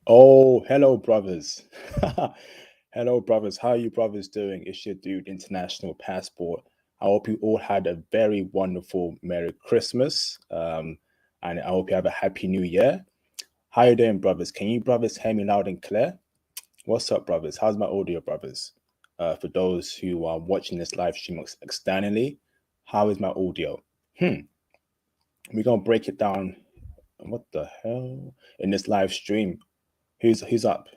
Oh, hello, brothers. Hello, brothers. How are you brothers doing? It's your dude, International Passport. I hope you all had a very wonderful Merry Christmas. And I hope you have a Happy New Year. How you doing, brothers? Can you brothers hear me loud and clear? What's up, brothers? How's my audio, brothers? For those who are watching this live stream externally, how is my audio? We're gonna break it down. What the hell? In this live stream. Who's up?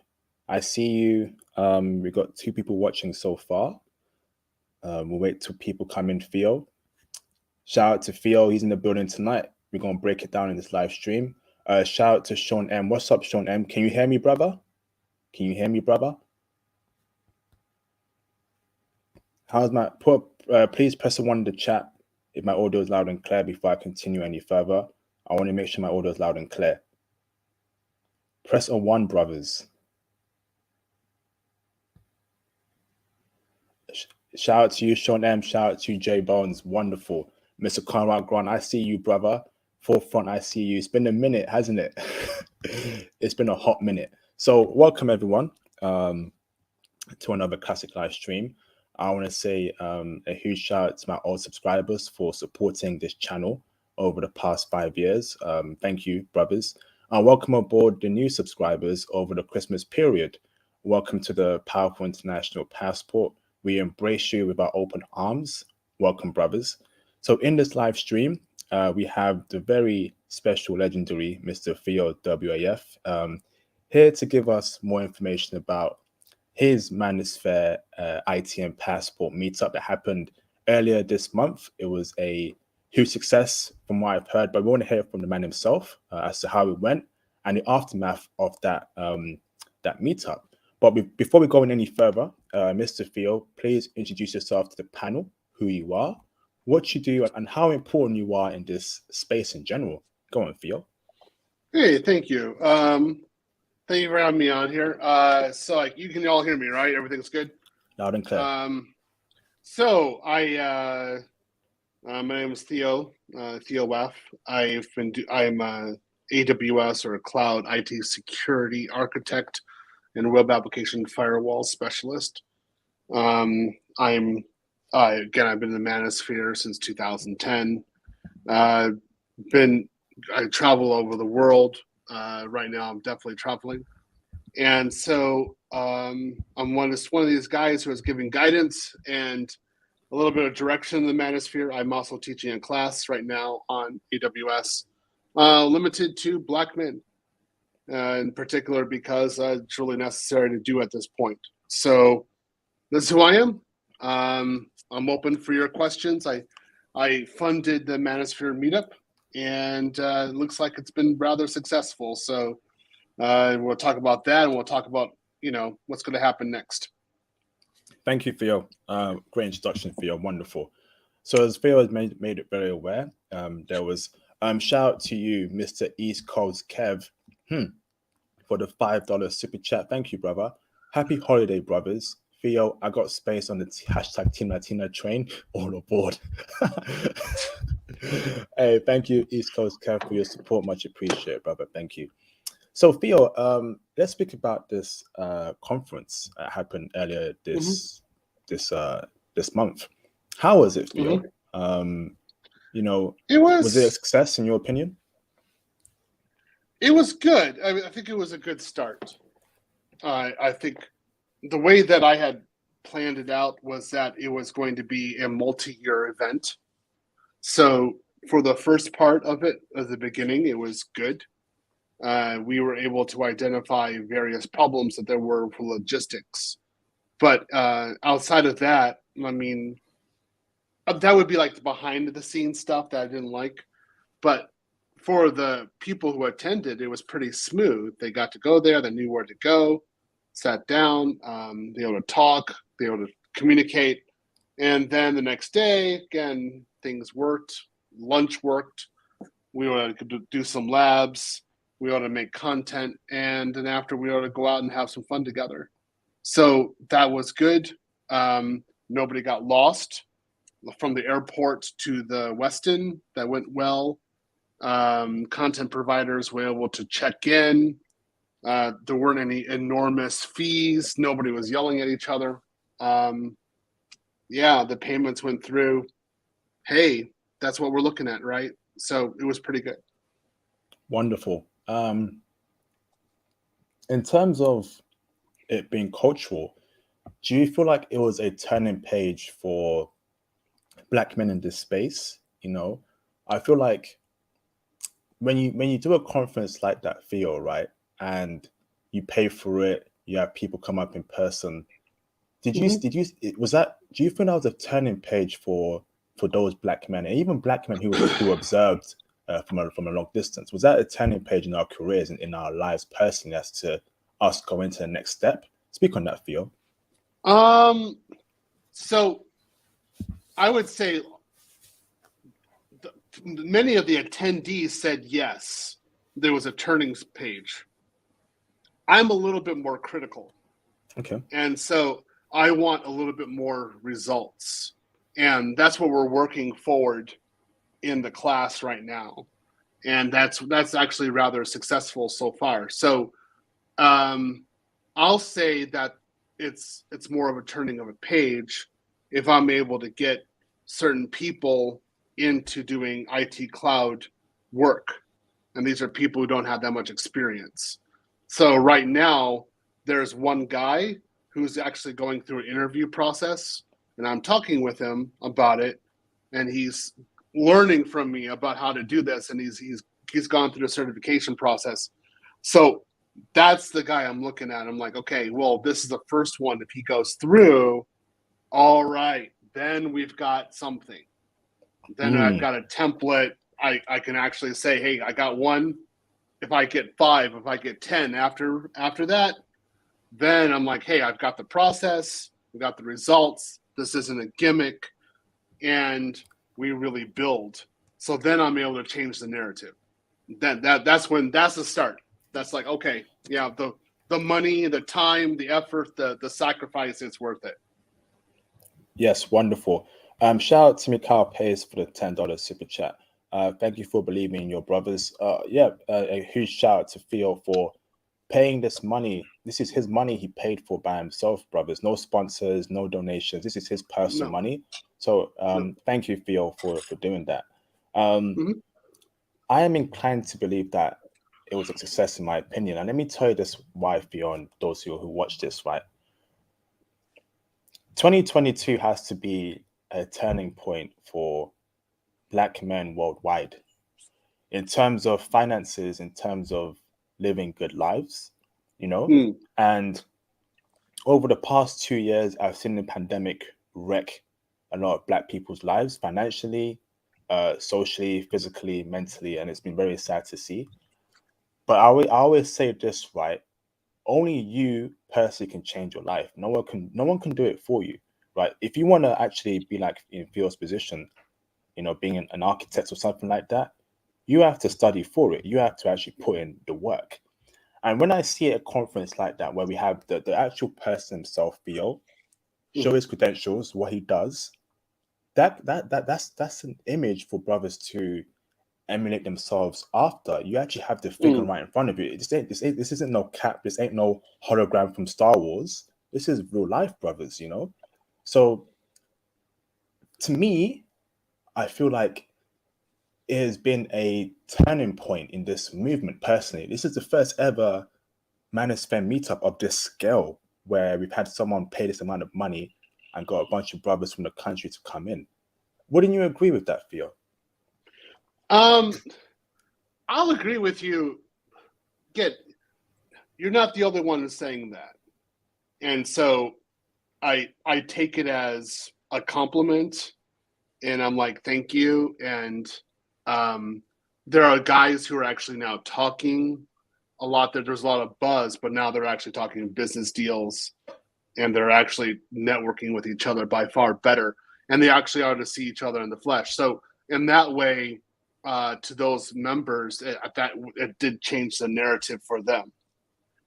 I see you. We got two people watching so far. We'll wait till people come in. Theo. Shout out to Theo. He's in the building tonight. We're gonna break it down in this live stream. Shout out to Sean M. What's up, Sean M? Can you hear me, brother? Can you hear me, brother? How's my please press a one in the chat if my audio is loud and clear before I continue any further. I want to make sure my audio is loud and clear. Press a one, brothers. Shout out to you, Sean M. Shout out to you, J Bones. Wonderful. Mr. Conrad Grant, I see you, brother. Forefront, I see you. It's been a minute, hasn't it? It's been a hot minute. So welcome, everyone, to another classic live stream. I want to say a huge shout out to my old subscribers for supporting this channel over the past 5 years. Thank you, brothers. Welcome aboard the new subscribers over the Christmas period. Welcome to the Powerful International Passport. We embrace you with our open arms. Welcome, brothers. So in this live stream, we have the very special, legendary Mr. Theo WAF here to give us more information about his Manosphere ITM Passport meetup that happened earlier this month. It was a huge success from what I've heard, but we want to hear from the man himself as to how it went and the aftermath of that meetup. But before we go any further, Mr. Theo, please introduce yourself to the panel, who you are, what you do, and how important you are in this space in general. Go on, Theo. Hey, thank you. Thank you for having me on here. So like you can all hear me, right? Everything's good? Loud and clear. My name is Theo, Theo Waff. I'm a AWS or a cloud IT security architect and web application firewall specialist. I've been in the Manosphere since 2010. I travel over the world. Right now, I'm definitely traveling, and so I'm one of these guys who is giving guidance and a little bit of direction in the Manosphere. I'm also teaching a class right now on AWS, limited to Black men, in particular because it's really necessary to do at this point. So this is who I am. I'm open for your questions. I funded the Manosphere meetup, and it looks like it's been rather successful. So we'll talk about that, and we'll talk about what's going to happen next. Thank you, Theo. Great introduction, Theo. Wonderful. So as Theo has made it very aware, there was shout out to you, Mr. East Coast Kev, for the $5 super chat. Thank you, brother. Happy holiday, brothers. Theo, I got space on the hashtag Team Latina train. All aboard. Hey, thank you, East Coast Kev, for your support. Much appreciated, brother. Thank you. So, Theo, let's speak about this conference that happened earlier this month. How was it, Theo? Was it a success in your opinion? It was good. I think it was a good start. I think the way that I had planned it out was that it was going to be a multi-year event. So for the first part of it, at the beginning, it was good. We were able to identify various problems that there were for logistics. But outside of that, I mean, that would be like the behind the scenes stuff that I didn't like. But for the people who attended, it was pretty smooth. They got to go there, they knew where to go, sat down, they were able to talk, they were able to communicate. And then the next day, again, things worked, lunch worked, we were able to do some labs, we ought to make content, and then after we ought to go out and have some fun together. So that was good. Nobody got lost from the airport to the Westin. That went well. Content providers were able to check in There weren't any enormous fees. Nobody was yelling at each other. Yeah, the payments went through. Hey, that's what we're looking at, right? So it was pretty good. Wonderful. In terms of it being cultural, do you feel like it was a turning page for Black men in this space? You know, I feel like when you do a conference like that, Theo, right, and you pay for it, you have people come up in person. Was that? Do you think that was a turning page for those Black men, and even Black men who observed from a long distance? Was that a turning page in our careers and in our lives personally as to us going to the next step? Speak on that, Theo. So I would say many of the attendees said yes, there was a turning page. I'm a little bit more critical. Okay. And so I want a little bit more results. And that's what we're working forward in the class right now. And that's actually rather successful so far. So I'll say that it's more of a turning of a page if I'm able to get certain people into doing IT cloud work. And these are people who don't have that much experience. So right now, there's one guy who's actually going through an interview process, and I'm talking with him about it, and he's learning from me about how to do this, and he's gone through the certification process. So that's the guy I'm looking at. I'm like, okay, well, this is the first one. If he goes through, all right, then we've got something. Then I've got a template. I can actually say, hey, I got one. If I get 5, if I get 10 after that, then I'm like, hey, I've got the process, we got the results. This isn't a gimmick, and we really build. So then I'm able to change the narrative. That's the start. That's like, okay, yeah, the money, the time, the effort, the sacrifice, it's worth it. Yes, wonderful. Shout out to Mikhail Pace for the $10 super chat. Thank you for believing in your brothers. A huge shout out to Theo for paying this money. This is his money he paid for by himself, brothers. No sponsors, no donations. This is his personal money. So thank you, Theo, for doing that. I am inclined to believe that it was a success in my opinion. And let me tell you this why, Theo, and those who watch this, right? 2022 has to be a turning point for Black men worldwide in terms of finances, in terms of living good lives, you know? And over the past 2 years, I've seen the pandemic wreck a lot of Black people's lives financially, socially, physically, mentally, and it's been very sad to see. But I always say this, right? Only you personally can change your life. No one can do it for you, right? If you want to actually be like in Theo's position, you know, being an architect or something like that, you have to study for it. You have to actually put in the work. And when I see a conference like that, where we have the actual person himself, Theo, show his credentials, what he does, that's an image for brothers to emulate themselves after. You actually have the figure right in front of you. This isn't no cap. This ain't no hologram from Star Wars. This is real life, brothers. You know. So to me, I feel like it has been a turning point in this movement. Personally, this is the first ever Manosphere meetup of this scale where we've had someone pay this amount of money and got a bunch of brothers from the country to come in. Wouldn't you agree with that, Theo? I'll agree with you. You're not the only one who's saying that. And so I take it as a compliment, and I'm like, thank you. And there are guys who are actually now talking a lot. There's a lot of buzz, but now they're actually talking business deals, and they're actually networking with each other by far better. And they actually are to see each other in the flesh. So in that way, to those members, it did change the narrative for them.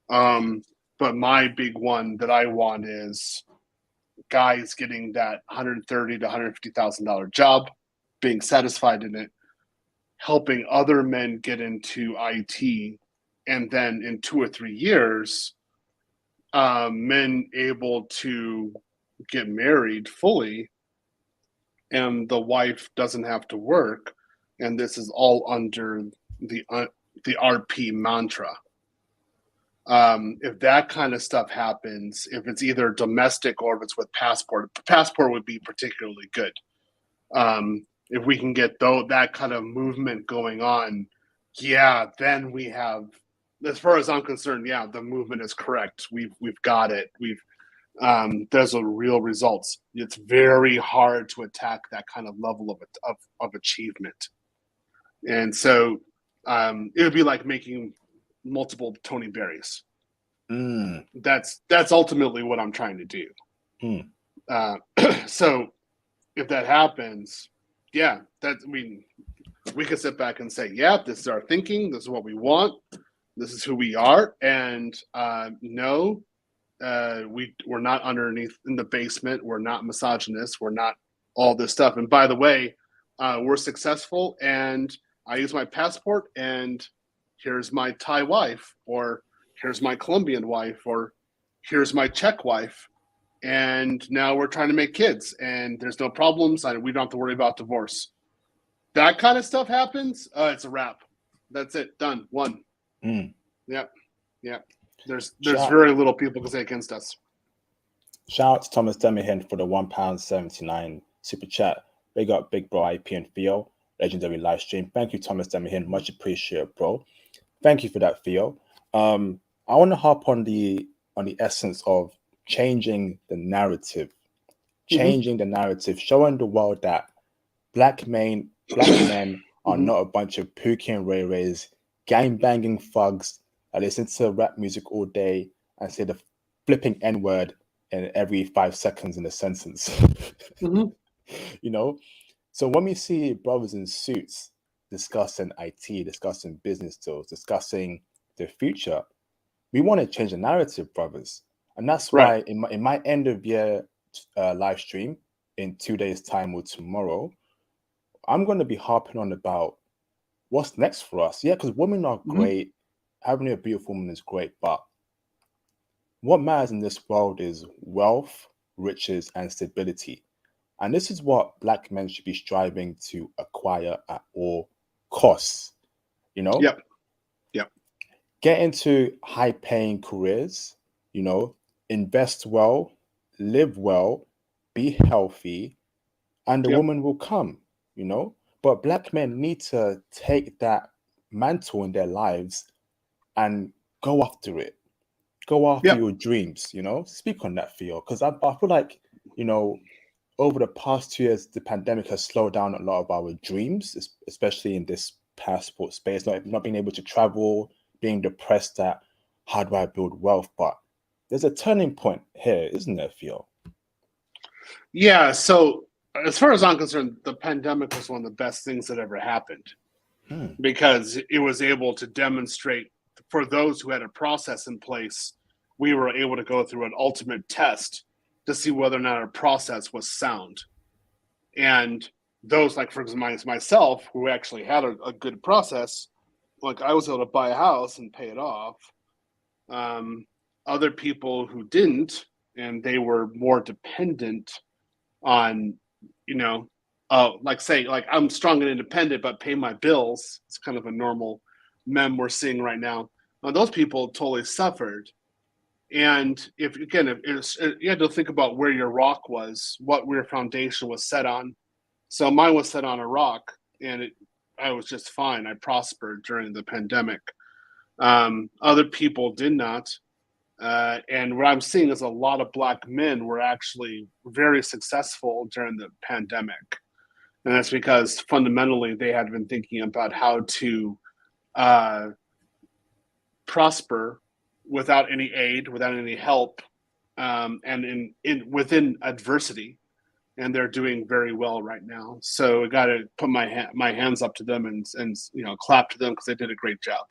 But my big one that I want is guys getting that $130,000 to $150,000 job, being satisfied in it, helping other men get into IT, and then in 2 or 3 years, men able to get married fully, and the wife doesn't have to work, and this is all under the RP mantra. If that kind of stuff happens, if it's either domestic or if it's with passport would be particularly good. If we can get that kind of movement going on, yeah, then we have, as far as I'm concerned, yeah, the movement is correct. We've got it. There's a real results. It's very hard to attack that kind of level of achievement, and so it would be like making multiple Tony Berries. That's ultimately what I'm trying to do. So if that happens, yeah, we can sit back and say, yeah, this is our thinking, this is what we want, this is who we are, and no, we're not underneath in the basement, we're not misogynists, we're not all this stuff. And by the way, we're successful, and I use my passport, and here's my Thai wife, or here's my Colombian wife, or here's my Czech wife, and now we're trying to make kids, and there's no problems, and we don't have to worry about divorce. That kind of stuff happens, it's a wrap. That's it, done, won. Yep. There's very little people can say against us. Shout out to Thomas Demihin for the £1.79 super chat. Big up Big Bro IP and Theo, legendary live stream. Thank you, Thomas Demihin, much appreciated, bro. Thank you for that, Theo. I want to hop on the essence of changing the narrative, the narrative, showing the world that black men are not a bunch of Pookie and Ray Rays, gang banging thugs that listen to rap music all day and say the flipping N-word in every 5 seconds in a sentence. You know, so when we see brothers in suits discussing IT, discussing business deals, discussing the future, we want to change the narrative, brothers. And that's why in my end of year live stream in 2 days' time or tomorrow, I'm going to be harping on about what's next for us. Yeah, because women are great. Having a beautiful woman is great. But what matters in this world is wealth, riches, and stability. And this is what black men should be striving to acquire at all costs. You know? Yep. Get into high-paying careers, you know, invest well, live well, be healthy, and the woman will come, you know. But black men need to take that mantle in their lives and go after it. Go after your dreams, you know. Speak on that, Theo, because I feel like, you know, over the past 2 years, the pandemic has slowed down a lot of our dreams, especially in this passport space, not being able to travel, being depressed at how do I build wealth. But there's a turning point here, isn't there, Theo? Yeah, so as far as I'm concerned, the pandemic was one of the best things that ever happened because it was able to demonstrate for those who had a process in place, we were able to go through an ultimate test to see whether or not our process was sound. And those, like, for example, myself, who actually had a good process, like I was able to buy a house and pay it off. Other people who didn't, and they were more dependent on, you know, like say, like I'm strong and independent, but pay my bills. It's kind of a normal meme we're seeing right now. Those people totally suffered. And if you had to think about where your rock was, what your foundation was set on. So mine was set on a rock, and I was just fine. I prospered during the pandemic. Other people did not. And what I'm seeing is a lot of black men were actually very successful during the pandemic. And that's because fundamentally they had been thinking about how to prosper without any aid, without any help, and within adversity. And they're doing very well right now. So I got to put my hands up to them and clap to them because they did a great job.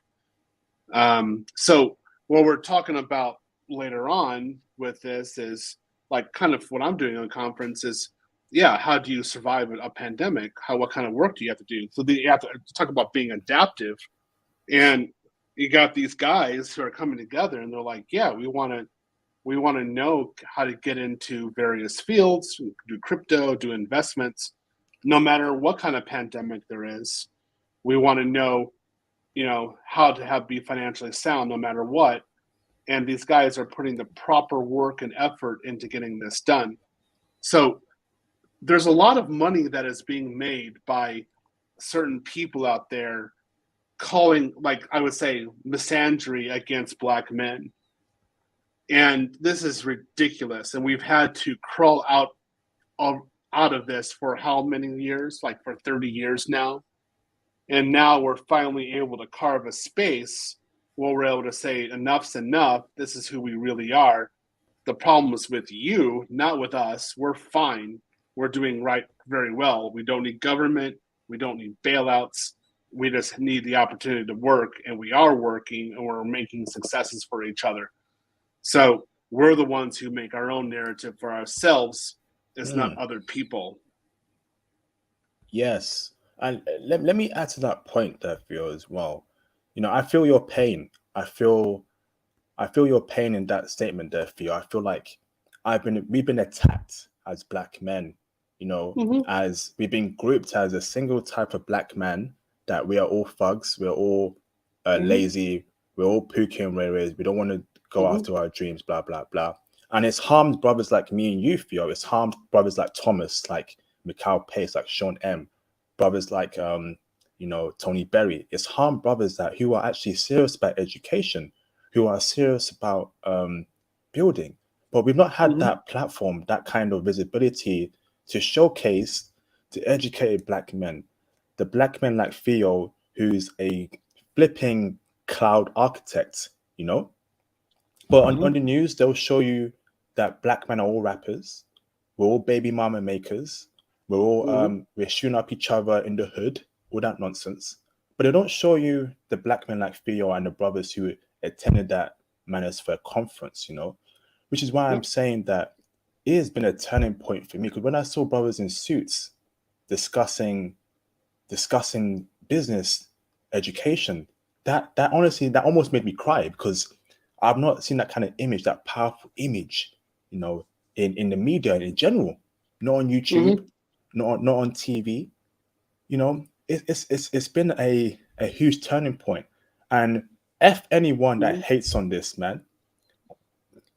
So what we're talking about later on with this is like kind of what I'm doing on conference is, how do you survive a pandemic? What kind of work do you have to do? So you have to talk about being adaptive, and you got these guys who are coming together, and they're like, yeah, we want to know how to get into various fields, do crypto, do investments, no matter what kind of pandemic there is. We want to know, how to be financially sound no matter what. And these guys are putting the proper work and effort into getting this done. So there's a lot of money that is being made by certain people out there calling, like I would say, misandry against Black men. And this is ridiculous. And we've had to crawl out of this for how many years? Like for 30 years now. And now we're finally able to carve a space where we're able to say, enough's enough. This is who we really are. The problem is with you, not with us. We're fine. We're doing very well. We don't need government. We don't need bailouts. We just need the opportunity to work, and we are working, and we're making successes for each other. So we're the ones who make our own narrative for ourselves. It's not other people. Yes. And let me add to that point there, Theo, as well. I feel your pain. I feel your pain in that statement there, Theo. I feel like we've been attacked as Black men, as we've been grouped as a single type of Black man, that we are all thugs, we're all lazy, we're all pookie and railways, we don't want to go after our dreams, blah, blah, blah. And it's harmed brothers like me and you, Theo. It's harmed brothers like Thomas, like Mikhail Pace, like Sean M., brothers like Tony Berry. It's harmed brothers who are actually serious about education, who are serious about building. But we've not had that platform, that kind of visibility to showcase the educated Black men, the Black men like Theo, who's a flipping cloud architect, But on the news, they'll show you that Black men are all rappers, we're all baby mama makers, we're all we're shooting up each other in the hood, all that nonsense. But they don't show you the Black men like Theo and the brothers who attended that Manosphere conference, which is why I'm saying that it has been a turning point for me. Because when I saw brothers in suits discussing business, education, that honestly, that almost made me cry, because I've not seen that kind of image, that powerful image, in the media in general, not on YouTube, not on TV. It's been a huge turning point. And F anyone that hates on this, man.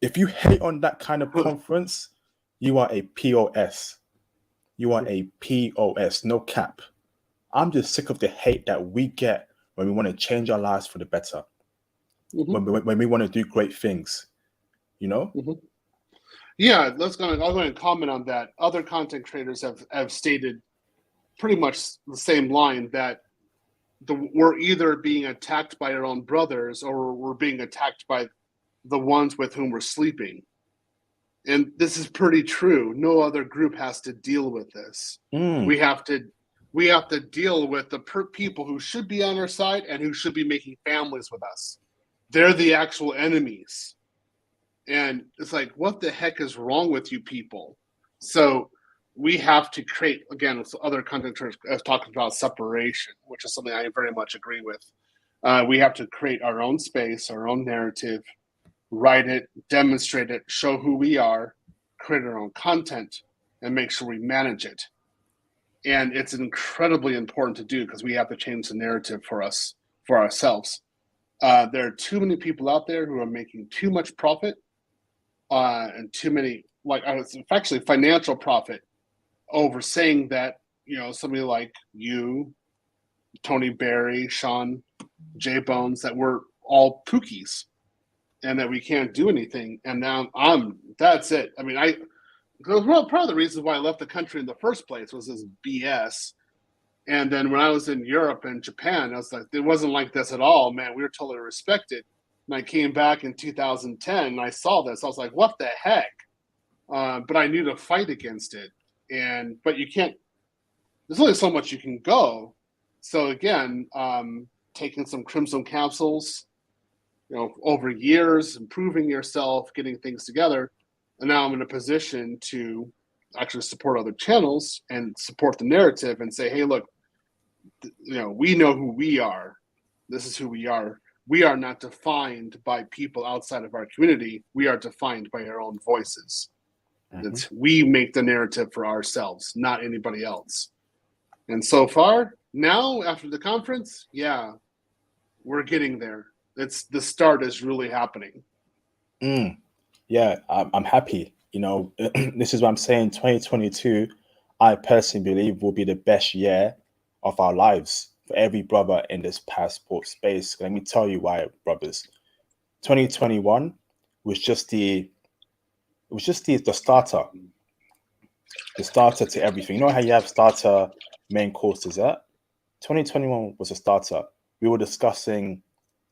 If you hate on that kind of conference, you are a POS. You are a POS, no cap. I'm just sick of the hate that we get when we want to change our lives for the better. When we want to do great things, Yeah, I'll go ahead and comment on that. Other content creators have stated pretty much the same line, that we're either being attacked by our own brothers, or we're being attacked by the ones with whom we're sleeping. And this is pretty true. No other group has to deal with this. We have to deal with the people who should be on our side and who should be making families with us. They're the actual enemies. And it's like, what the heck is wrong with you people? So we have to create, again, with other content creators talking about separation, which is something I very much agree with. We have to create our own space, our own narrative, write it, demonstrate it, show who we are, create our own content, and make sure we manage it. And it's incredibly important to do, because we have to change the narrative for ourselves. There are too many people out there who are making too much profit, and too many, actually financial profit, over saying that, somebody like you, Tony Berry, Sean, J Bones, that we're all pookies and that we can't do anything. And now that's it. I mean, part of the reasons why I left the country in the first place was this BS. And then when I was in Europe and Japan, I was like, it wasn't like this at all, man. We were totally respected. And I came back in 2010 and I saw this. I was like, what the heck? But I knew to fight against it. But you can't, there's only so much you can go. So again, taking some Crimson capsules, over years, improving yourself, getting things together. And now I'm in a position to actually support other channels and support the narrative and say, hey, look, we know who we are. This is who we are. we are not defined by people outside of our community. We are defined by our own voices. It's, we make the narrative for ourselves, not anybody else. And so far, now after the conference, yeah, we're getting there. It's the start is really happening. Yeah, I'm happy. You know, this is what I'm saying. 2022, I personally believe will be the best year of our lives for every brother in this passport space. Let me tell you why, brothers. 2021 was just the starter, to everything. You know how you have starter, main course, dessert? 2021 was a starter. We were discussing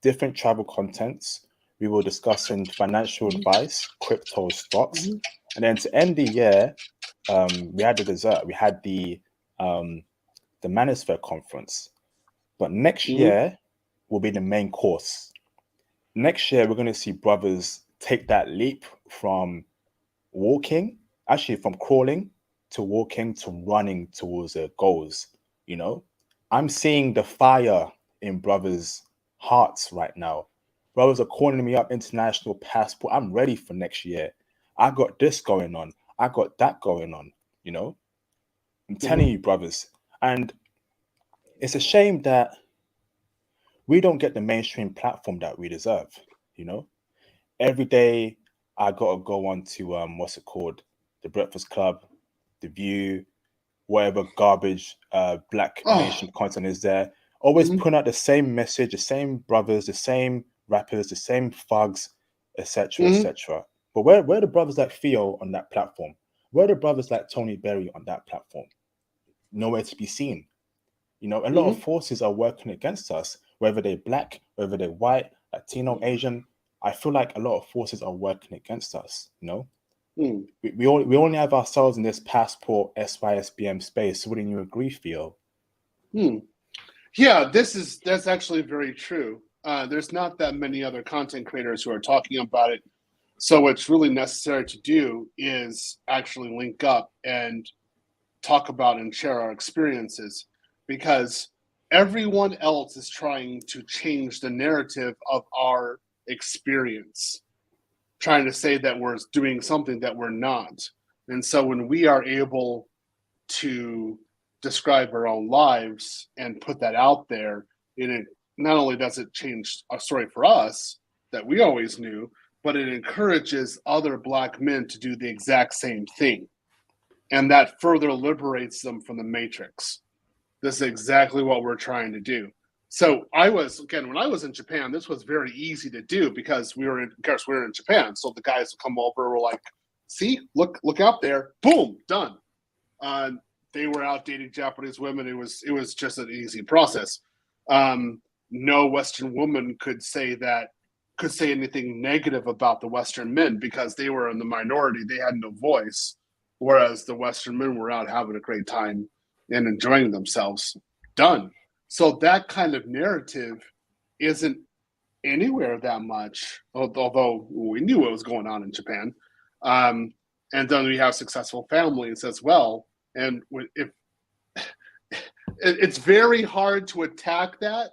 different travel contents. We were discussing financial advice, crypto, stocks, and then to end the year, we had the dessert. We had the Manosphere conference. But next year will be the main course. Next year, we're going to see brothers take that leap from crawling to walking to running towards their goals. You know, I'm seeing the fire in brothers' hearts right now. Brothers are calling me up, international passport. I'm ready for next year. I got this going on. I got that going on. You know, I'm telling you, brothers. And it's a shame that we don't get the mainstream platform that we deserve. You know, every day I got to go on to, what's it called? The Breakfast Club, The View, whatever garbage black nation content is there. Always putting out the same message, the same brothers, the same rappers, the same thugs, etc., etc. But where are the brothers like Theo on that platform? Where are the brothers like Tony Berry on that platform? Nowhere to be seen. You know, a lot of forces are working against us, whether they're black, whether they're white, Latino, Asian. I feel like a lot of forces are working against us, you know? We only have ourselves in this passport SYSBM space. So wouldn't you agree, Theo? Yeah, that's actually very true. There's not that many other content creators who are talking about it. So what's really necessary to do is actually link up and talk about and share our experiences, because everyone else is trying to change the narrative of our experience, trying to say that we're doing something that we're not. And so when we are able to describe our own lives and put that out there, it not only does it change a story for us that we always knew, but it encourages other Black men to do the exact same thing. And that further liberates them from the matrix. This is exactly what we're trying to do. So when I was in Japan, this was very easy to do because we were in Japan. So the guys would come over, were like, see, look out there, boom, done. They were out dating Japanese women. It was just an easy process. No Western woman could say anything negative about the Western men because they were in the minority. They had no voice, whereas the Western men were out having a great time and enjoying themselves. Done. So that kind of narrative isn't anywhere that much, although we knew what was going on in Japan. And then we have successful families as well. And if it's very hard to attack that,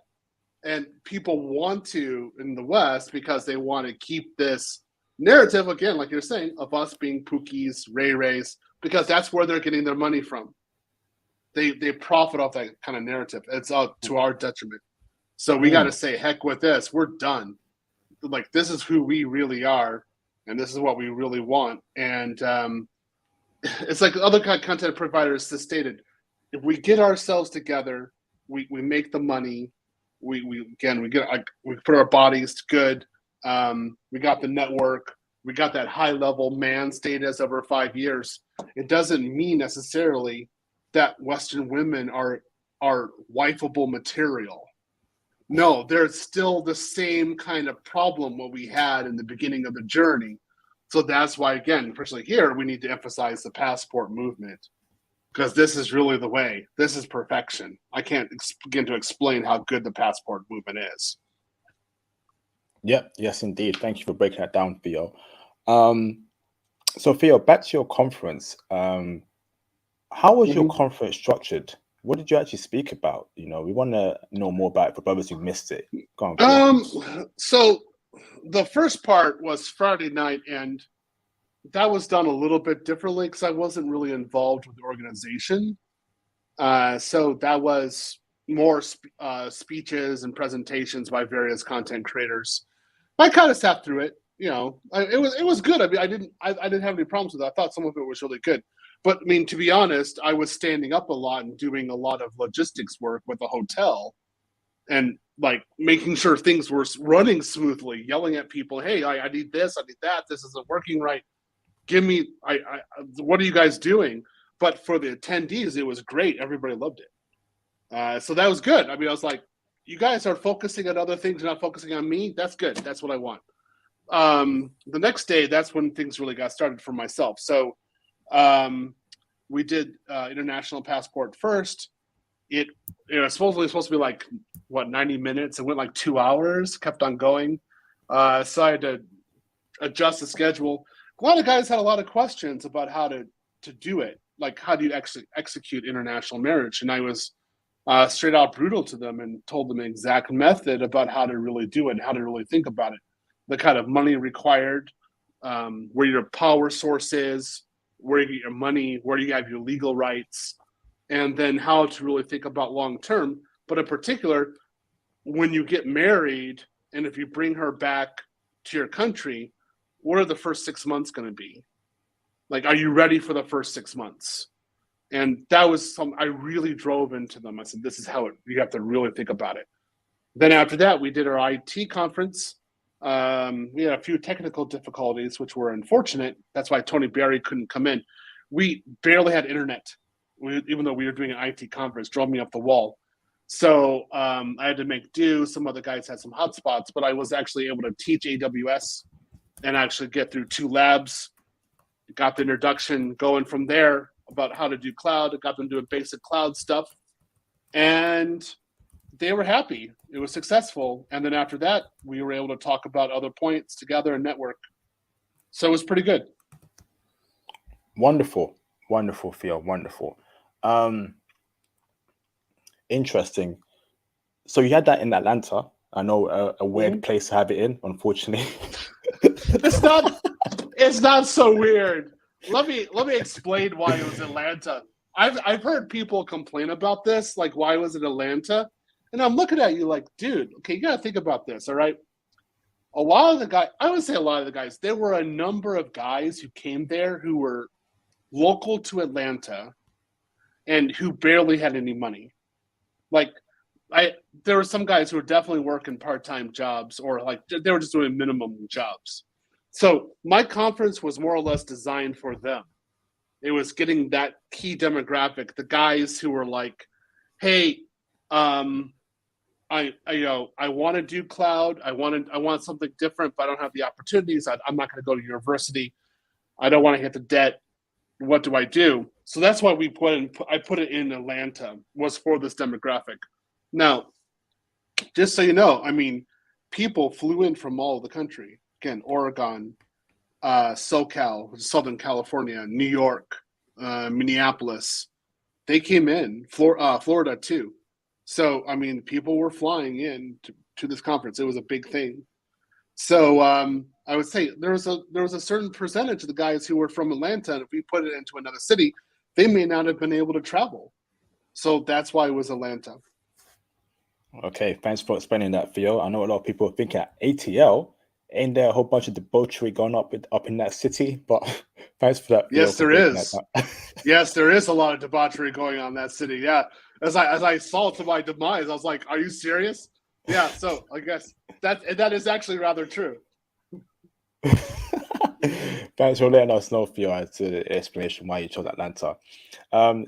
and people want to in the West because they want to keep this narrative, again, like you're saying, of us being Pookies, Ray Rays, because that's where they're getting their money from. They profit off that kind of narrative. It's to our detriment. So we got to say, heck with this. We're done. Like, this is who we really are, and this is what we really want. And it's like other content providers have stated, if we get ourselves together, we make the money. We put our bodies to good. We got the network. We got that high level man status over 5 years. It doesn't mean necessarily that Western women are wifeable material. No, there's still the same kind of problem what we had in the beginning of the journey. So that's why, again, personally here, we need to emphasize the passport movement, because this is really the way. This is perfection. I can't begin to explain how good the passport movement is. Yep. Yes, indeed. Thank you for breaking that down, Theo. So, Theo, back to your conference. How was your conference structured? What did you actually speak about? You know, we want to know more about it for brothers who missed it. Go on, Theo. So the first part was Friday night, and that was done a little bit differently because I wasn't really involved with the organization. So that was more speeches and presentations by various content creators. I kind of sat through it. You know, it was good. I mean, I didn't have any problems with it. I thought some of it was really good. But I mean, to be honest, I was standing up a lot and doing a lot of logistics work with the hotel, and like making sure things were running smoothly, yelling at people, "Hey, I need this, I need that. This isn't working right. Give me, what are you guys doing?" But for the attendees, it was great. Everybody loved it. So that was good. I mean, I was like, you guys are focusing on other things, not focusing on me. That's good. That's what I want. The next day, that's when things really got started for myself. So we did international passport first. It was supposedly supposed to be like, 90 minutes. It went like 2 hours, kept on going. So I had to adjust the schedule. A lot of guys had a lot of questions about how to do it. Like, how do you execute international marriage? And I was straight out brutal to them and told them the exact method about how to really do it and how to really think about it. The kind of money required, where your power source is, where you get your money, where you have your legal rights, and then how to really think about long term. But in particular, when you get married and if you bring her back to your country, what are the first 6 months going to be? Like, are you ready for the first 6 months? And that was I really drove into them. I said, this is how you have to really think about it. Then after that, we did our IT conference. We had a few technical difficulties, which were unfortunate. That's why Tony Berry couldn't come in. We barely had internet, even though we were doing an IT conference, drove me up the wall. So I had to make do. Some other guys had some hotspots, but I was actually able to teach AWS and actually get through 2 labs. Got the introduction going from there about how to do cloud. Got them doing basic cloud stuff. And they were happy. It was successful. And then after that, we were able to talk about other points together and network. So it was pretty good. Wonderful. Wonderful, Theo. Wonderful. Interesting. So you had that in Atlanta. I know a weird place to have it in, unfortunately. It's not so weird. Let me explain why it was Atlanta. I've heard people complain about this, like, why was it Atlanta? And I'm looking at you like, dude, okay, you gotta think about this, all right? A lot of the guys, there were a number of guys who came there who were local to Atlanta and who barely had any money. Like, there were some guys who were definitely working part-time jobs, or like they were just doing minimum jobs. So my conference was more or less designed for them. It was getting that key demographic, the guys who were like, hey, I want to do cloud. I want something different, but I don't have the opportunities. I'm not going to go to university. I don't want to hit the debt. What do I do? So that's why I put it in Atlanta, was for this demographic. Now, just so you know, I mean, people flew in from all over the country. Again, Oregon, SoCal, Southern California, New York, Minneapolis. They came in, Florida too. So, I mean, people were flying in to this conference. It was a big thing. So I would say there was a certain percentage of the guys who were from Atlanta, and if we put it into another city, they may not have been able to travel. So that's why it was Atlanta. Okay, thanks for explaining that, Theo. I know a lot of people think at ATL, ain't there a whole bunch of debauchery going up in that city? But thanks for that, Theo. Yes, there is. Yes, there is a lot of debauchery going on in that city. Yeah, as I saw to my demise, I was like, "Are you serious?" Yeah. So I guess that is actually rather true. Thanks for letting us know, Theo, as to the explanation why you chose Atlanta.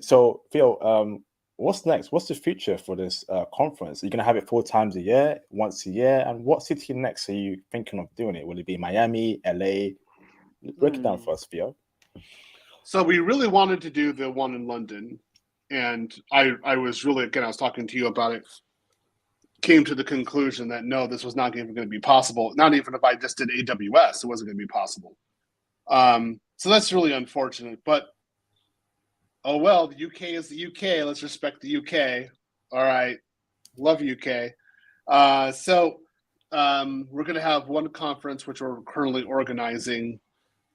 So, Theo, what's next? What's the future for this conference? Are you going to have it 4 times a year, once a year? And what city next are you thinking of doing it? Will it be Miami, LA? Break it down for us, Theo. So we really wanted to do the one in London. And I was really, again, I was talking to you about it, came to the conclusion that no, this was not even going to be possible. Not even if I just did AWS, it wasn't going to be possible. So that's really unfortunate. But oh, well, the UK is the UK. Let's respect the UK. All right. Love UK. So we're going to have one conference, which we're currently organizing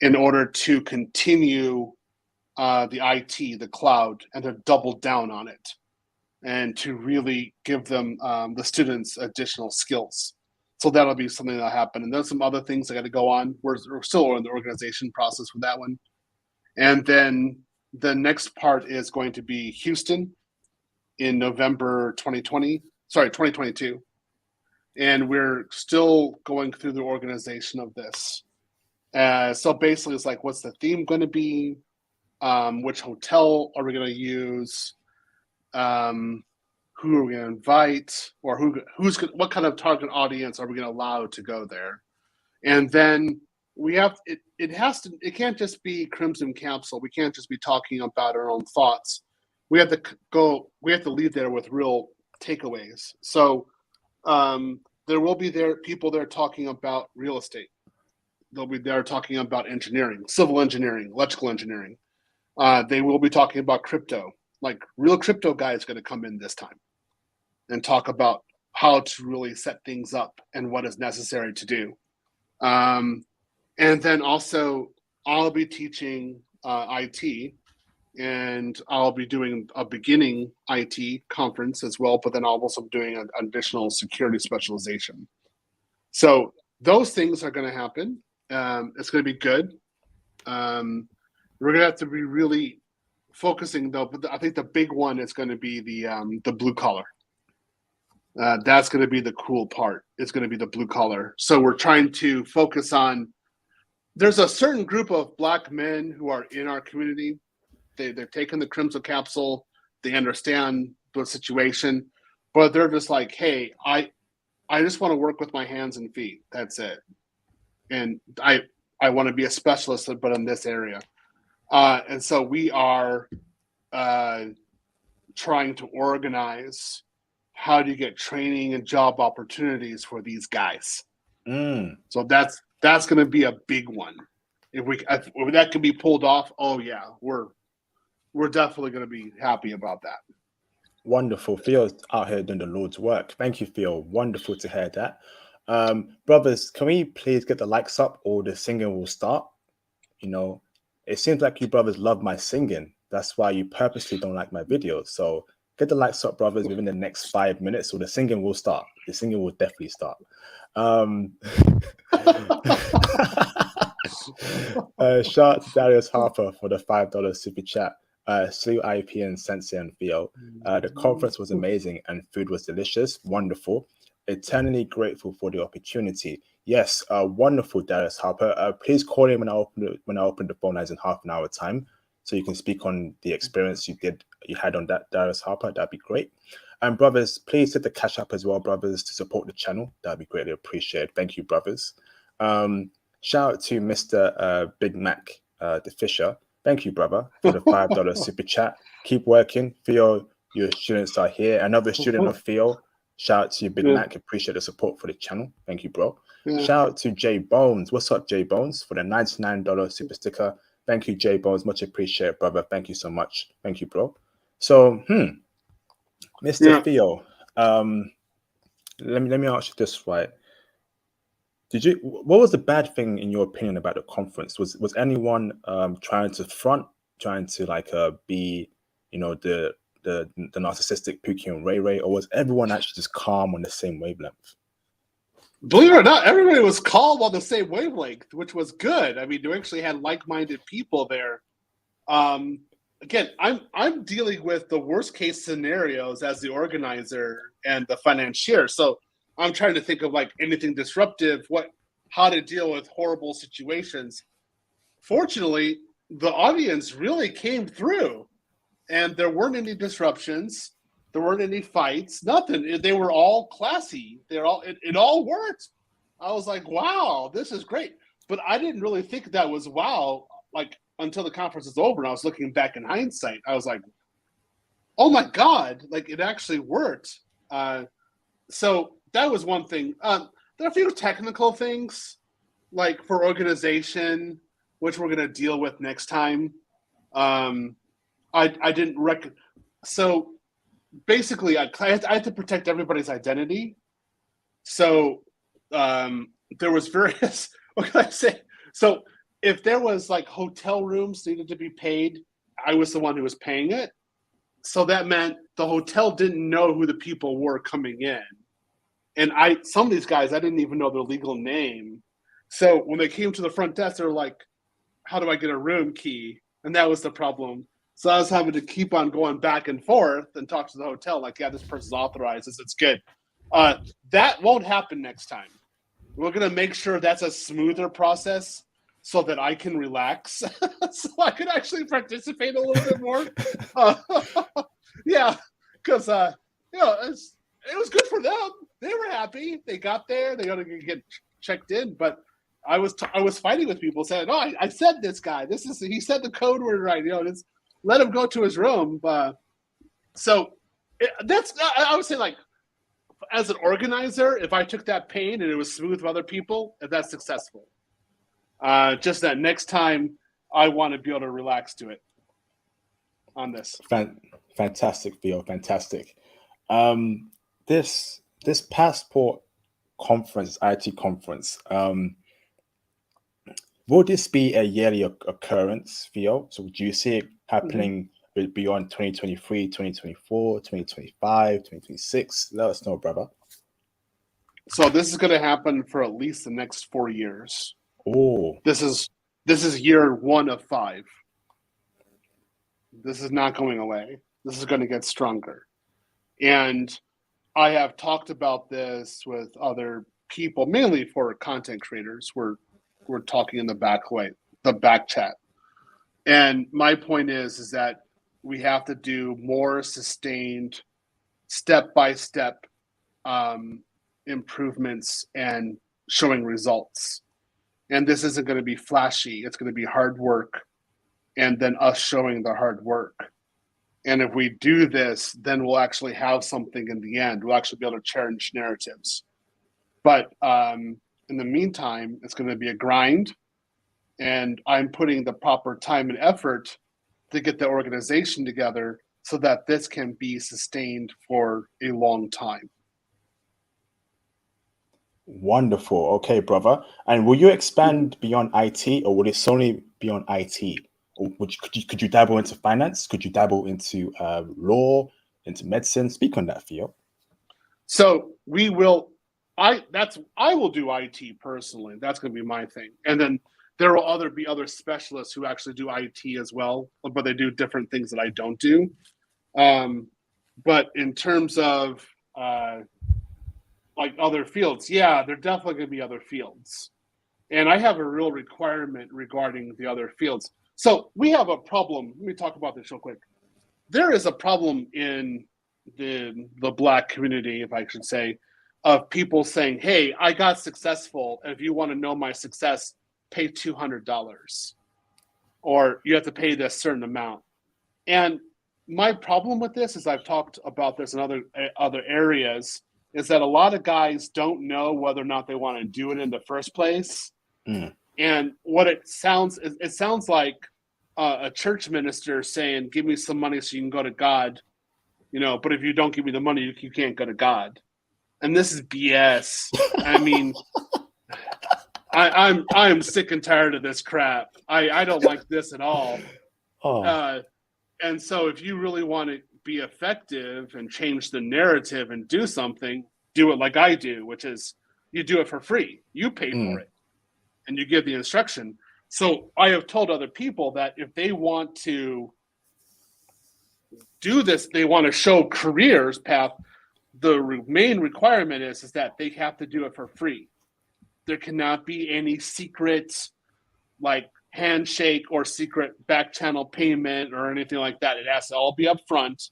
in order to continue the IT, the cloud, and to double down on it and to really give them, the students, additional skills. So that'll be something that'll happen. And there's some other things that got to go on. We're still in the organization process for that one. And then the next part is going to be Houston in November 2022. And we're still going through the organization of this. So basically, it's like, what's the theme going to be? Which hotel are we going to use? Who are we going to invite? Or what kind of target audience are we going to allow to go there? And then we have it can't just be Crimson Capsule. We can't just be talking about our own thoughts. We have to leave there with real takeaways. So there will be people there talking about real estate. They'll be there talking about engineering, civil engineering, electrical engineering. They will be talking about crypto. Like, real crypto guy is going to come in this time and talk about how to really set things up and what is necessary to do. And then also, I'll be teaching IT, and I'll be doing a beginning IT conference as well, but then I'll also be doing an additional security specialization. So those things are going to happen. It's going to be good. We're going to have to be really focusing, though, but I think the big one is going to be the blue collar. That's going to be the cool part. It's going to be the blue collar. So we're trying to focus on, there's a certain group of Black men who are in our community. They've taken the Crimson Capsule. They understand the situation, but they're just like, hey, I just want to work with my hands and feet. That's it. And I want to be a specialist, but in this area. And so we are trying to organize how do you get training and job opportunities for these guys. So that's going to be a big one. If that can be pulled off, oh yeah, we're definitely going to be happy about that. Wonderful. Theo's out here doing the Lord's work. Thank you, Theo. Wonderful to hear that. Brothers, can we please get the likes up, or the singing will start? You know, it seems like you brothers love my singing. That's why you purposely don't like my videos. So get the likes up, brothers, within the next 5 minutes, or the singing will start. The singing will definitely start. Shout out to Darius Harper for the $5 super chat. Salute IP and Sensei and Theo. The conference was amazing and food was delicious. Wonderful. Eternally grateful for the opportunity. Yes, wonderful, Darius Harper. Please call in when I open the phone lines in half an hour time, so you can speak on the experience you had on that, Darius Harper. That'd be great. And brothers, please hit the cash app as well, brothers, to support the channel. That'd be greatly appreciated. Thank you, brothers. Shout out to Mr. Big Mac, the Fisher. Thank you, brother, for the $5 super chat. Keep working. Theo, your students are here. Another student of Theo. Shout out to you, Big Mac. Appreciate the support for the channel. Thank you, bro. Shout out to J Bones. What's up, J Bones, for the $99 super sticker. Thank you, J Bones. Much appreciated, brother. Thank you so much. Thank you, bro. So, Mr. Theo, let me ask you this, right? What was the bad thing in your opinion about the conference? Was anyone trying to be, the narcissistic Pookie and Ray Ray, or was everyone actually just calm on the same wavelength? Believe it or not, everybody was calm on the same wavelength, which was good. I mean, you actually had like-minded people there. Again, I'm dealing with the worst case scenarios as the organizer and the financier. So I'm trying to think of like anything disruptive, how to deal with horrible situations. Fortunately, the audience really came through, and there weren't any disruptions. There weren't any fights, nothing. They were all classy. It all worked. I was like, wow, this is great. But I didn't really think that was wow, like until the conference was over and I was looking back in hindsight. I was like, oh my God, like it actually worked. So that was one thing. There are a few technical things, like for organization, which we're going to deal with next time. I didn't so basically I had to protect everybody's identity. So there was various what can I say? So if there was like hotel rooms needed to be paid, I was the one who was paying it. So that meant the hotel didn't know who the people were coming in. And some of these guys, I didn't even know their legal name. So when they came to the front desk, they were like, how do I get a room key? And that was the problem. So I was having to keep on going back and forth and talk to the hotel, like, yeah, this person's authorized. It's good. That won't happen next time. We're going to make sure that's a smoother process so that I can relax, so I can actually participate a little bit more. Yeah, because it was good for them. They were happy. They got there. They got to get checked in. But I was fighting with people saying, "No, I said this guy. He said the code word right. Let him go to his room." So I would say, like, as an organizer, if I took that pain and it was smooth with other people, that's successful. Just that next time, I want to be able to relax to it on this. Fantastic, Theo. Fantastic. This passport conference, IT conference, will this be a yearly occurrence, Theo? So do you see it happening beyond 2023, 2024, 2025, 2026? Let us know, brother. So this is going to happen for at least the next 4 years. Oh, this is year 1 of 5. This is not going away. This is going to get stronger. And I have talked about this with other people, mainly for content creators. We're talking in the back chat. And my point is that we have to do more sustained, step-by-step improvements and showing results. And this isn't going to be flashy. It's going to be hard work, and then us showing the hard work. And if we do this, then we'll actually have something in the end. We'll actually be able to challenge narratives. But in the meantime, it's going to be a grind. And I'm putting the proper time and effort to get the organization together so that this can be sustained for a long time. wonderful. Okay, brother. And will you expand beyond IT, or will it solely be on IT? Or could you dabble into finance? Could you dabble into law, into medicine? Speak on that, Theo. So we will. I will do IT personally. That's going to be my thing. And then there will be other specialists who actually do IT as well, but they do different things that I don't do. But in terms of like other fields, yeah, there definitely going to be other fields. And I have a real requirement regarding the other fields. So we have a problem. Let me talk about this real quick. There is a problem in the Black community, if I should say, of people saying, hey, I got successful. If you want to know my success, pay $200. Or you have to pay this certain amount. And my problem with this is, I've talked about this in other areas, is that a lot of guys don't know whether or not they want to do it in the first place. And what it sounds like a church minister saying, give me some money so you can go to God, but if you don't give me the money, you can't go to God. And this is BS. I mean, I'm sick and tired of this crap. I don't like this at all. And so if you really want to be effective and change the narrative and do something, do it like I do, which is you do it for free. You pay for it and you give the instruction. So I have told other people that if they want to do this, they want to show careers path, the main requirement is that they have to do it for free. There cannot be any secret like handshake or secret back channel payment or anything like that. It has to all be up front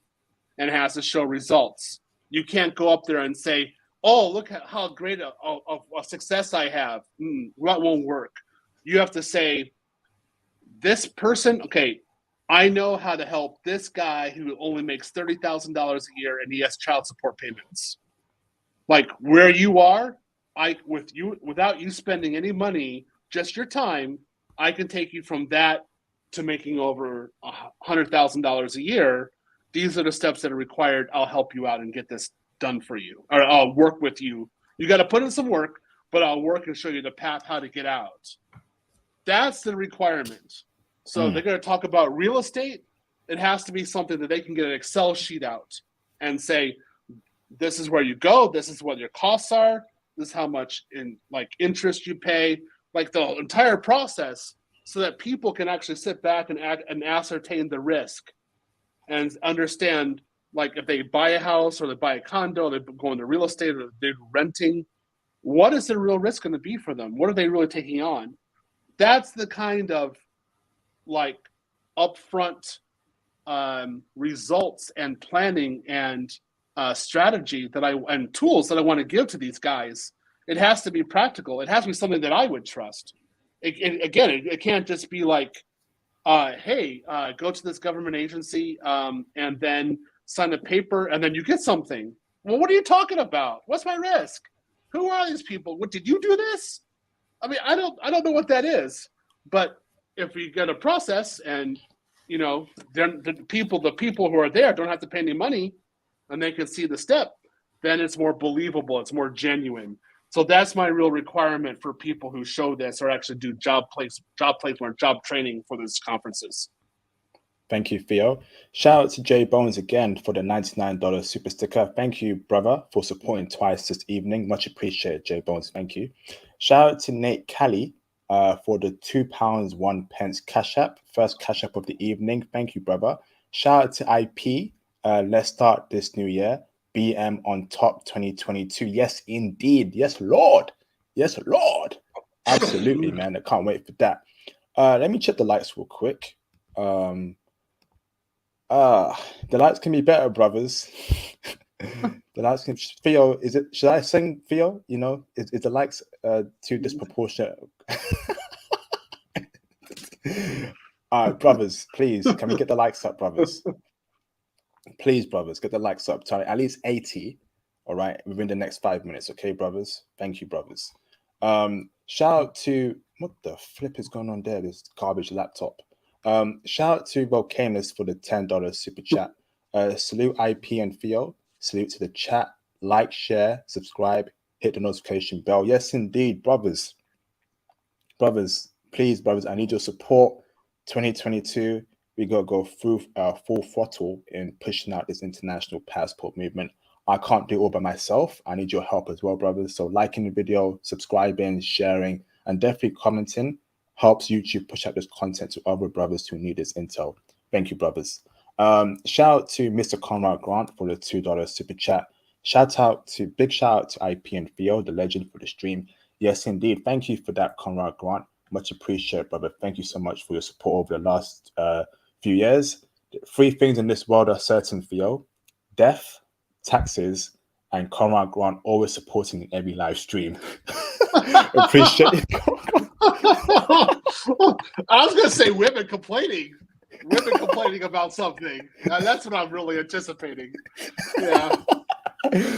and it has to show results. You can't go up there and say, oh, look at how great a success I have. That won't work. You have to say, this person, okay, I know how to help this guy who only makes $30,000 a year and he has child support payments. Like where you are, without you spending any money, just your time, I can take you from that to making over $100,000 a year, these are the steps that are required. I'll help you out and get this done for you, or I'll work with you. You got to put in some work, but I'll work and show you the path how to get out. That's the requirement. So they're going to talk about real estate. It has to be something that they can get an Excel sheet out and say, this is where you go. This is what your costs are. This is how much in like interest you pay, like the entire process, so that people can actually sit back and ascertain the risk and understand, like if they buy a house or they buy a condo, they go into real estate or they're renting, what is the real risk going to be for them? What are they really taking on? That's the kind of like upfront results and planning and strategy and tools that I want to give to these guys. It has to be practical. It has to be something that I would trust. It can't just be like, hey, go to this government agency and then sign a paper and then you get something. Well, what are you talking about? What's my risk? Who are these people? What, did you do this? I mean, I don't know what that is. But if we get a process and then the people who are there don't have to pay any money and they can see the step, then it's more believable. It's more genuine. So that's my real requirement for people who show this or actually do job placement, job training for these conferences. Thank you, Theo. Shout out to Jay Bones again for the $99 super sticker. Thank you, brother, for supporting twice this evening. Much appreciated, Jay Bones. Thank you. Shout out to Nate Callie for the £2 1 pence cash app. First cash app of the evening. Thank you, brother. Shout out to IP. Let's start this new year. BM on top 2022. Yes, indeed. Yes, Lord. Yes, Lord. Absolutely, man. I can't wait for that. Let me check the lights real quick. The lights can be better, brothers. The lights can. Theo, is it? Should I sing, Theo? Is the lights too disproportionate? All right, brothers, please, can we get the likes up, brothers? Please, brothers, get the likes up. Sorry, at least 80. All right, within the next 5 minutes, okay, brothers. Thank you, brothers. Shout out to what the flip is going on there? This garbage laptop. Shout out to Volcanus for the $10 super chat. Salute IP and Theo. Salute to the chat. Like, share, subscribe, hit the notification bell. Yes, indeed, brothers. Brothers, please, brothers, I need your support. 2022, we gotta go through full throttle in pushing out this international passport movement. I can't do it all by myself. I need your help as well, brothers. So liking the video, subscribing, sharing, and definitely commenting helps YouTube push out this content to other brothers who need this intel. Thank you, brothers. Shout out to Mr. Conrad Grant for the $2 super chat. Big shout out to IP and Theo, the legend, for the stream. Yes, indeed. Thank you for that, Conrad Grant. Much appreciated, brother. Thank you so much for your support over the last few years. 3 things in this world are certain, Theo: death, taxes, and Conrad Grant always supporting every live stream. Appreciate it. I was going to say women complaining about something. That's what I'm really anticipating. Yeah.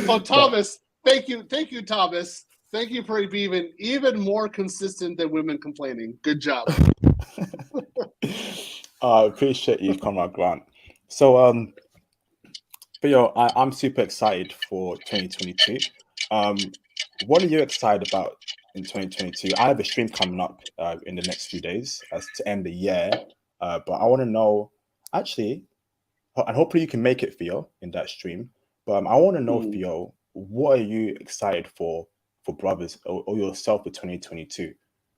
So Thomas, thank you, Thomas. Thank you for being even more consistent than women complaining. Good job. I appreciate you, Conrad Grant. So, Theo, I'm super excited for 2022. What are you excited about in 2022? I have a stream coming up in the next few days as to end the year, but I want to know, actually, and hopefully you can make it, Theo, in that stream. But I want to know, Theo, what are you excited for brothers or yourself for 2022?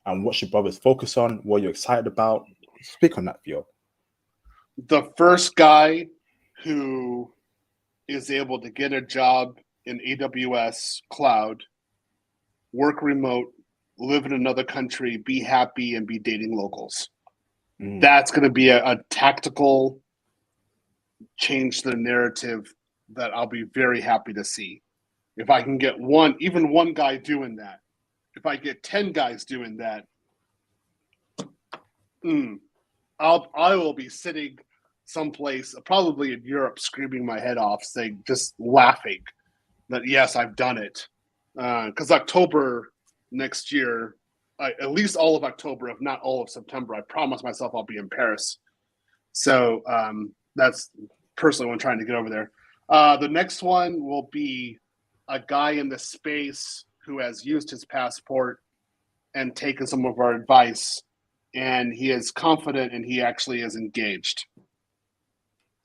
And what should brothers focus on? What are you excited about? Speak on that, Theo. The first guy who is able to get a job in AWS cloud, work remote, live in another country, be happy, and be dating locals. That's going to be a tactical change to the narrative that I'll be very happy to see. If I can get even one guy doing that, if I get 10 guys doing that, I will be sitting someplace, probably in Europe, screaming my head off, saying, just laughing that yes, I've done it. Because October next year at least all of October, if not all of September. I promised myself I'll be in Paris. So that's personally what I'm trying to get over there. The next one will be a guy in the space who has used his passport and taken some of our advice, and he is confident and he actually is engaged.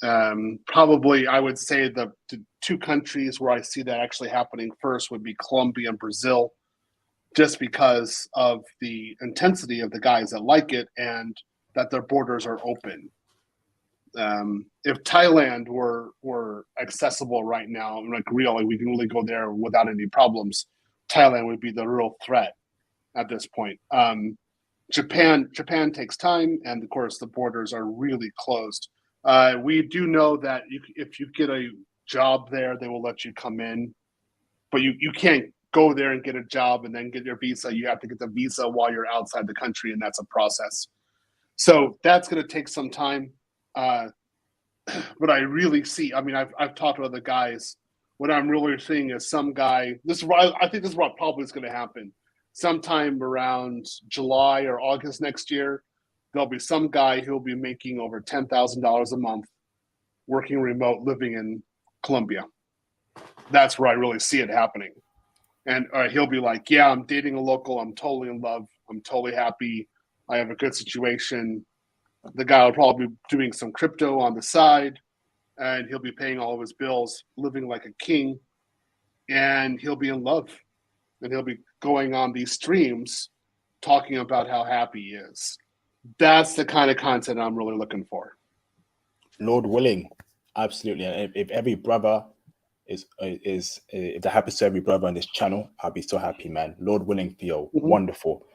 Probably, I would say the two countries where I see that actually happening first would be Colombia and Brazil, just because of the intensity of the guys that like it and that their borders are open. If Thailand were accessible right now, like really, we can really go there without any problems, Thailand would be the real threat at this point. Japan takes time, and of course the borders are really closed. We do know that if you get a job there, they will let you come in, but you can't go there and get a job and then get your visa. You have to get the visa while you're outside the country, and that's a process. So that's going to take some time. But I really see, I mean, I've talked to other guys. What I'm really seeing is some guy, I think this is what probably is going to happen. Sometime around July or August next year, there'll be some guy who'll be making over $10,000 a month working remote, living in Colombia. That's where I really see it happening. And he'll be like, yeah, I'm dating a local. I'm totally in love. I'm totally happy. I have a good situation. The guy will probably be doing some crypto on the side, and he'll be paying all of his bills, living like a king, and he'll be in love. And he'll be going on these streams talking about how happy he is. That's the kind of content I'm really looking for. Lord willing, absolutely. And if every brother is if that happens to every brother on this channel, I'll be so happy, man. Lord willing, Theo, wonderful.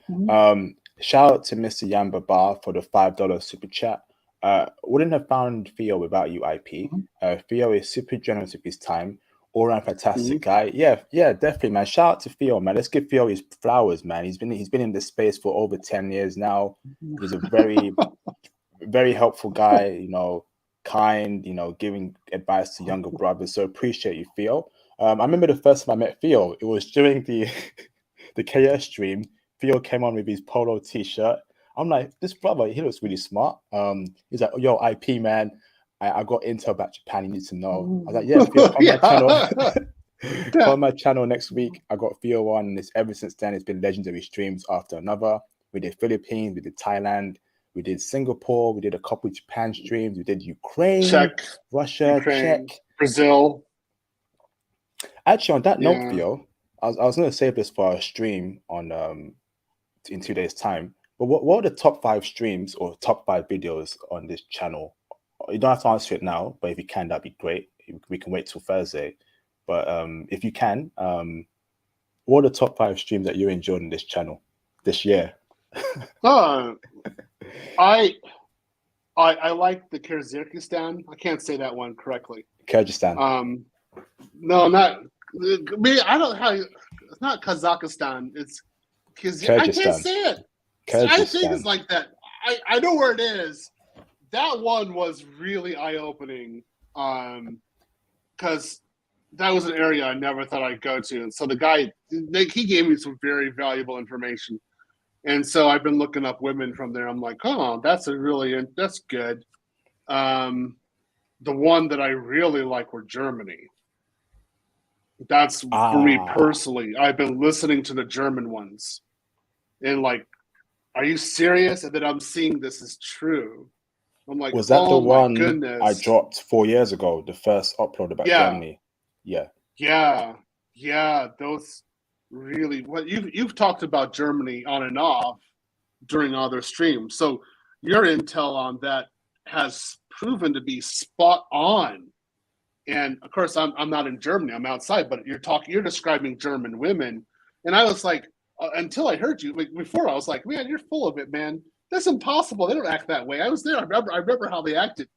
Shout out to Mr. Yamba Bar for the $5 super chat. Wouldn't have found Theo without you, IP. Theo is super generous with his time. All around fantastic guy. Yeah, definitely, man. Shout out to Theo, man. Let's give Theo his flowers, man. He's been in this space for over 10 years now. He's a very, very helpful guy, you know, kind, you know, giving advice to younger brothers. So appreciate you, Theo. I remember the first time I met Theo, it was during the KS stream. Theo came on with his polo t-shirt. I'm like, this brother, he looks really smart. He's like, yo, IP, man, I got intel about Japan. You need to know. I was like, yeah, Theo, come on my channel. Come on my channel next week. I got Theo on, and ever since then, it's been legendary streams after another. We did Philippines, we did Thailand, we did Singapore, we did a couple of Japan streams, we did Ukraine, Czech, Russia, Czech, Brazil. Actually, on that note, Theo, I was going to save this for a stream on in 2 days' time. But what are the top 5 streams or top 5 videos on this channel? You don't have to answer it now, but if you can, that'd be great. We can wait till Thursday. But if you can, what are the top 5 streams that you enjoyed on this channel this year? I like the Kyrgyzstan. I can't say that one correctly. Kyrgyzstan. No, not me. I don't know how. It's not Kazakhstan. It's Kyrgyzstan. I can't say it. I think it's like that. I know where it is. That one was really eye-opening because that was an area I never thought I'd go to. And so the guy, he gave me some very valuable information. And so I've been looking up women from there. I'm like, oh, that's good. The one that I really like were Germany. That's for me personally. I've been listening to the German ones. And like, are you serious? And then I'm seeing this is true. I'm like, was that the one goodness. I dropped 4 years ago? The first upload about Germany. Yeah. Those really. What you've talked about Germany on and off during other streams. So your intel on that has proven to be spot on. And of course, I'm not in Germany. I'm outside. But you're describing German women, and I was like, until I heard you before, I was like, man, you're full of it, man. That's impossible. They don't act that way. I was there. I remember how they acted.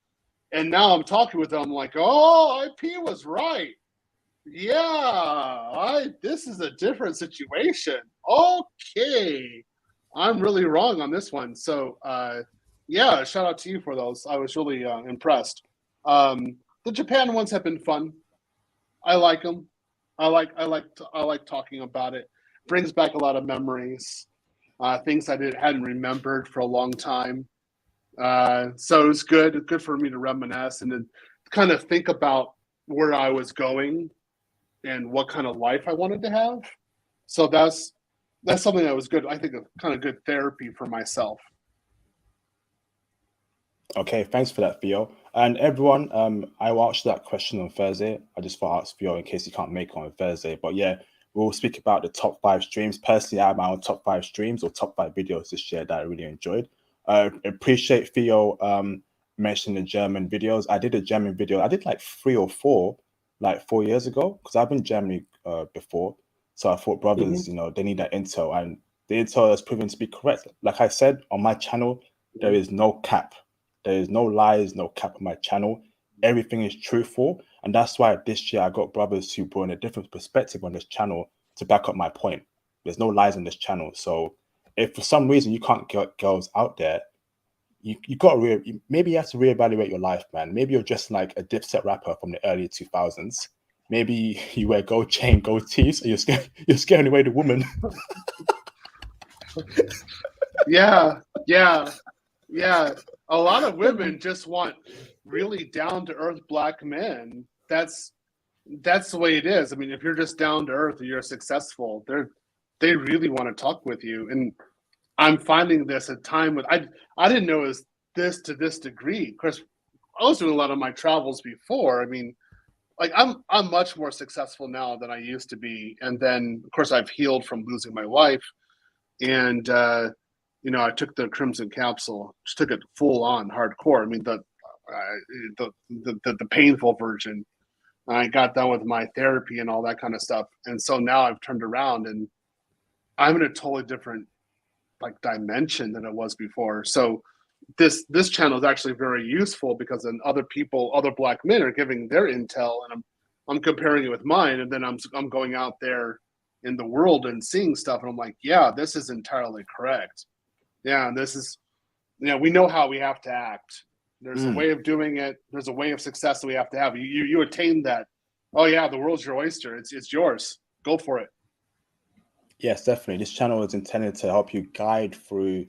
And now I'm talking with them. I'm like, oh, IP was right. Yeah, this is a different situation. Okay. I'm really wrong on this one. So, yeah, shout out to you for those. I was really impressed. The Japan ones have been fun. I like them. I like talking about it. Brings back a lot of memories. things I hadn't remembered for a long time. So it was good for me to reminisce and to kind of think about where I was going and what kind of life I wanted to have. So that's something that was good. I think kind of good therapy for myself. Okay, thanks for that, Theo. And everyone, I will ask that question on Thursday. I just thought I'd ask Theo in case he can't make it on Thursday. But yeah, we'll speak about the top 5 streams. Personally, I have my own top 5 streams or top 5 videos this year that I really enjoyed. Appreciate Theo mentioning the German videos. I did a German video. I did like 3 or 4, like 4 years ago, because I've been in Germany before. So I thought, brothers, they need that intel. And the intel has proven to be correct. Like I said, on my channel, there is no cap. There is no lies, no cap on my channel. Everything is truthful. And that's why this year I got brothers who brought in a different perspective on this channel to back up my point. There's no lies on this channel. So if for some reason you can't get girls out there, you got to maybe you have to reevaluate your life, man. Maybe you're just like a Dipset rapper from the early 2000s. Maybe you wear gold chain, gold teeth, so you're scaring away the woman. Yeah. A lot of women just want really down-to-earth black men. That's the way it is. I mean, if you're just down to earth, you're successful. They really want to talk with you. And I'm finding this a time with I didn't know it was this to this degree. Of course, I was doing a lot of my travels before. I mean, like I'm much more successful now than I used to be. And then of course I've healed from losing my wife. And I took the Crimson Capsule, just took it full on hardcore. I mean, the painful version. I got done with my therapy and all that kind of stuff, and so now I've turned around and I'm in a totally different like dimension than it was before. So this channel is actually very useful because then other black men are giving their intel, and I'm comparing it with mine, and then I'm going out there in the world and seeing stuff, and I'm like, yeah, this is entirely correct. Yeah, this is, we know how we have to act. There's a way of doing it. There's a way of success that we have to have. You attain that. Oh yeah, the world's your oyster. It's yours. Go for it. Yes, definitely. This channel is intended to help you guide through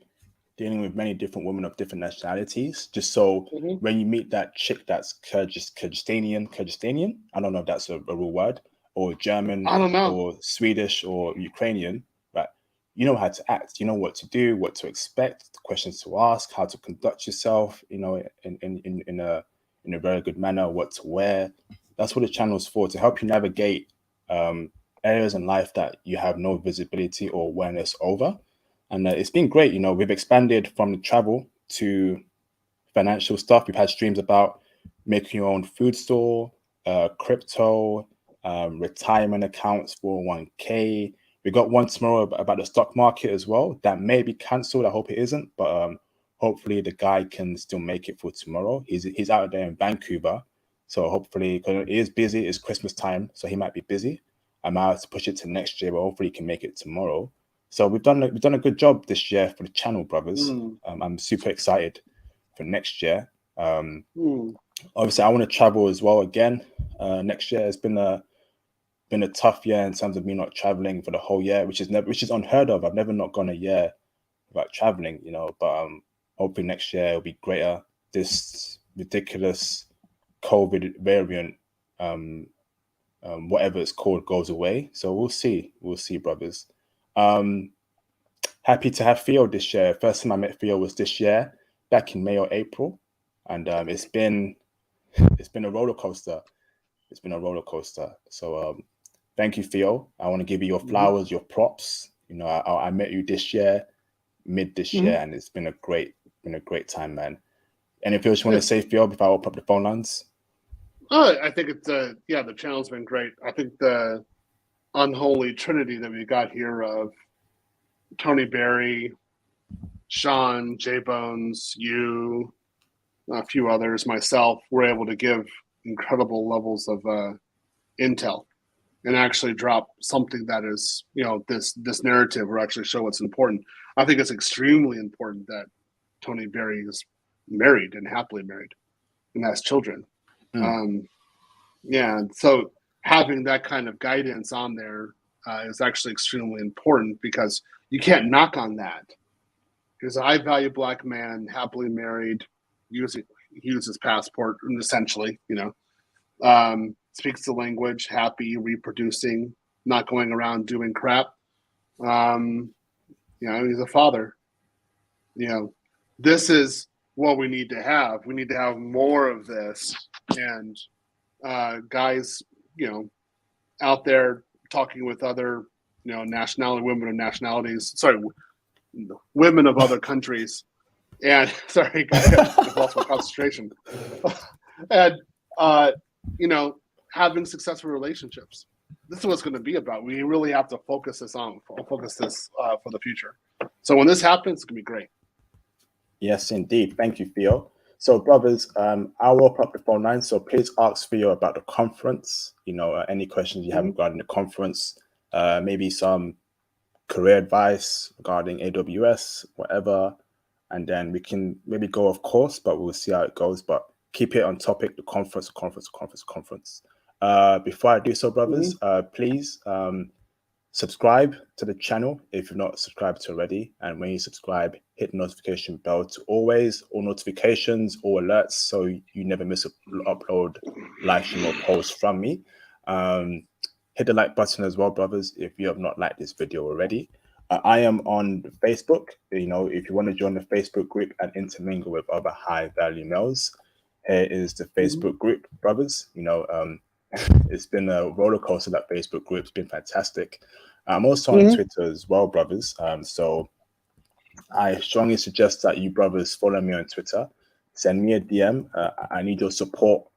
dealing with many different women of different nationalities. Just so when you meet that chick that's Kyrgyzstanian, I don't know if that's a real word, or German, I don't know, or Swedish or Ukrainian, right? You know how to act. You know what to do, what to expect, the questions to ask, how to conduct yourself, in a very good manner, what to wear. That's what the channel is for, to help you navigate areas in life that you have no visibility or awareness over. And it's been great. We've expanded from the travel to financial stuff. We've had streams about making your own food store, crypto, retirement accounts, 401k. We got one tomorrow about the stock market as well. That may be cancelled. I hope it isn't, but hopefully the guy can still make it for tomorrow. He's out there in Vancouver, so hopefully, because it is busy, it's Christmas time, so he might be busy. I might have to push it to next year, but hopefully he can make it tomorrow. So we've done a good job this year for the channel, brothers. I'm super excited for next year. Obviously, I want to travel as well again next year. It's been a tough year in terms of me not traveling for the whole year, which is unheard of. I've never not gone a year without traveling, but hoping next year it'll be greater. This ridiculous COVID variant, whatever it's called, goes away. So we'll see, brothers. Happy to have Theo this year. First time I met Theo was this year, back in May or April, and it's been a roller coaster. It's been a roller coaster. So thank you, Theo. I want to give you your flowers, your props. I met you this year, mid this year, and it's been a great time, man. Anything else you want to say, Theo, before I open up the phone lines? I think it's the channel's been great. I think the unholy trinity that we got here of Tony Berry, Sean, J Bones, you, a few others, myself, were able to give incredible levels of intel and actually drop something that is, this narrative, or actually show what's important. I think it's extremely important that Tony Berry is married and happily married and has children. So having that kind of guidance on there is actually extremely important, because you can't knock on that. He's a high value Black man, happily married, uses passport, essentially, speaks the language, happy, reproducing, not going around doing crap. He's a father. This is what we need to have. We need to have more of this, and guys, out there talking with other, women of nationalities. Sorry, women of other countries, and sorry, I've lost my concentration. And having successful relationships. This is what it's going to be about. We really have to focus this for the future. So when this happens, it's going to be great. Yes, indeed. Thank you, Theo. So, brothers, I'll open up the phone line. So please ask Theo about the conference. Any questions you have regarding the conference, maybe some career advice regarding AWS, whatever. And then we can maybe go off course, but we'll see how it goes. But keep it on topic, the conference. Before I do so, brothers, please subscribe to the channel if you're not subscribed to already. And when you subscribe, hit the notification bell to all notifications, all alerts, so you never miss an upload, live stream, or post from me. Hit the like button as well, brothers, if you have not liked this video already. I am on Facebook. If you want to join the Facebook group and intermingle with other high value males, here is the Facebook group, brothers. It's been a roller coaster, that Facebook group. It's been fantastic. I'm also on Twitter as well, brothers. So I strongly suggest that you brothers follow me on Twitter. Send me a DM. I need your support.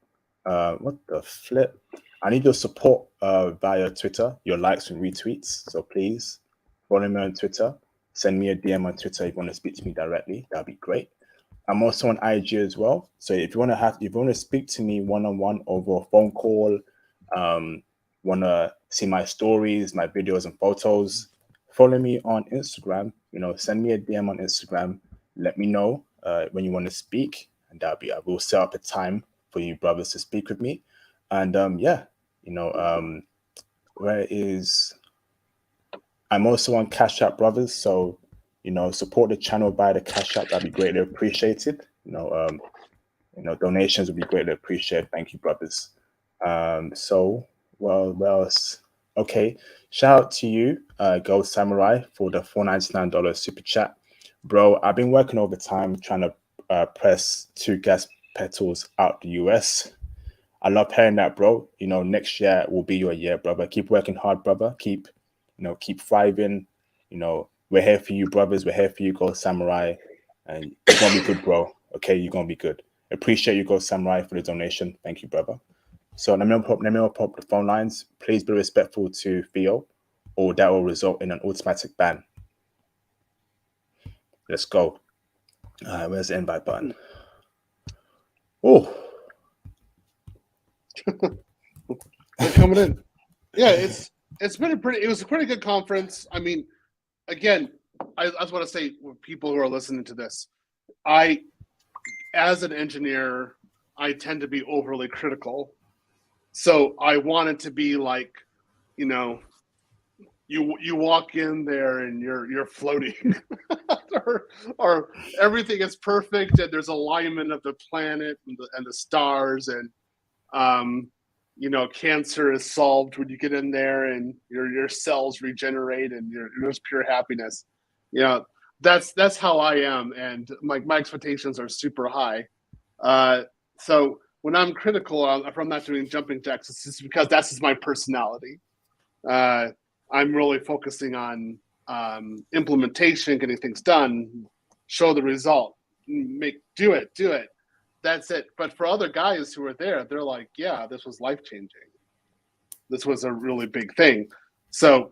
What the flip? I need your support via Twitter, your likes and retweets. So please follow me on Twitter. Send me a DM on Twitter if you want to speak to me directly. That'd be great. I'm also on IG as well. So if you want to speak to me one-on-one over a phone call, want to see my stories, my videos and photos, follow me on Instagram. Send me a DM on Instagram. Let me know when you want to speak, and I will set up a time for you brothers to speak with me. And I'm also on Cash App, brothers. So support the channel via the Cash App. That'd be greatly appreciated. Donations would be greatly appreciated. Thank you, brothers. So, what else? Okay, shout out to you, Gold Samurai, for the $4.99 super chat, bro. I've been working overtime trying to press 2 gas pedals out the US. I love hearing that, bro. Next year will be your year, brother. Keep working hard, brother. Keep thriving. We're here for you, brothers. We're here for you, Gold Samurai. And you're going to be good, bro. Okay, you're going to be good. Appreciate you, Gold Samurai, for the donation. Thank you, brother. So let me pop the phone lines. Please be respectful to Theo, or that will result in an automatic ban. Let's go. Where's the invite button? Oh. They're coming in. Yeah, it was a pretty good conference. I mean, again, I just want to say, people who are listening to this, as an engineer, I tend to be overly critical. So I want it to be like, you walk in there and you're floating, or everything is perfect and there's alignment of the planet and the stars, and cancer is solved when you get in there and your cells regenerate and there's pure happiness. That's how I am, and my expectations are super high. So when I'm critical, if I'm not doing jumping jacks, it's just because that's just my personality. I'm really focusing on implementation, getting things done, show the result, do it. That's it. But for other guys who are there, they're like, yeah, this was life-changing. This was a really big thing. So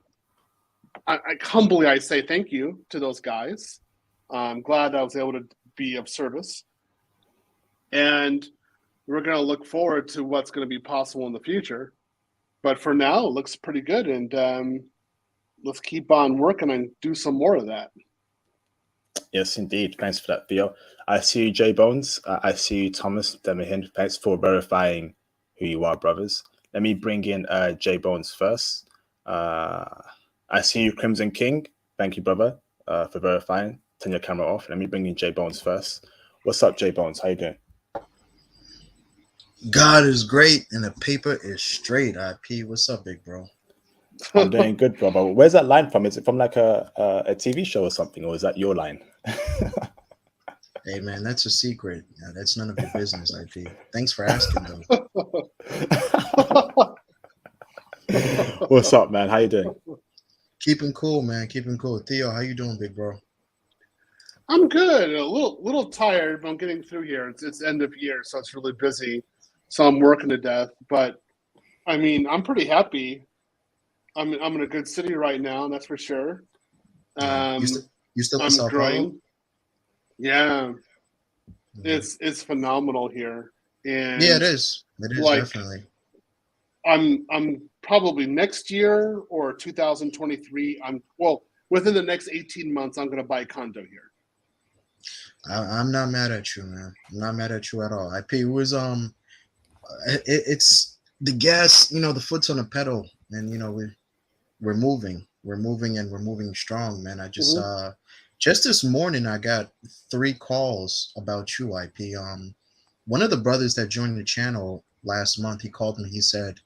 I humbly say thank you to those guys. I'm glad I was able to be of service. And we're going to look forward to what's going to be possible in the future. But for now, it looks pretty good. And let's keep on working and do some more of that. Yes, indeed. Thanks for that, Theo. I see you, J Bones. I see you, Thomas Demahin. Thanks for verifying who you are, brothers. Let me bring in J Bones first. I see you, Crimson King. Thank you, brother, for verifying. Turn your camera off. Let me bring in J Bones first. What's up, J Bones? How you doing? God is great and the paper is straight. IP, what's up, big bro? I'm doing good, brother. Where's that line from? Is it from like a TV show or something, or is that your line? Hey man, that's a secret. That's none of your business, IP. Thanks for asking though. What's up, man? How you doing? Keeping cool, man. Keeping cool. Theo, how you doing, big bro? I'm good. A little tired, but I'm getting through here. It's end of year, so it's really busy. So I'm working to death. But I mean, I'm pretty happy. I'm in a good city right now, that's for sure. Yeah. You still in I'm Sao Paulo? growing. Yeah, Mhm. it's phenomenal here, and Yeah, it is. It is like definitely. I'm probably next year or 2023. Within the next 18 months, I'm going to buy a condo here. I'm not mad at you, man. I'm not mad at you at all. IP it was it's the gas, the foot's on the pedal, and we're moving. We're moving and we're moving strong, man. I Mm-hmm. just this morning I got 3 calls about you, IP. One of the brothers that joined the channel last month, he called me, he said,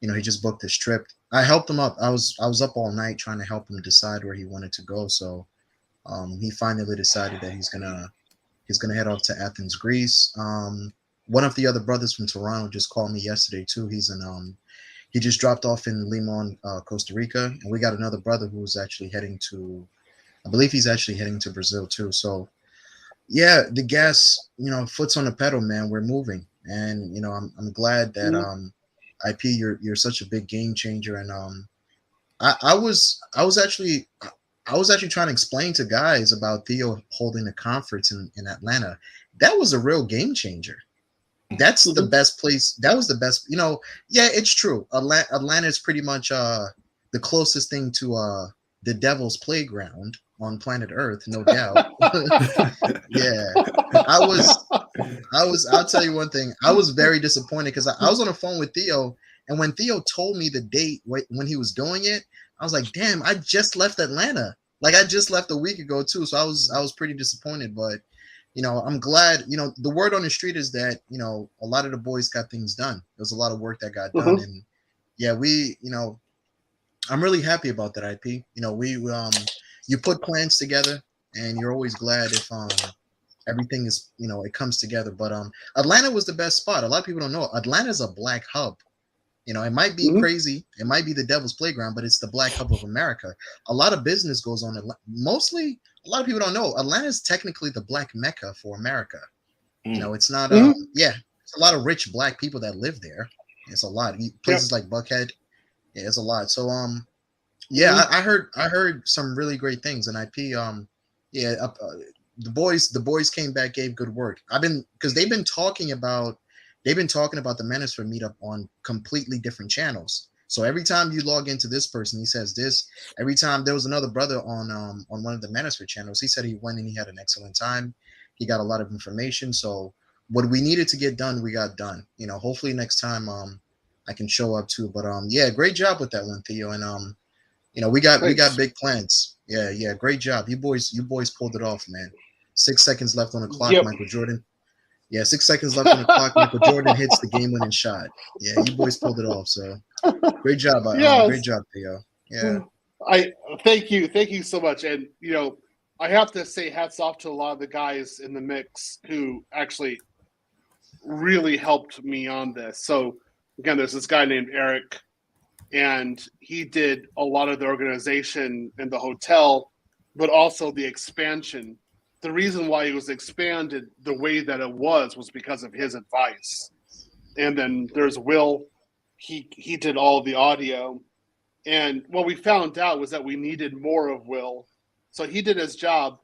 he just booked his trip. I helped him up. I was up all night trying to help him decide where he wanted to go. So he finally decided that he's gonna head off to Athens, Greece. One of the other brothers from Toronto just called me yesterday too. He just dropped off in Limon, Costa Rica, and we got another brother who's actually heading to, I believe he's actually heading to Brazil too. So yeah, the gas, foot's on the pedal, man. We're moving, and I'm glad that IP, you're such a big game changer, and I was actually trying to explain to guys about Theo holding a conference in Atlanta. That was a real game changer. That's the Mm-hmm. best place. That was the best. Yeah, it's true. Atlanta is pretty much the closest thing to the devil's playground on planet Earth, no doubt. Yeah, I was I'll tell you one thing. I was very disappointed because I was on the phone with Theo, and when Theo told me the date when he was doing it, I was like, "Damn, I just left Atlanta. Like I just left a week ago too." So I was pretty disappointed, but I'm glad. The word on the street is that a lot of the boys got things done. There was a lot of work that got done, Mm-hmm. and yeah, I'm really happy about that. IP. You put plans together, and you're always glad if everything is it comes together. But Atlanta was the best spot. A lot of people don't know Atlanta's a black hub. It might be Mm-hmm. crazy, it might be the devil's playground, but it's the black hub of America. A lot of business goes on. Mostly, a lot of people don't know Atlanta is technically the black mecca for America. It's not Mm-hmm. yeah, it's a lot of rich black people that live there. It's a lot. Yep. Places like Buckhead, yeah, it's a lot. So yeah, Mm-hmm. I heard some really great things, and IP yeah, the boys came back, gave good work. Because they've been talking about the Manosphere meetup on completely different channels. So every time you log into this person, he says this. Every time there was another brother on one of the Manosphere channels, he said he went and he had an excellent time. He got a lot of information. So what we needed to get done, we got done. Hopefully next time I can show up too. But yeah, great job with that one, Theo. And we got Thanks. big plans. Yeah, yeah, great job. You boys pulled it off, man. 6 seconds left on the clock, Yep. Michael Jordan. Yeah, 6 seconds left on the clock. Michael Jordan hits the game-winning shot. Yeah, you boys pulled it off. So great job, great Yes. job, Theo. Yeah, I thank you so much. And I have to say hats off to a lot of the guys in the mix who actually really helped me on this. So again, there's this guy named Eric, and he did a lot of the organization in the hotel, but also the expansion. The reason why it was expanded the way that it was because of his advice. And then there's Will. He did all of the audio. And what we found out was that we needed more of Will. So he did his job.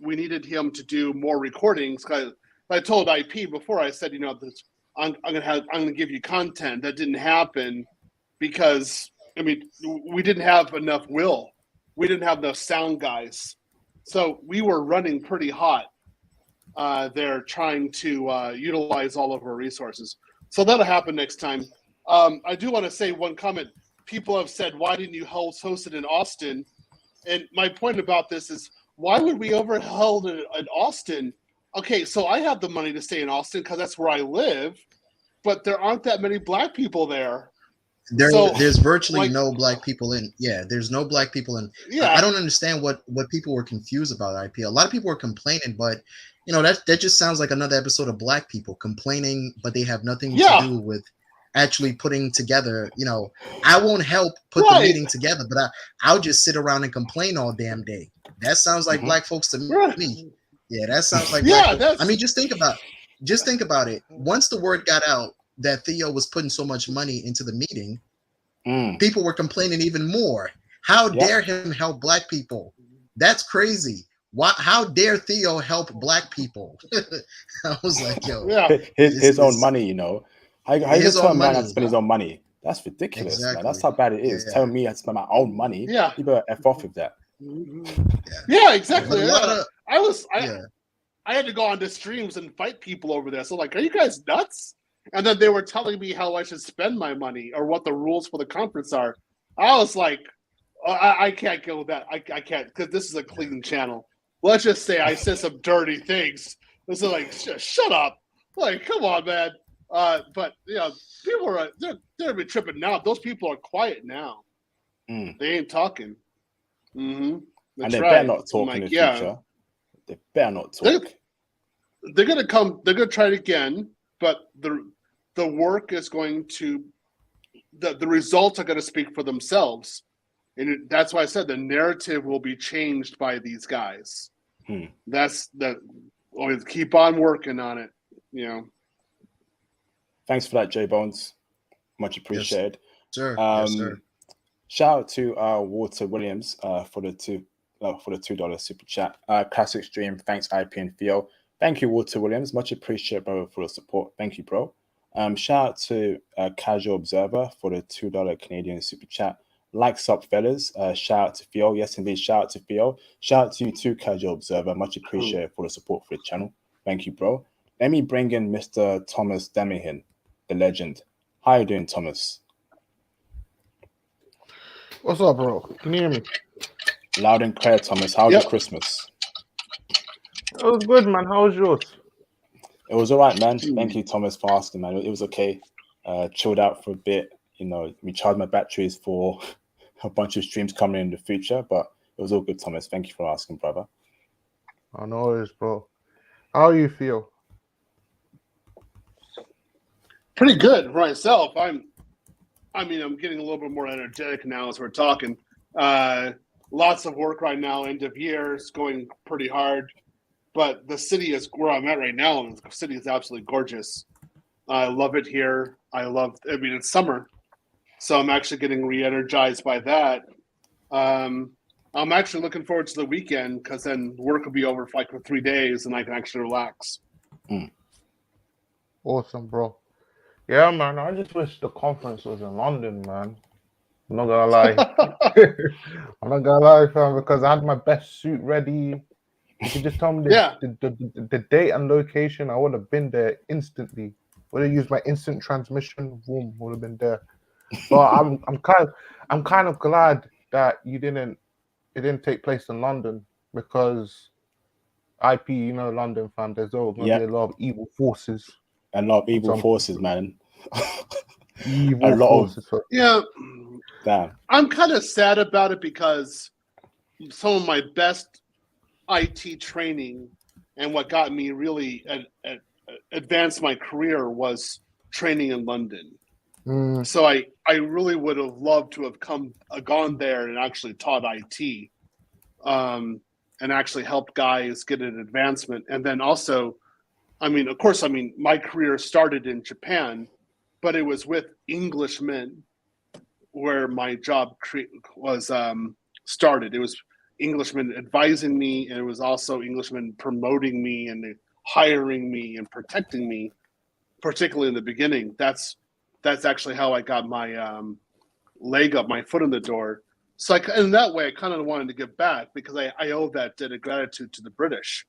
We needed him to do more recordings. Because I told IP before, I said, I'm gonna give you content. That didn't happen because we didn't have enough Will. We didn't have enough sound guys. So we were running pretty hot there, trying to utilize all of our resources. So that'll happen next time. I do want to say one comment. people have said, why didn't you host it in Austin? And my point about this is, why would we ever hold it in Austin? Okay, so I have the money to stay in Austin because that's where I live, but there aren't that many black people there. There's virtually no black people in. Yeah, there's no black people in. Yeah. I don't understand what people were confused about IP. A lot of people were complaining, but that just sounds like another episode of Black People complaining, but they have nothing to do with actually putting together. I won't help put the meeting together, but I'll just sit around and complain all damn day. That sounds like black folks to me. Yeah, that sounds like black folks. I mean, just think about it. Once the word got out that Theo was putting so much money into the meeting, people were complaining even more. How dare him help black people? That's crazy. How dare Theo help black people? I was like, yo, his own money, How you gonna tell a man to spend his own money? That's ridiculous, man. That's how bad it is. Tell me I spend my own money. You better F off with that. Yeah, exactly. I had to go on to streams and fight people over there. So, like, are you guys nuts? And then they were telling me how I should spend my money or what the rules for the conference are. I was like, I can't go with that. I can't, because this is a clean channel. Let's just say I said some dirty things. This is like, shut up. Like, come on, man. But people are they're been tripping now. Those people are quiet now. They ain't talking. And they better not talk in the future. They better not talk. They're gonna come. They're gonna try it again. But the work is going to the results are going to speak for themselves, and that's why I said the narrative will be changed by these guys. That's that. Always keep on working on it. Thanks for that, J Bones. Much appreciated. Yes, sir. Shout out to Walter Williams for the $2 super chat. Classic stream. Thanks, IP and Theo. Thank you, Walter Williams. Much appreciated, brother, for the support. Thank you, bro. Shout out to Casual Observer for the $2 Canadian super chat. Likes up, fellas. Shout out to Theo. Yes, indeed. Shout out to Theo. Shout out to you too, Casual Observer. Much appreciated for the support for the channel. Thank you, bro. Let me bring in Mr. Thomas Demihin, the legend. How you doing, Thomas? What's up, bro? Can you hear me? Loud and clear, Thomas. How was your Christmas? It was good, man. How was yours? It was all right, man. Thank you, Thomas, for asking, man. It was okay. Chilled out for a bit. Recharged my batteries for a bunch of streams coming in the future, but it was all good, Thomas. Thank you for asking, brother. I know it is, bro. How you feel? Pretty good for myself. I'm getting a little bit more energetic now as we're talking. Lots of work right now. End of year is going pretty hard, but the city is where I'm at right now. And the city is absolutely gorgeous. I love it here. It's summer, so I'm actually getting re-energized by that. I'm actually looking forward to the weekend because then work will be over for 3 days and I can actually relax. Awesome, bro. Yeah, man. I just wish the conference was in London, man. I'm not gonna lie. I'm not gonna lie, fam, because I had my best suit ready. You could just tell me the date and location. I would have been there instantly. Would have used my instant transmission. Boom, would have been there. But I'm kind of glad that it didn't take place in London, because IP, London, fam, there's always gonna be a lot of evil forces. A lot of evil forces, man. Evil forces. Damn. I'm kind of sad about it because some of my best IT training and what got me really advanced my career was training in London. So I really would have loved to have gone there and actually taught IT, and actually helped guys get an advancement. And then also, of course, my career started in Japan, but it was with Englishmen where my job was started. It was Englishmen advising me, and it was also Englishmen promoting me and hiring me and protecting me, particularly in the beginning. That's actually how I got my leg up, my foot in the door. So in that way, I kind of wanted to give back because I owe that debt of gratitude to the British.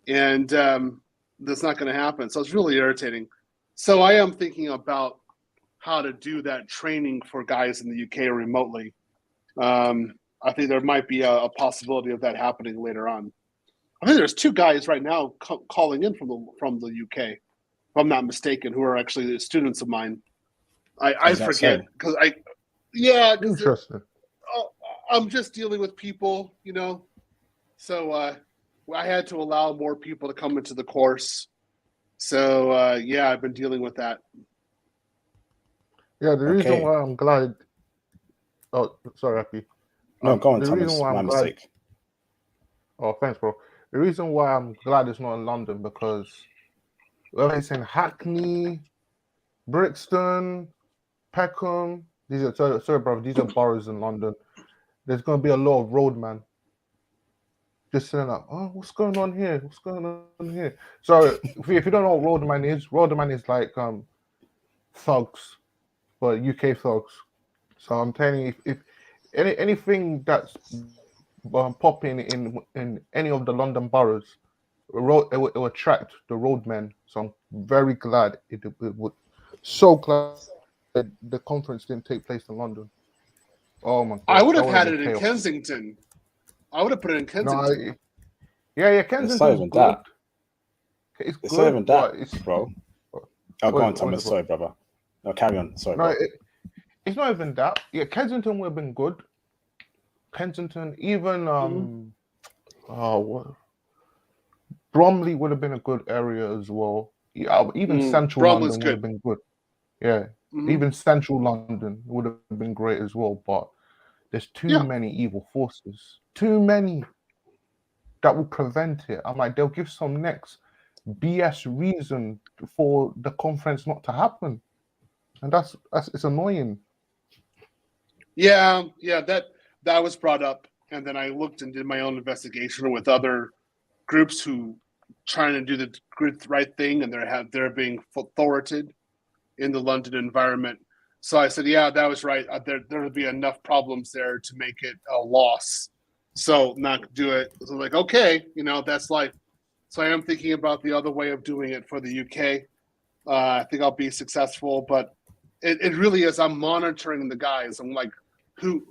And that's not going to happen. So it's really irritating. So I am thinking about how to do that training for guys in the UK remotely. I think there might be a possibility of that happening later on. I think there's 2 guys right now calling in from the UK, if I'm not mistaken, who are actually students of mine. I Is that forget so? because because Interesting. I'm just dealing with people, So I had to allow more people to come into the course. So I've been dealing with that. Yeah, the reason Okay. why I'm glad. Oh, sorry, Aki. No, go on, The reason Thomas. why My I'm glad. mistake. Oh, thanks, bro. The reason why I'm glad it's not in London because whether it's in Hackney, Brixton, Peckham, these are sorry, brother, these are boroughs in London. There's going to be a lot of roadman just saying like, oh, what's going on here? What's going on here? So if you don't know what roadman is like thugs, but UK thugs. So I'm telling you, if anything that's popping in any of the London boroughs, it will attract the roadmen. So I'm very glad it would. So glad that the conference didn't take place in London. Oh my god! I would have that would had been it in chaos. Kensington. I would have put it in No, Kensington. yeah, It's not Kensington's even good. that. It's It's not good, even but that, it's bro. Oh, go on, what is Thomas. it, bro? Sorry, brother. No, carry on. Sorry, No, bro. it's not even that. Yeah, Kensington would have been good. Kensington, even what? Bromley would have been a good area as well. Yeah, even Central Bromley's London would have good. been good. Yeah, even Central London would have been great as well. But there's too many evil forces. Too many that will prevent it. I'm like, they'll give some next BS reason for the conference not to happen, and that's it's annoying. Yeah, that was brought up, and then I looked and did my own investigation with other groups who trying to do the right thing, and they're being thwarted in the London environment. So I said, yeah, that was right. There would be enough problems there to make it a loss. So not do it. So like, okay, that's life. So I am thinking about the other way of doing it for the UK. I think I'll be successful, but it really is. I'm monitoring the guys. I'm like,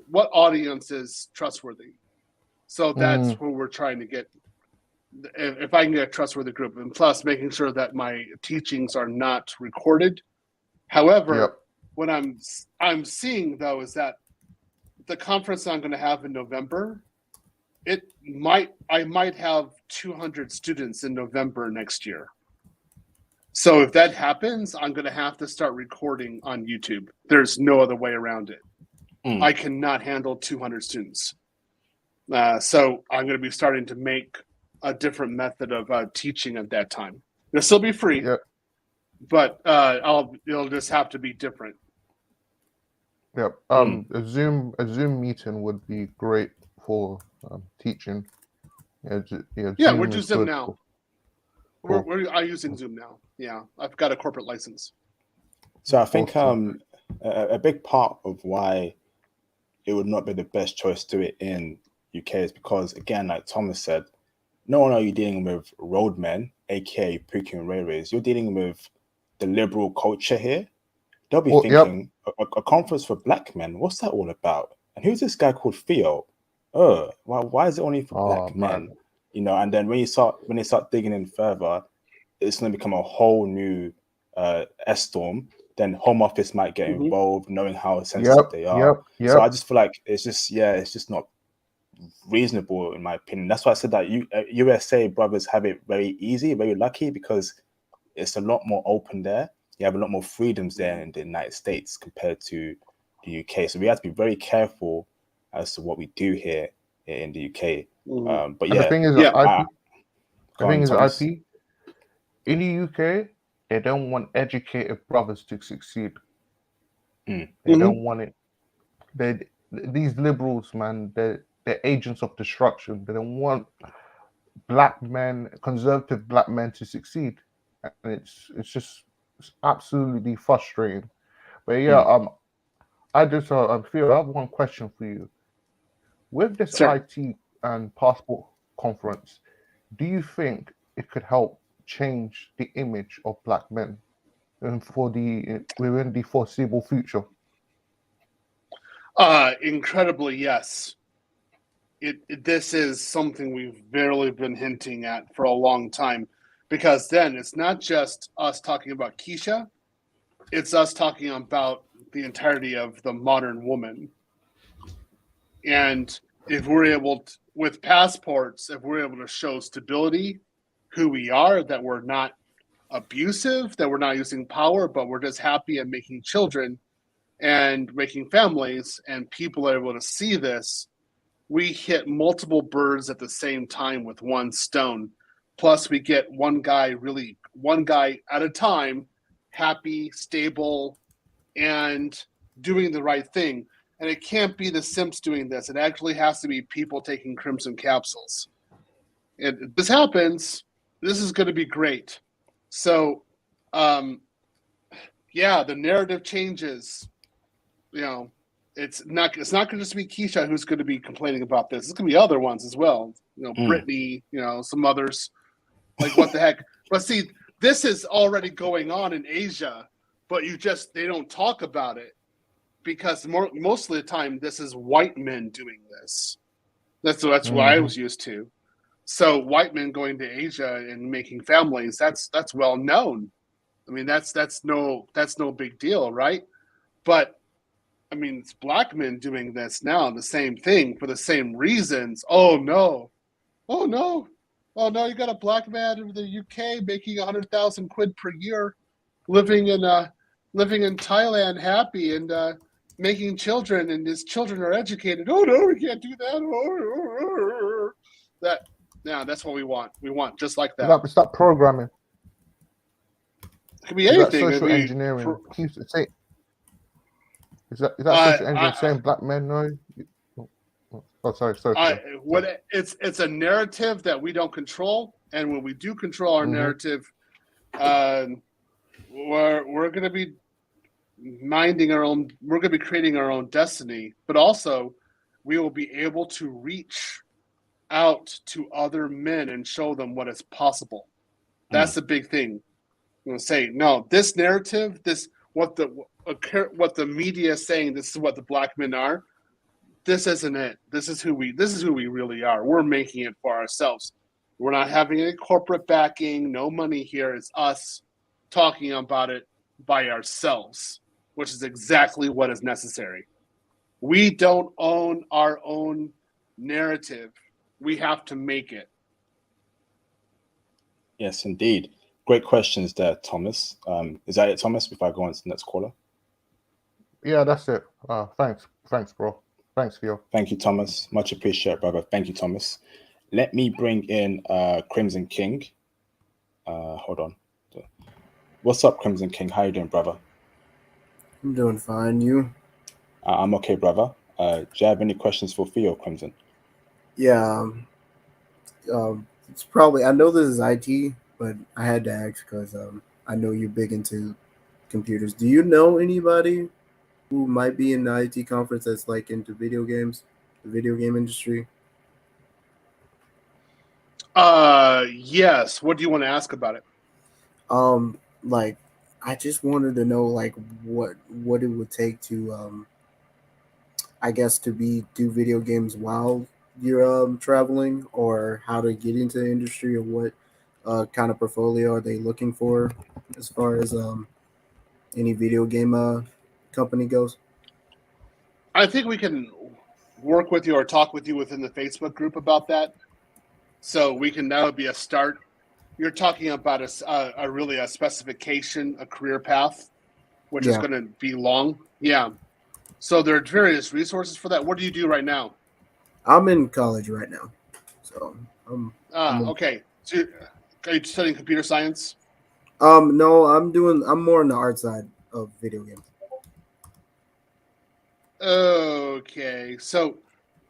what audience is trustworthy? So that's who we're trying to get. If I can get a trustworthy group, and plus making sure that my teachings are not recorded. However, what I'm seeing though is that the conference I'm going to have in November, I might have 200 students in November next year. So if that happens, I'm going to have to start recording on YouTube. There's no other way around it. I cannot handle 200 students. So I'm going to be starting to make a different method of teaching at that time. It'll still be free, but it'll just have to be different. Yep. A Zoom meeting would be great for teaching. We're using Zoom now. We're using Zoom now. Yeah, I've got a corporate license. So I think a big part of why it would not be the best choice to do it in UK is because, again, like Thomas said, not only are you dealing with roadmen, aka Pukin railways, you're dealing with the liberal culture here. They'll be thinking, a conference for black men, what's that all about? And who's this guy called Theo? Why is it only for black men? And then when they start digging in further, it's going to become a whole new S-storm. Then Home Office might get involved, knowing how sensitive they are. So I just feel like it's just not reasonable in my opinion. That's why I said that USA brothers have it very easy, very lucky, because it's a lot more open there. You have a lot more freedoms there in the United States compared to the UK. So we have to be very careful as to what we do here in the UK. But the thing is, IP in the UK, they don't want educated brothers to succeed. They don't want it. These liberals, man, they're agents of destruction. They don't want conservative black men to succeed, and it's absolutely frustrating. But I just Theo, I have one question for you. With this IT and passport conference, do you think it could help change the image of black men? within the foreseeable future? Incredibly, yes. This is something we've barely been hinting at for a long time, because then it's not just us talking about Keisha, it's us talking about the entirety of the modern woman. And if we're able to, with passports, if we're able to show stability, who we are, that we're not abusive, that we're not using power, but we're just happy and making children and making families, and people are able to see this, we hit multiple birds at the same time with one stone. Plus, we get one guy at a time, happy, stable, and doing the right thing. And it can't be the simps doing this. It actually has to be people taking crimson capsules. And if this happens, this is going to be great. So, yeah, the narrative changes. You know, it's not going to just be Keisha who's going to be complaining about this. It's going to be other ones as well. You know, Brittany, you know, some others. Like, what the heck? But see, this is already going on in Asia, but they don't talk about it because most of the time this is white men doing this. That's what I was used to. So white men going to Asia and making families, that's well known. I mean, that's no big deal, right? But I mean, it's black men doing this now, the same thing for the same reasons. Oh no, you got a black man in the UK making 100,000 quid per year, living in Thailand, happy and making children, and his children are educated. Oh no, we can't do that. That's what we want. We want just like that. It's that programming. It could be anything. Is that social engineering? Is that social engineering? Saying black men know? Oh, sorry. It's a narrative that we don't control, and when we do control our narrative, we're going to be minding our own. We're going to be creating our own destiny, but also we will be able to reach out to other men and show them what is possible. That's the big thing. I'm going to say no. This narrative, what the media is saying, this is what the black men are. This isn't it. This is who we really are. We're making it for ourselves. We're not having any corporate backing, no money here. It's us talking about it by ourselves, which is exactly what is necessary. We don't own our own narrative. We have to make it. Yes, indeed. Great questions there, Thomas. Is that it, Thomas, before I go on to the next caller? Yeah, that's it. Thanks, bro. Thanks, Theo. Thank you, Thomas. Much appreciated, brother. Thank you, Thomas. Let me bring in Crimson King. Hold on. What's up, Crimson King? How you doing, brother? I'm doing fine. You? I'm okay, brother. Do you have any questions for Theo, Crimson? Yeah. It's probably, I know this is IT, but I had to ask because I know you're big into computers. Do you know anybody who might be in the IT conference that's like into video games, the video game industry? Yes. What do you want to ask about it? Like, I just wanted to know like what it would take to I guess to do video games while you're traveling, or how to get into the industry, or what kind of portfolio are they looking for as far as any video game company goes? I think we can work with you or talk with you within the Facebook group about that. So that would be a start. You're talking about a specification, a career path, which is going to be long. Yeah. So there are various resources for that. What do you do right now? I'm in college right now. So okay. So are you studying computer science? No, I'm more on the art side of video games. Okay. So,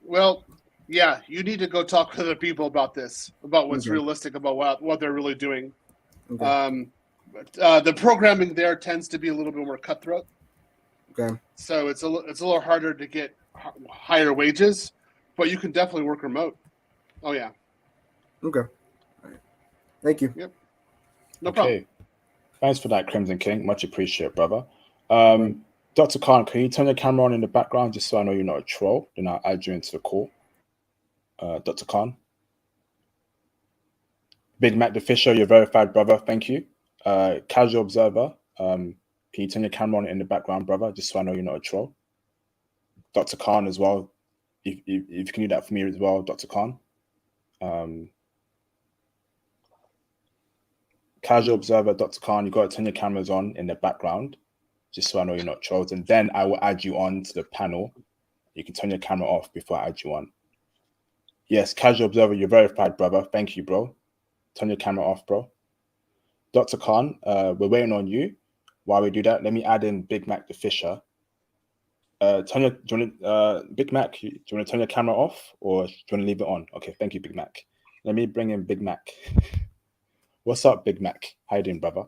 well, yeah, you need to go talk with other people about this, about what's realistic, about what they're really doing. Okay. The programming there tends to be a little bit more cutthroat. Okay. So it's a little harder to get higher wages, but you can definitely work remote. Oh yeah. Okay. All right. Thank you. Yep. No problem. Thanks for that, Crimson King. Much appreciated, brother. Dr. Khan, can you turn your camera on in the background just so I know you're not a troll? Then I'll add you into the call. Dr. Khan. Big Mac the Fisher, you're verified, brother. Thank you. Casual Observer, can you turn your camera on in the background, brother, just so I know you're not a troll? Dr. Khan as well. If you can do that for me as well, Dr. Khan. Casual Observer, Dr. Khan, you got to turn your cameras on in the background, just so I know you're not trolls. And then I will add you on to the panel. You can turn your camera off before I add you on. Yes, Casual Observer, you're verified, brother. Thank you, bro. Turn your camera off, bro. Dr. Khan, we're waiting on you. While we do that, let me add in Big Mac the Fisher. Big Mac, do you want to turn your camera off or do you want to leave it on? Okay, thank you, Big Mac. Let me bring in Big Mac. What's up, Big Mac? How you doing, brother?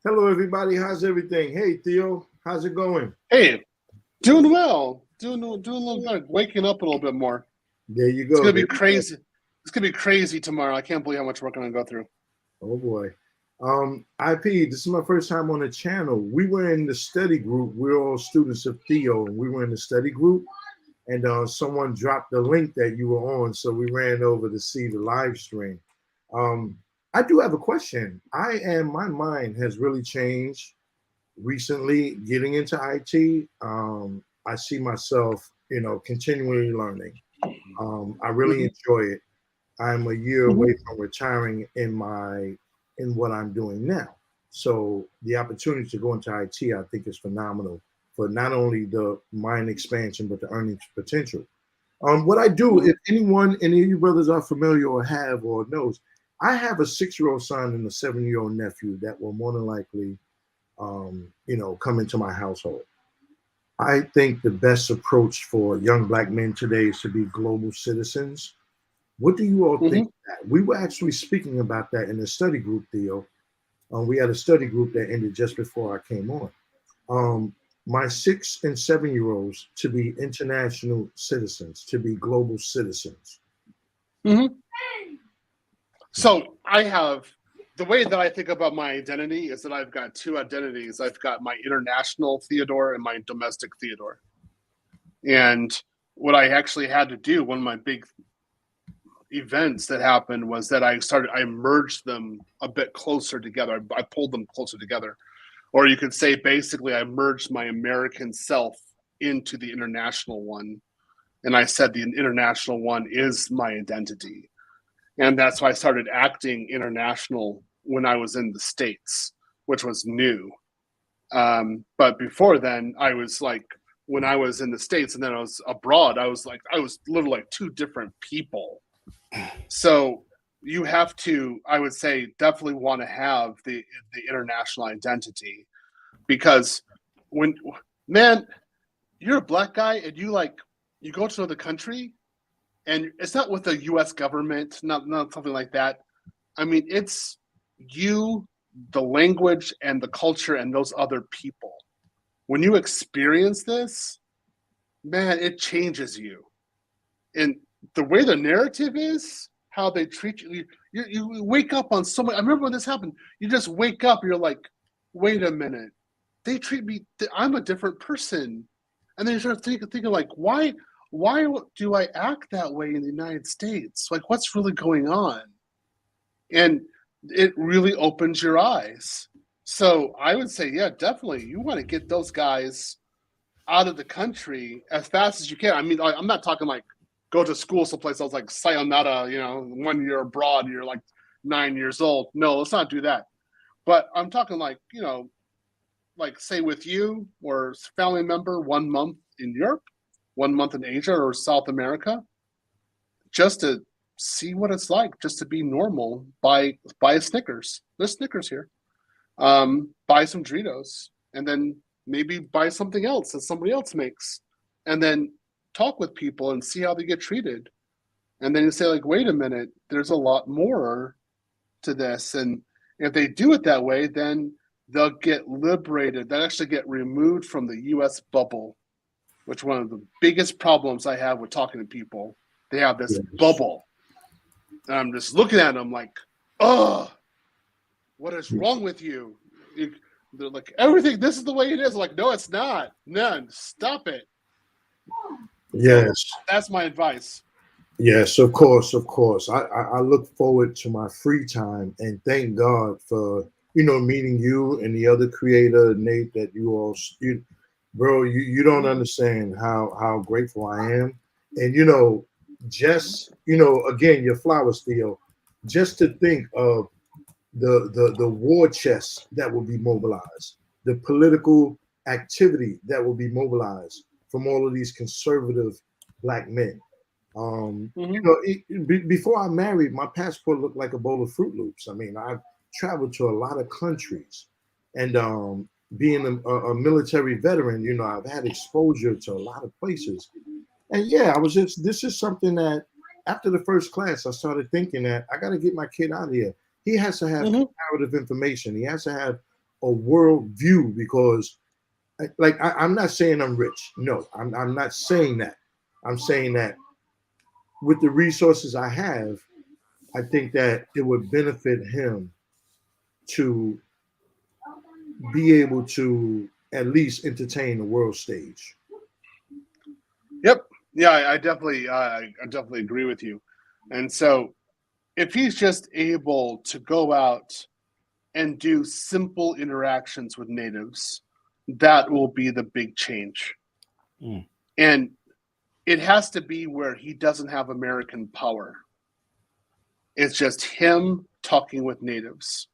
Hello, everybody. How's everything? Hey, Theo. How's it going? Hey, doing well. Doing a little good. Waking up a little bit more. There you go. It's gonna be crazy. It's gonna be crazy tomorrow. I can't believe how much work I'm gonna go through. Oh boy. IP, this is my first time on the channel. We were in the study group. We're all students of Theo, and we were in the study group. And someone dropped the link that you were on, so we ran over to see the live stream. I do have a question. My mind has really changed recently getting into IT. I see myself, continually learning. I really enjoy it. I'm a year away from retiring in what I'm doing now. So the opportunity to go into IT, I think, is phenomenal for not only the mind expansion, but the earnings potential. What I do, if any of you brothers are familiar or have or knows, I have a 6-year-old son and a 7-year-old nephew that will more than likely, come into my household. I think the best approach for young Black men today is to be global citizens. What do you all think of that? We were actually speaking about that in the study group, Theo. We had a study group that ended just before I came on. My 6 and 7-year-olds to be international citizens, to be global citizens. So the way that I think about my identity is that I've got 2 identities. I've got my international Theodore and my domestic Theodore. And what I actually had to do, one of my big events that happened was that I merged them a bit closer together. I pulled them closer together. Or you could say basically I merged my American self into the international one. And I said the international one is my identity. And that's why I started acting international when I was in the States, which was new. But before then, I was like, when I was in the States and then I was abroad, I was literally like 2 different people. So you have to, I would say, definitely want to have the international identity, because man, you're a Black guy and you go to another country, and it's not with the U.S. government, not something like that. I mean, it's you, the language, and the culture, and those other people. When you experience this, man, it changes you. And the way the narrative is, how they treat you, you wake up on so much. I remember when this happened. You just wake up, you're like, wait a minute. They treat me, I'm a different person. And then you start thinking like, why do I act that way in the United States? Like, what's really going on? And it really opens your eyes. So I would say, yeah, definitely. You want to get those guys out of the country as fast as you can. I mean, I'm not talking like go to school someplace else like sayonara, 1 year abroad, you're like 9 years old. No, let's not do that. But I'm talking like, like say with you or family member, 1 month in Europe, 1 month in Asia or South America, just to see what it's like, just to be normal. Buy a Snickers. There's Snickers here. Buy some Doritos, and then maybe buy something else that somebody else makes, and then talk with people and see how they get treated. And then you say like, wait a minute, there's a lot more to this. And if they do it that way, then they'll get liberated. They'll actually get removed from the U.S. bubble, which one of the biggest problems I have with talking to people. They have this bubble. And I'm just looking at them like, oh, what is wrong with you? They're like, everything, this is the way it is. I'm like, no, it's not. None. Stop it. Yes. So that's my advice. Yes, of course, of course. I look forward to my free time and thank God for, meeting you and the other creator, Nate, that bro, you don't understand how grateful I am. And, again, your flowers, Theo, just to think of the war chest that will be mobilized, the political activity that will be mobilized from all of these conservative Black men. Before I married, my passport looked like a bowl of Fruit Loops. I mean, I've traveled to a lot of countries, and being a military veteran, I've had exposure to a lot of places. And yeah, this is something that after the first class, I started thinking that I got to get my kid out of here. He has to have comparative information. He has to have a world view because, I'm not saying I'm rich. No, I'm not saying that. I'm saying that with the resources I have, I think that it would benefit him to be able to at least entertain the world stage. Yep. Yeah, I definitely agree with you. And so if he's just able to go out and do simple interactions with natives, that will be the big change. And it has to be where he doesn't have American power. It's just him talking with natives.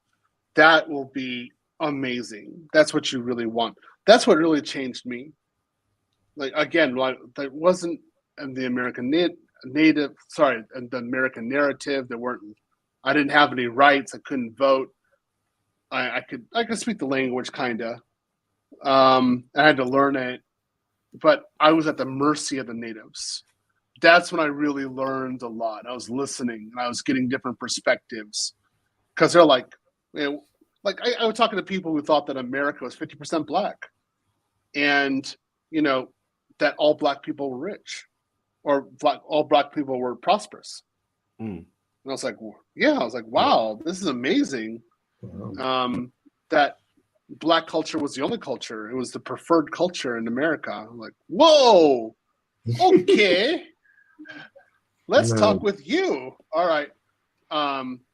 That will be amazing. That's what you really want. That's what really changed me. Like, again, that wasn't in the American native, sorry, the American narrative. I didn't have any rights. I couldn't vote. I could speak the language, kind of. I had to learn it. But I was at the mercy of the natives. That's when I really learned a lot. I was listening and I was getting different perspectives because they're like, I was talking to people who thought that America was 50% Black, and that all Black people were rich, or all Black people were prosperous. And I was like, wow, this is amazing. That Black culture was the only culture. It was the preferred culture in America. I'm like, whoa, okay. Let's talk with you. All right.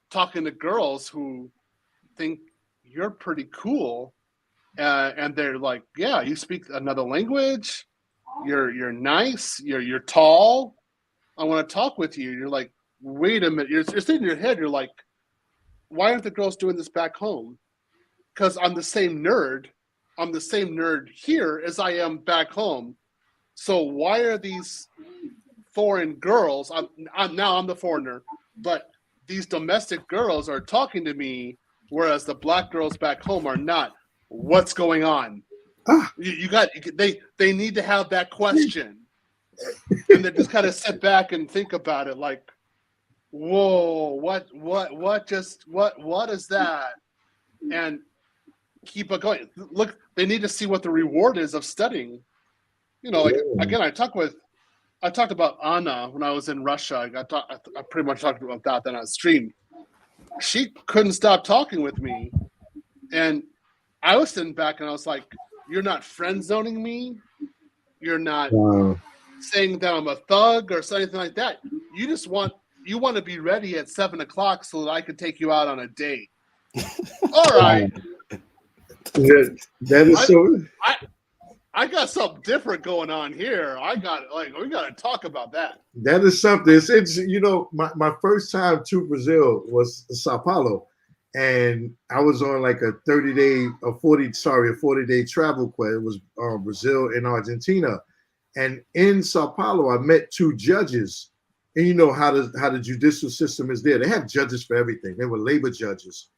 Talking to girls who think you're pretty cool. And they're like, yeah, you speak another language. You're nice. You're tall. I want to talk with you. You're like, wait a minute. You're sitting in your head. You're like, why aren't the girls doing this back home? Because I'm the same nerd. I'm the same nerd here as I am back home. So why are these foreign girls? I'm the foreigner, but these domestic girls are talking to me, whereas the Black girls back home are not. What's going on? They need to have that question, and they just kind of sit back and think about it, like, whoa, what is that? And keep it going. Look, they need to see what the reward is of studying. Again, I talked about Anna when I was in Russia. I pretty much talked about that then on stream. She couldn't stop talking with me, and I was sitting back and I was like, "You're not friend zoning me. You're not saying that I'm a thug or something like that. You want to be ready at 7:00 so that I could take you out on a date." All right. That is so. I got something different going on here. We got to talk about that. That is something. It's my first time to Brazil was Sao Paulo, and I was on like a 40-day travel quest. It was Brazil and Argentina, and in Sao Paulo I met two judges. And you know how the judicial system is there. They have judges for everything. They were labor judges.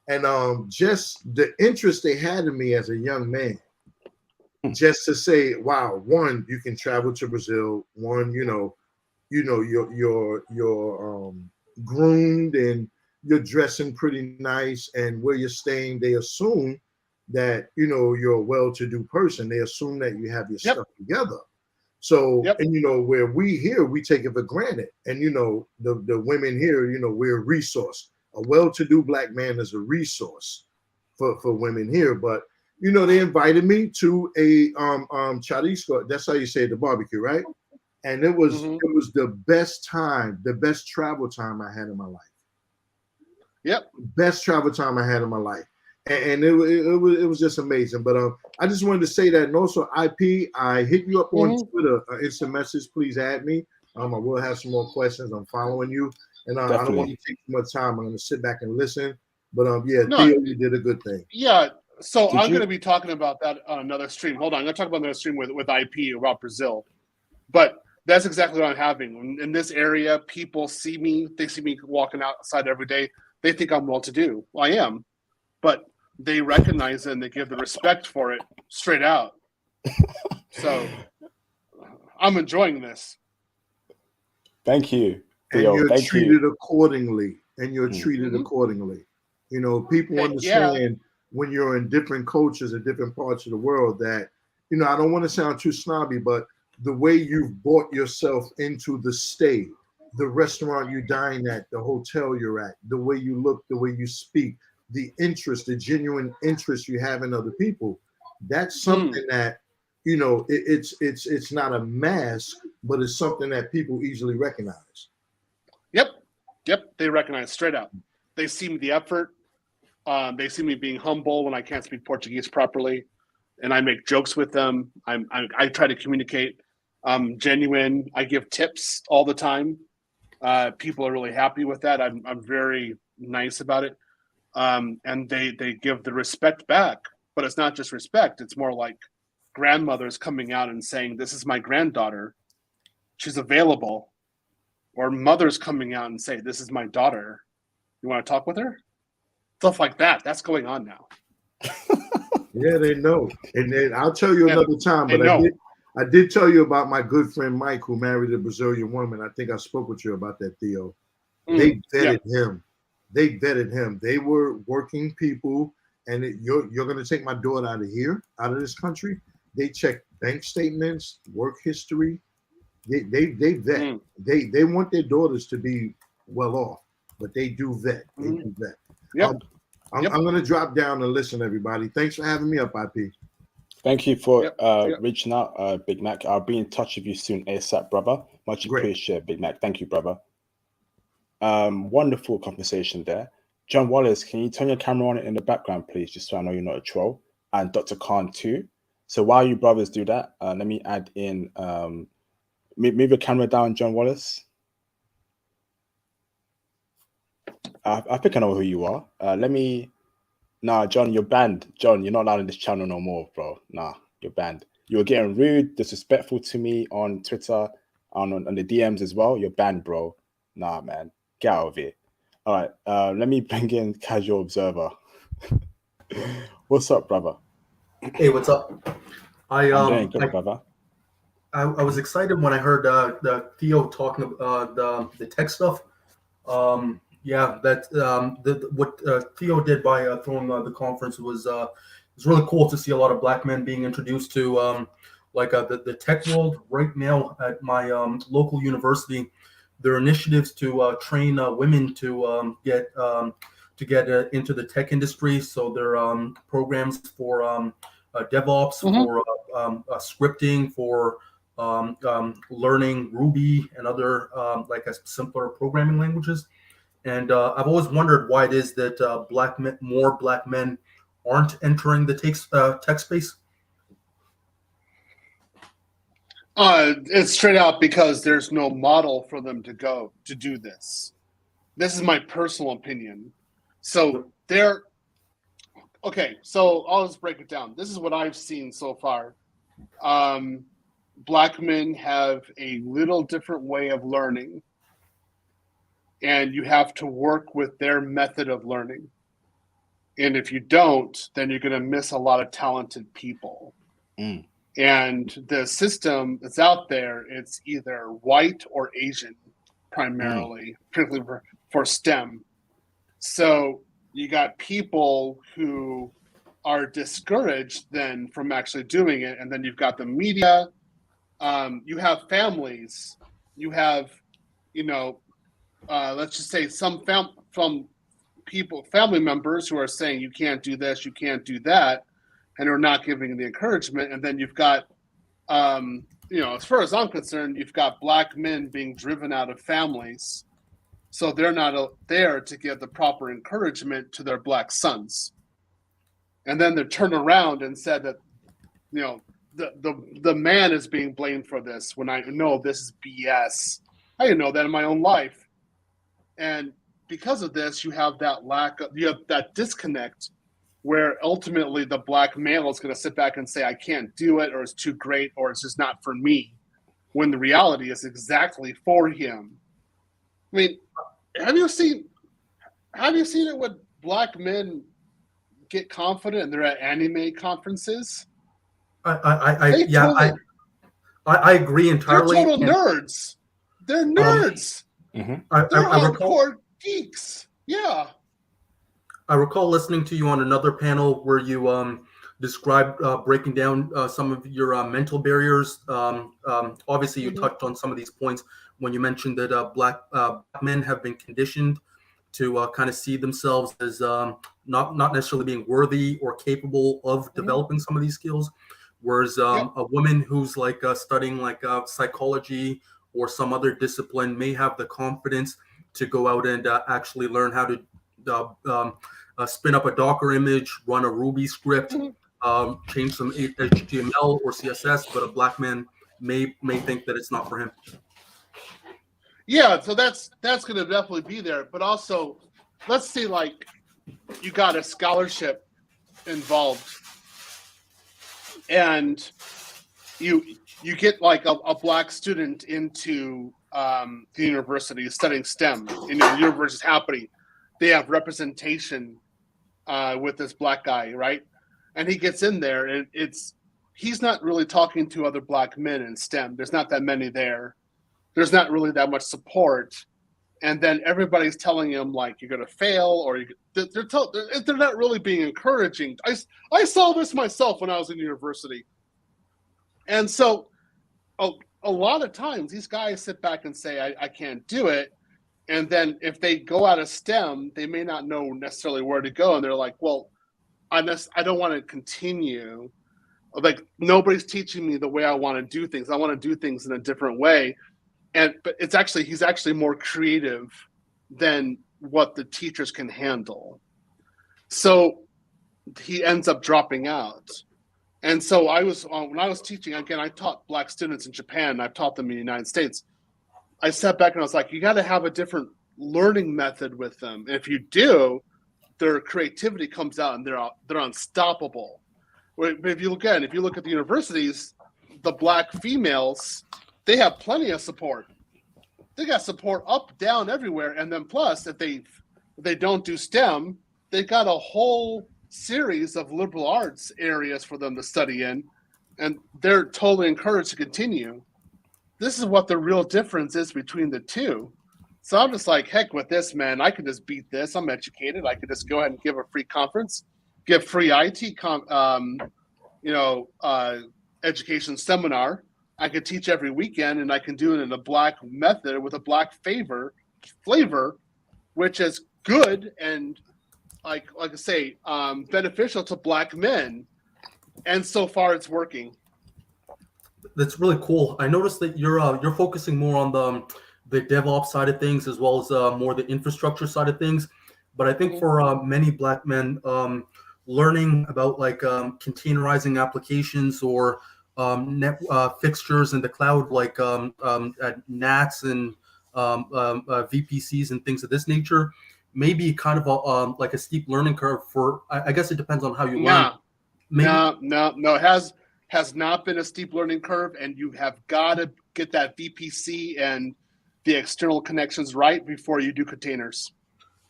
And just the interest they had in me as a young man, just to say, wow, one, you can travel to Brazil. One, you're groomed and you're dressing pretty nice, and where you're staying, they assume that you're a well-to-do person. They assume that you have your stuff together. So, and where we take it for granted, and the women here, we're a resource. a well-to-do black man is a resource for women here. But you know, they invited me to a churrasco. That's how you say it, the barbecue, right? And it was the best time, the best travel time I had in my life. Yep. Best travel time I had in my life. And it was just amazing. But I just wanted to say that. And also, IP, I hit you up on Twitter, instant message. Please add me. I will have some more questions. I'm following you. And I don't want to take too much time. I'm going to sit back and listen. But yeah, no, Theo, you did a good thing. Yeah. So I'm going to be talking about that on another stream. Hold on. I'm going to talk about another stream with IP about Brazil. But that's exactly what I'm having. In this area, people see me. They see me walking outside every day. They think I'm well-to-do. Well, I am. But they recognize it and they give the respect for it straight out. So I'm enjoying this. Thank you, Theo. And you're treated accordingly. And you're treated accordingly. You know, people understand when you're in different cultures and different parts of the world that, you know, I don't want to sound too snobby, but the way you've brought yourself into the stay, the restaurant you dine at, the hotel you're at, the way you look, the way you speak, the interest, the genuine interest you have in other people, that's something that, you know, it's not a mask, but it's something that people easily recognize. Yep. They recognize straight up. They see the effort. They see me being humble when I can't speak Portuguese properly, and I make jokes with them. I try to communicate. Genuine. I give tips all the time. People are really happy with that. I'm very nice about it. And they give the respect back, but it's not just respect. It's more like grandmothers coming out and saying, "This is my granddaughter. She's available," or mothers coming out and say, "This is my daughter. You want to talk with her?" Stuff like that. That's going on now. Yeah, they know. And then I'll tell you another time, but I did tell you about my good friend Mike, who married a Brazilian woman. I think I spoke with you about that, Theo. They vetted him. They vetted him. They were working people, and you're going to take my daughter out of here, out of this country. They check bank statements, work history. They vet. They want their daughters to be well off, but they do vet. They do vet. Yep. I'm going to drop down and listen, everybody. Thanks for having me up, IP. Thank you for reaching out, Big Mac. I'll be in touch with you soon, ASAP, brother. Much appreciated, Big Mac. Thank you, brother. Wonderful conversation there. John Wallace, can you turn your camera on in the background, please, just so I know you're not a troll? And Dr. Khan too. So while you brothers do that, let me add in, move your camera down, John Wallace. I think I know who you are. Nah, John, you're banned. John, you're not allowed in this channel no more, bro. Nah, you're banned. You were getting rude, disrespectful to me on Twitter, on the DMs as well. You're banned, bro. Nah, man. Get out of here. All right, let me bring in Casual Observer. What's up, brother? Hey, what's up? I'm doing good, brother. I was excited when I heard the Theo talking about the tech stuff. What Theo did by throwing the conference was really cool to see a lot of black men being introduced to the tech world. Right now at my local university, there are initiatives to train women to get into the tech industry. So there are programs for DevOps, for scripting, for learning Ruby and other simpler programming languages. And I've always wondered why it is that more black men aren't entering the tech space. It's straight out because there's no model for them to go to do this. This is my personal opinion. So so I'll just break it down. This is what I've seen so far. Black men have a little different way of learning, and you have to work with their method of learning. And if you don't, then you're going to miss a lot of talented people. And the system that's out there, it's either white or Asian, primarily, particularly for STEM. So you got people who are discouraged then from actually doing it. And then you've got the media. You have families. You have, let's just say some family members who are saying you can't do this, you can't do that, and are not giving the encouragement. And then you've got, as far as I'm concerned, you've got black men being driven out of families, so they're not there to give the proper encouragement to their black sons. And then they turn around and said that, the man is being blamed for this when I know this is BS. I didn't know that in my own life. And because of this, you have that disconnect where ultimately the black male is going to sit back and say, I can't do it, or it's too great, or it's just not for me, when the reality is exactly for him. I mean, have you seen it when black men get confident and they're at anime conferences? I agree entirely. They're total nerds. They're nerds. They're hardcore geeks. Yeah. I recall listening to you on another panel where you described breaking down some of your mental barriers. Obviously, you touched on some of these points when you mentioned that black men have been conditioned to kind of see themselves as not necessarily being worthy or capable of developing some of these skills. Whereas a woman who's like studying like psychology or some other discipline may have the confidence to go out and actually learn how to spin up a Docker image, run a Ruby script, change some HTML or CSS, but a black man may think that it's not for him. Yeah, so that's going to definitely be there. But also, let's say like you got a scholarship involved, and you get like a black student into the university studying STEM, and the university is happening. They have representation with this black guy, right? And he gets in there, and he's not really talking to other black men in STEM. There's not that many there. There's not really that much support. And then everybody's telling him like you're gonna fail, or they're not really being encouraging. I saw this myself when I was in university, and so a lot of times these guys sit back and say I can't do it, and then if they go out of STEM, they may not know necessarily where to go, and they're like, well, I don't want to continue. Like nobody's teaching me the way I want to do things. I want to do things in a different way. But he's actually more creative than what the teachers can handle. So he ends up dropping out. And so when I was teaching, again, I taught black students in Japan. I've taught them in the United States. I sat back and I was like, you got to have a different learning method with them. And if you do, their creativity comes out and they're unstoppable. But if you look at the universities, the black females, they have plenty of support. They got support up, down, everywhere. And then plus, if they don't do STEM, they've got a whole series of liberal arts areas for them to study in. And they're totally encouraged to continue. This is what the real difference is between the two. So I'm just like, heck with this, man. I could just beat this. I'm educated. I could just go ahead and give a free conference, give free IT education seminar. I could teach every weekend, and I can do it in a black method with a black flavor, which is good and like I say, beneficial to black men. And so far, it's working. That's really cool. I noticed that you're focusing more on the DevOps side of things as well as more the infrastructure side of things. But I think for many black men, learning about like containerizing applications or net fixtures in the cloud, like NATs and VPCs and things of this nature, may be kind of like a steep learning curve for. I guess it depends on how you learn. No. It has not been a steep learning curve, and you have got to get that VPC and the external connections right before you do containers.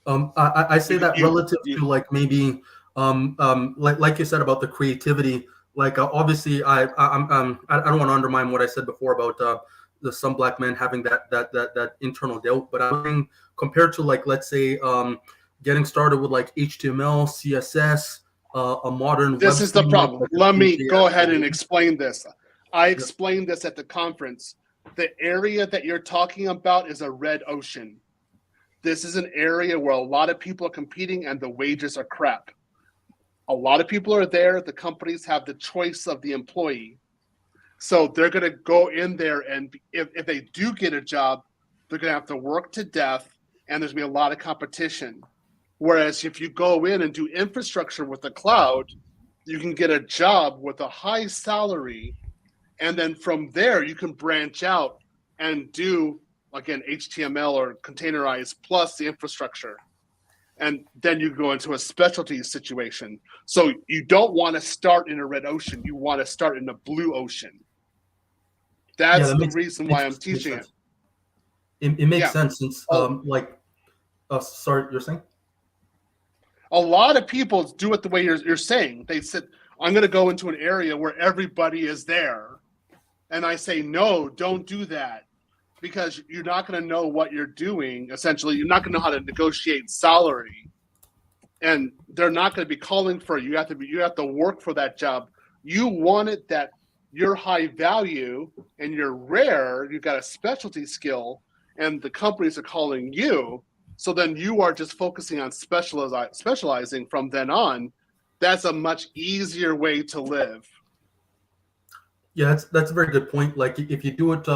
I say that relative to like maybe like you said about the creativity. Like obviously, I don't want to undermine what I said before about some black men having that internal doubt. But I think compared to like let's say getting started with like HTML, CSS, a modern. This is the problem. Let me go ahead and explain this. I explained this at the conference. The area that you're talking about is a red ocean. this is an area where a lot of people are competing and the wages are crap. A lot of people are there. The companies have the choice of the employee. So they're going to go in there, and if they do get a job, they're going to have to work to death, and there's going to be a lot of competition. Whereas if you go in and do infrastructure with the cloud, you can get a job with a high salary, and then from there you can branch out and do, again, HTML or containerized plus the infrastructure. And then you go into a specialty situation. So you don't want to start in a red ocean. You want to start in a blue ocean. That's the reason why I'm teaching it. It makes sense since, sorry, you're saying? A lot of people do it the way you're saying. They said, I'm going to go into an area where everybody is there. And I say, no, don't do that. Because you're not going to know what you're doing. Essentially, you're not going to know how to negotiate salary. And they're not going to be calling for you. You have to work for that job. You want it that you're high value and you're rare. You've got a specialty skill, and the companies are calling you. So then you are just focusing on specializing from then on. That's a much easier way to live. Yeah, that's a very good point. Like if you do it,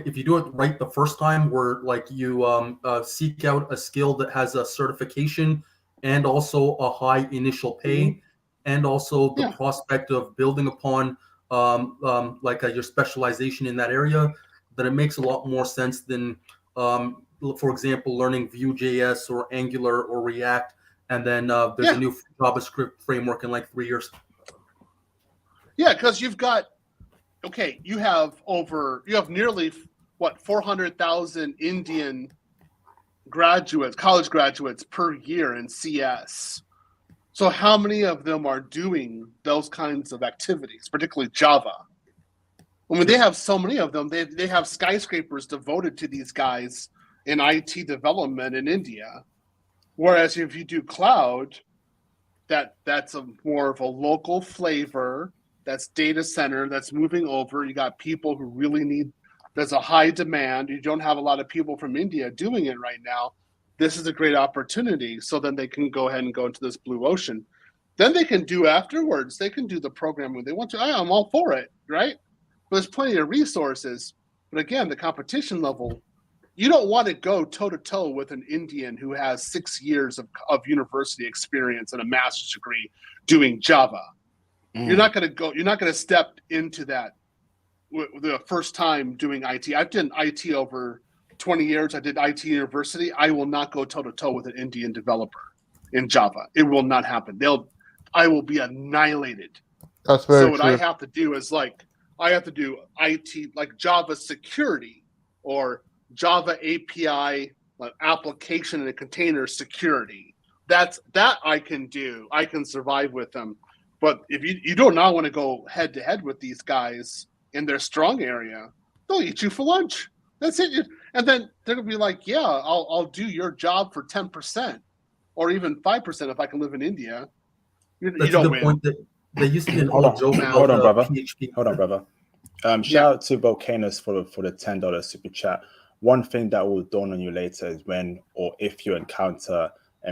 if you do it right the first time, where like you seek out a skill that has a certification and also a high initial pay, and also the prospect of building upon your specialization in that area, then it makes a lot more sense than, for example, learning Vue.js or Angular or React, and then there's a new JavaScript framework in like 3 years. Yeah, because you have nearly 400,000 Indian graduates, college graduates per year in CS. So how many of them are doing those kinds of activities, particularly Java? I mean, they have so many of them. They have skyscrapers devoted to these guys in IT development in India. Whereas if you do cloud, that's more of a local flavor. That's data center that's moving over. You got people who really need, there's a high demand. You don't have a lot of people from India doing it right now. This is a great opportunity. So then they can go ahead and go into this blue ocean. Then they can do afterwards. They can do the programming they want to. I'm all for it, right? But there's plenty of resources. But again, the competition level, you don't want to go toe-to-toe with an Indian who has 6 years of university experience and a master's degree doing Java. You're not going to step into that the first time doing IT. I've done IT over 20 years. I did IT university. I will not go toe-to-toe with an Indian developer in Java. It will not happen. I will be annihilated. That's very true. So what I have to do is I have to do IT, like Java security or Java API, like application and a container security. That I can do. I can survive with them. But if you do not want to go head to head with these guys in their strong area, they'll eat you for lunch. That's it. And then they're gonna be like, "Yeah, I'll do your job for 10%, or even 5% if I can live in India." You don't win. Point that there used to be an Hold old joke about on, brother. PHP. Hold on, brother. Shout out to Volcanoes for the $10 super chat. One thing that will dawn on you later is when or if you encounter a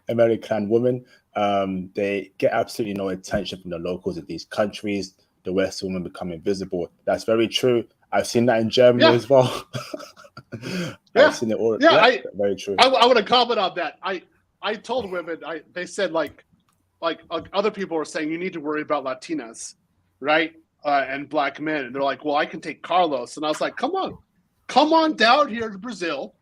American woman, they get absolutely no attention from the locals of these countries. The West women become invisible. That's very true. I've seen that in Germany as well. I've seen it all. Yeah, very true. I want to comment on that. I told women, they said like other people were saying you need to worry about Latinas, right? And black men. And they're like, well, I can take Carlos. And I was like, come on down here to Brazil.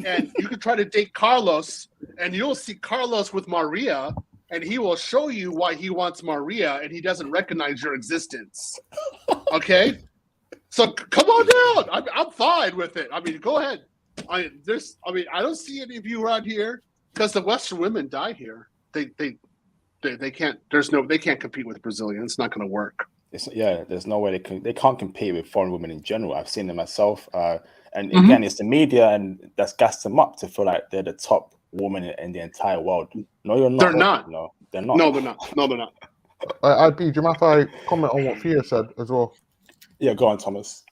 And you can try to date Carlos, and you'll see Carlos with Maria, and he will show you why he wants Maria, and he doesn't recognize your existence. Okay? So come on down. I'm fine with it. I mean, go ahead. I don't see any of you around here because the Western women die here. They can't. They can't compete with Brazilians. It's not going to work. There's no way they can't compete with foreign women in general. I've seen them myself. And again, it's the media and that's gassed them up to feel like they're the top woman in the entire world. No, you're not. They're not. No, they're not. No, they're not. No, they're not. IB, do you mind if I comment on what Theo said as well? Yeah, go on, Thomas.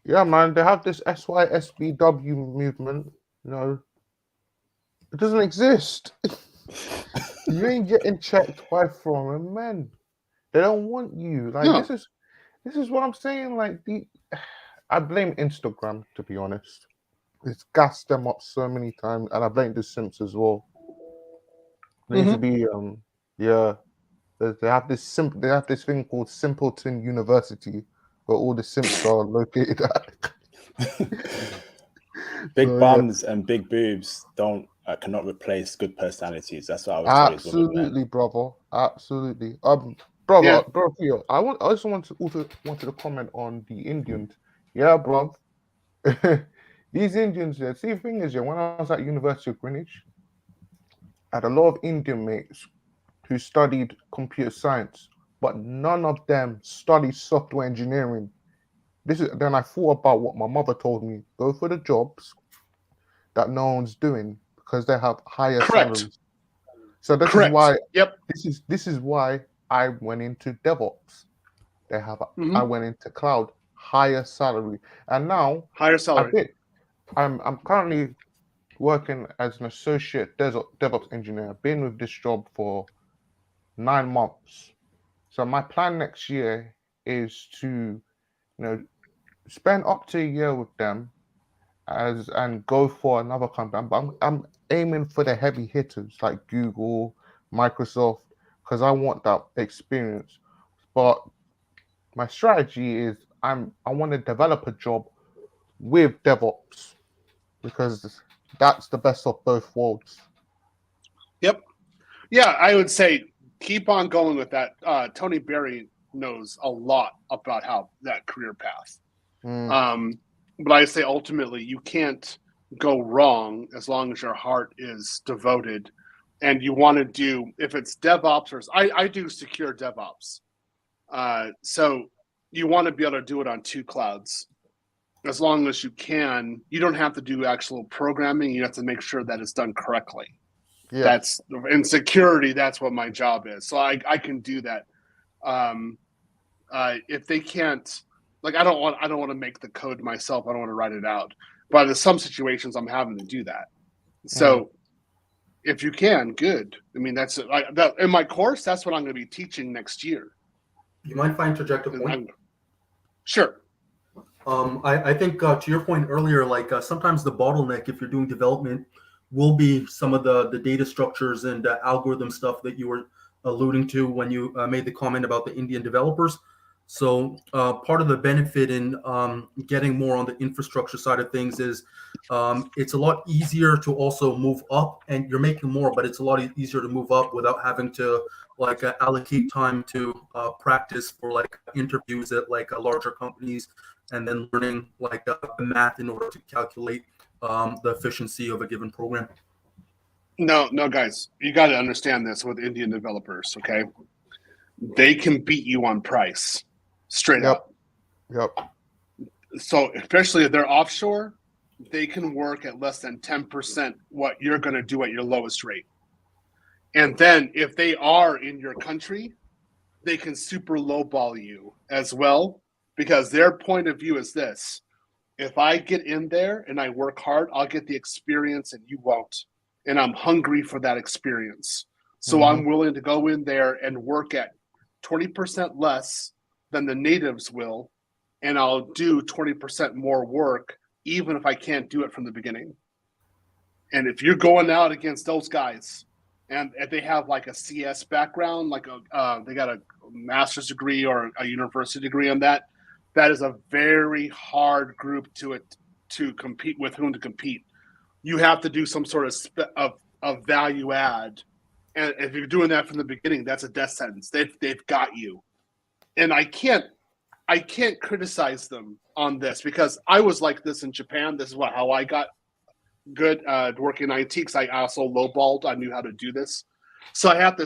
Yeah, man, they have this SYSBW movement. You know, it doesn't exist. You ain't getting checked by foreign men. They don't want you. Like No. this is what I'm saying. Like I blame Instagram, to be honest. It's gassed them up so many times, and I blame the Simps as well. There needs to be yeah. They have they have this thing called Simpleton University, where all the Simps are located at. Big So, yeah. bums and big boobs cannot replace good personalities. That's what I was told. Absolutely, brother. Absolutely. Brother, Yeah. bro, Theo, I also wanted to comment on the Indians. Yeah, bro. These Indians, yeah. See, the thing is, yeah, when I was at University of Greenwich, I had a lot of Indian mates who studied computer science, but none of them studied software engineering. Then I thought about what my mother told me: go for the jobs that no one's doing because they have higher Correct. salaries. So this Correct. is why. Yep. This is why I went into DevOps. I went into cloud, higher salary, and now Higher salary. I'm currently working as an associate DevOps engineer. I've been with this job for 9 months. So my plan next year is to, spend up to a year with them and go for another company. I'm aiming for the heavy hitters like Google, Microsoft, because I want that experience. But my strategy is I want to develop a job with DevOps because that's the best of both worlds. Yep. Yeah, I would say keep on going with that. Tony Berry knows a lot about how that career path. But I say ultimately you can't go wrong as long as your heart is devoted and you want to do, if it's DevOps or I do secure DevOps. So you want to be able to do it on 2 clouds. As long as you can, you don't have to do actual programming. You have to make sure that it's done correctly. Yeah. That's in security. That's what my job is. So I can do that. If they can't, like, I don't want to make the code myself. I don't want to write it out. But in some situations, I'm having to do that. So if you can, good. I mean, that's in my course. That's what I'm going to be teaching next year. You mind if I interject a point? Sure. I think to your point earlier, like sometimes the bottleneck, if you're doing development, will be some of the data structures and algorithm stuff that you were alluding to when you made the comment about the Indian developers. So part of the benefit in getting more on the infrastructure side of things is it's a lot easier to also move up, and you're making more, but it's a lot easier to move up without having to like allocate time to practice for like interviews at like larger companies, and then learning like the math in order to calculate the efficiency of a given program. No, guys, you got to understand this with Indian developers, okay? They can beat you on price, straight up. Yep. So especially if they're offshore, they can work at less than 10% what you're going to do at your lowest rate. And then if they are in your country, they can super lowball you as well, because their point of view is this: if I get in there and I work hard, I'll get the experience and you won't. And I'm hungry for that experience. So I'm willing to go in there and work at 20% less than the natives will, and I'll do 20% more work, even if I can't do it from the beginning. And if you're going out against those guys, and if they have like a CS background, like they got a master's degree or a university degree on that, that is a very hard group to compete with. Whom to compete? You have to do some sort of value add, and if you're doing that from the beginning, that's a death sentence. They've got you, and I can't criticize them on this because I was like this in Japan. This is how I got good working in IT, because I also lowballed. I knew how to do this, so I have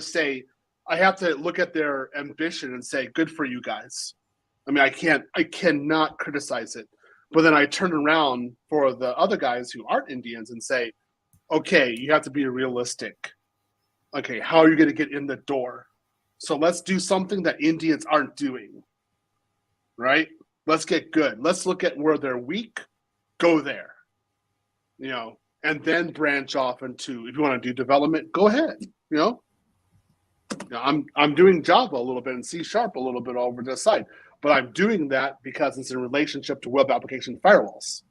to look at their ambition and say, good for you guys. I mean, I cannot criticize it. But then I turn around for the other guys who aren't Indians and say, okay, you have to be realistic. Okay, how are you going to get in the door? So let's do something that Indians aren't doing, right? Let's get good. Let's look at where they're weak. Go there, and then branch off into, if you want to do development, go ahead. I'm doing Java a little bit and C# a little bit over this side, but I'm doing that because it's in relationship to web application firewalls,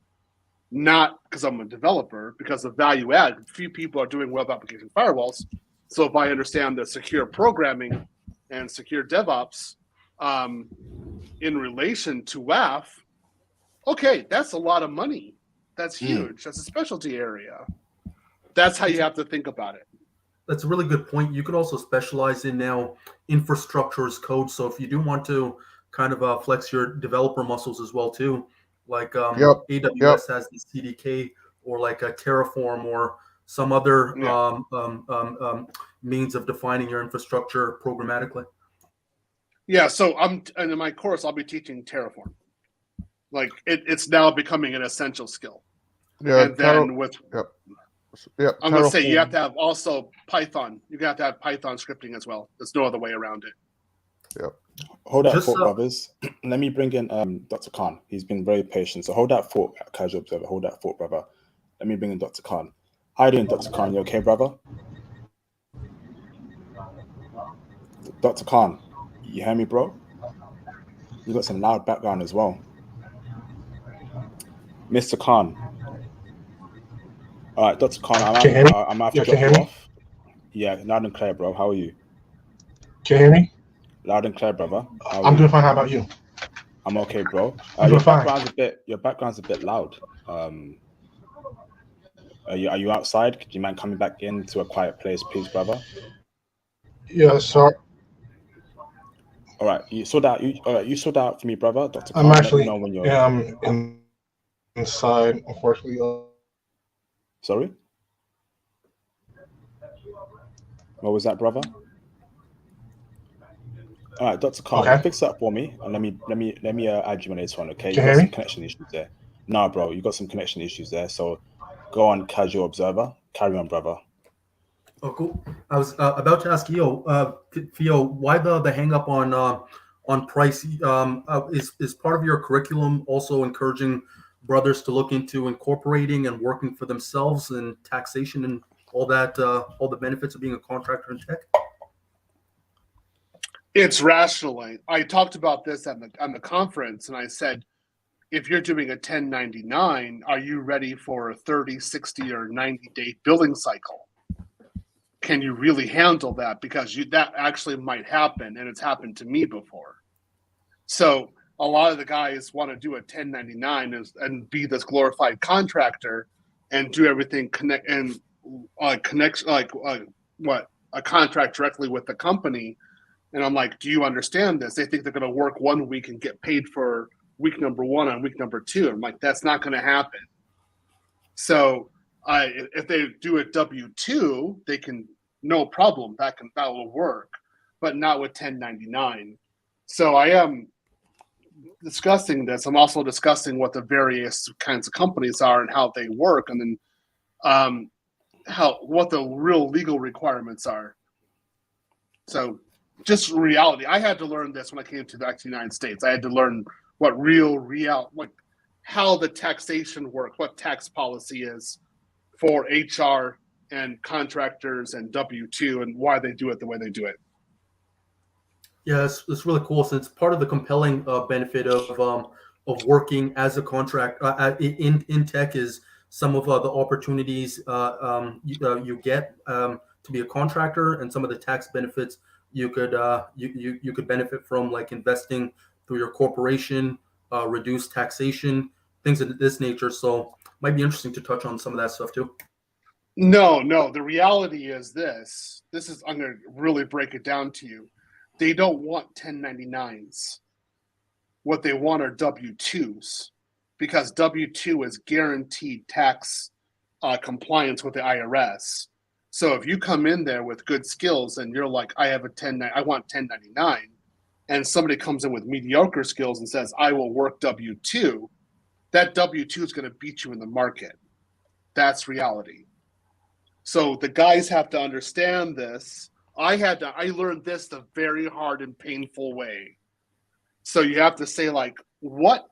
not because I'm a developer, because of value add. Few people are doing web application firewalls. So if I understand the secure programming and secure DevOps in relation to WAF, okay, that's a lot of money. That's huge. That's a specialty area. That's how you have to think about it. That's a really good point. You could also specialize in now infrastructure as code. So if you do want to kind of flex your developer muscles as well too, like AWS has the CDK, or like a Terraform or some other means of defining your infrastructure programmatically. Yeah, so and in my course, I'll be teaching Terraform. Like it's now becoming an essential skill. Yeah, and then with I'm going to say you have Terraform. to have also Python. You're going to have Python scripting as well. There's no other way around it. Yep. Hold that Just, thought, brothers. Let me bring in Dr. Khan. He's been very patient. So hold that thought, casual observer. Hold that thought, brother. Let me bring in Dr. Khan. How you doing, Dr. Khan? You okay, brother? Dr. Khan, you hear me, bro? You got some loud background as well. Mr. Khan. All right, Dr. Khan, I'm going to have to drop you off. Yeah, loud and clear, bro. How are you? Can you hear me? Loud and clear, brother. I'm doing fine. How about you? I'm okay, bro. I'm Your doing fine. background's a bit loud. Are you outside? Do you mind coming back into a quiet place, please, brother? Yes, sir. All right, you sort out. You sort out for me, brother. Dr. I'm Khan, let actually me know when you're inside, unfortunately. Sorry. What was that, brother? All right, Dr. Khan, Okay. fix that for me, and let me add you on this one, okay? You Can got you hear some me? connection issues there. Nah, bro, you got some connection issues there. So go on, casual observer. Carry on, brother. Oh, cool. I was about to ask Theo, why the hang up on price? Is part of your curriculum also encouraging brothers to look into incorporating and working for themselves and taxation and all that, all the benefits of being a contractor in tech? It's rationally. I talked about this on the conference, and I said, if you're doing a 1099, are you ready for a 30, 60, or 90-day billing cycle? Can you really handle that? Because that actually might happen, and it's happened to me before. So a lot of the guys want to do a 1099 and be this glorified contractor and do everything a contract directly with the company. And I'm like, do you understand this? They think they're going to work 1 week and get paid for week number 1 on week number 2. I'm like, that's not going to happen. So if they do a W-2, they can, no problem, that will work, but not with 1099. So I am discussing this. I'm also discussing what the various kinds of companies are and how they work, and then what the real legal requirements are. So just reality. I had to learn this when I came to the United States. I had to learn what like how the taxation works, what tax policy is for HR and contractors and W-2, and why they do it the way they do it. Yeah, it's really cool. Since part of the compelling benefit of working as a contract in tech is some of the opportunities you get to be a contractor, and some of the tax benefits you could benefit from, like investing through your corporation, reduced taxation, things of this nature. So might be interesting to touch on some of that stuff too. No. The reality is this. I'm going to really break it down to you. They don't want 1099s. What they want are W-2s, because W-2 is guaranteed tax compliance with the IRS. So if you come in there with good skills and you're like, I want 1099, and somebody comes in with mediocre skills and says, I will work W-2, that W-2 is going to beat you in the market. That's reality. So the guys have to understand this. I learned this the very hard and painful way. So you have to say, like, what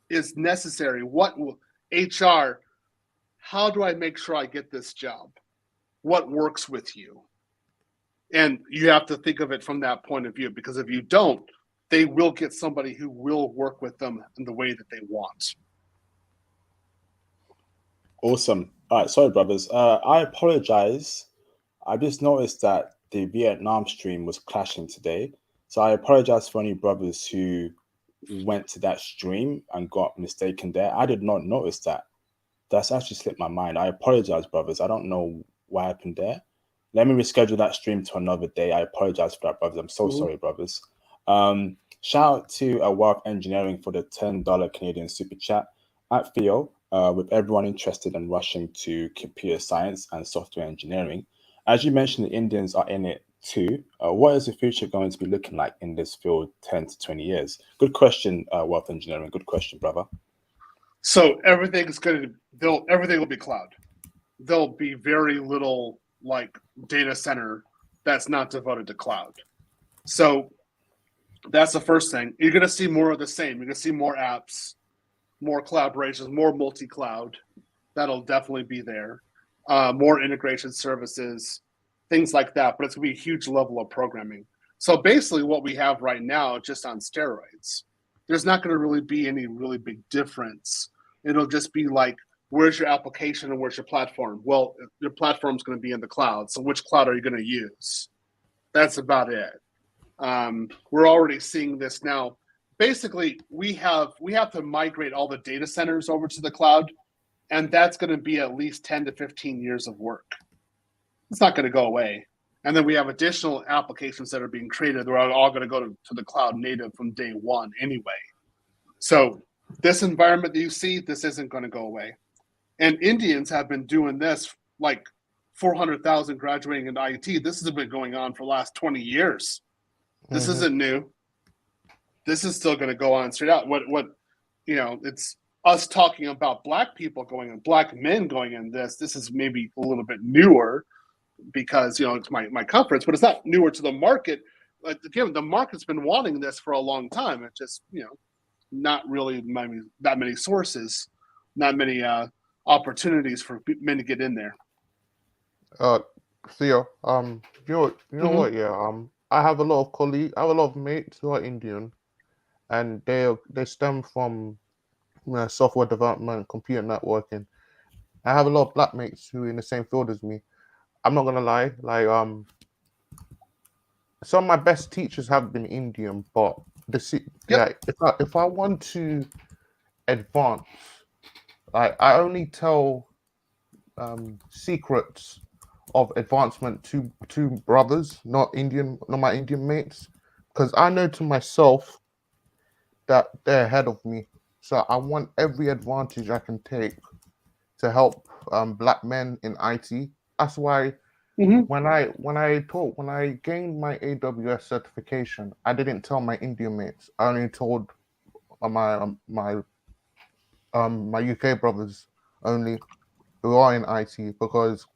is necessary? What will HR? How do I make sure I get this job? What works with you? And you have to think of it from that point of view, because if you don't, they will get somebody who will work with them in the way that they want. Awesome. All right, sorry, brothers. I apologize. I just noticed that the Vietnam stream was clashing today. So I apologize for any brothers who went to that stream and got mistaken there. I did not notice that. That's actually slipped my mind. I apologize, brothers. I don't know what happened there. Let me reschedule that stream to another day. I apologize for that, brothers. I'm so sorry, brothers. Shout out to Wealth Engineering for the $10 Canadian super chat. At Theo, with everyone interested in rushing to computer science and software engineering. As you mentioned, the Indians are in it too. What is the future going to be looking like in this field 10 to 20 years? Good question, Wealth Engineering. Good question, brother. So everything will be cloud. There'll be very little like data center that's not devoted to cloud. So that's the first thing. You're going to see more of the same. You're going to see more apps, more collaborations, more multi-cloud. That'll definitely be there. More integration services, things like that. But it's going to be a huge level of programming. So basically what we have right now, just on steroids, there's not going to really be any really big difference. It'll just be like, where's your application and where's your platform? Well, your platform's going to be in the cloud. So which cloud are you going to use? That's about it. We're already seeing this now. Basically, we have to migrate all the data centers over to the cloud, and that's going to be at least 10 to 15 years of work. It's not going to go away. And then we have additional applications that are being created. They're all going to go to the cloud native from day one anyway. So this environment that you see, this isn't going to go away. And Indians have been doing this, like 400,000 graduating in IT. This has been going on for the last 20 years. This isn't new. This is still going to go on straight out. It's us talking about black people going and black men going in this. This is maybe a little bit newer because, it's my conference, but it's not newer to the market. Like, again, the market's been wanting this for a long time. It's just, not really that many sources, not many opportunities for men to get in there. Theo, you know what? Yeah, I have a lot of colleagues. I have a lot of mates who are Indian, and they stem from software development, computer networking. I have a lot of black mates who are in the same field as me. I'm not gonna lie, like some of my best teachers have been Indian, but if I want to advance, like I only tell secrets of advancement to brothers, not my Indian mates, because I know to myself that they're ahead of me. So I want every advantage I can take to help black men in IT. That's why when I gained my AWS certification, I didn't tell my Indian mates. I only told my UK brothers only who are in IT, because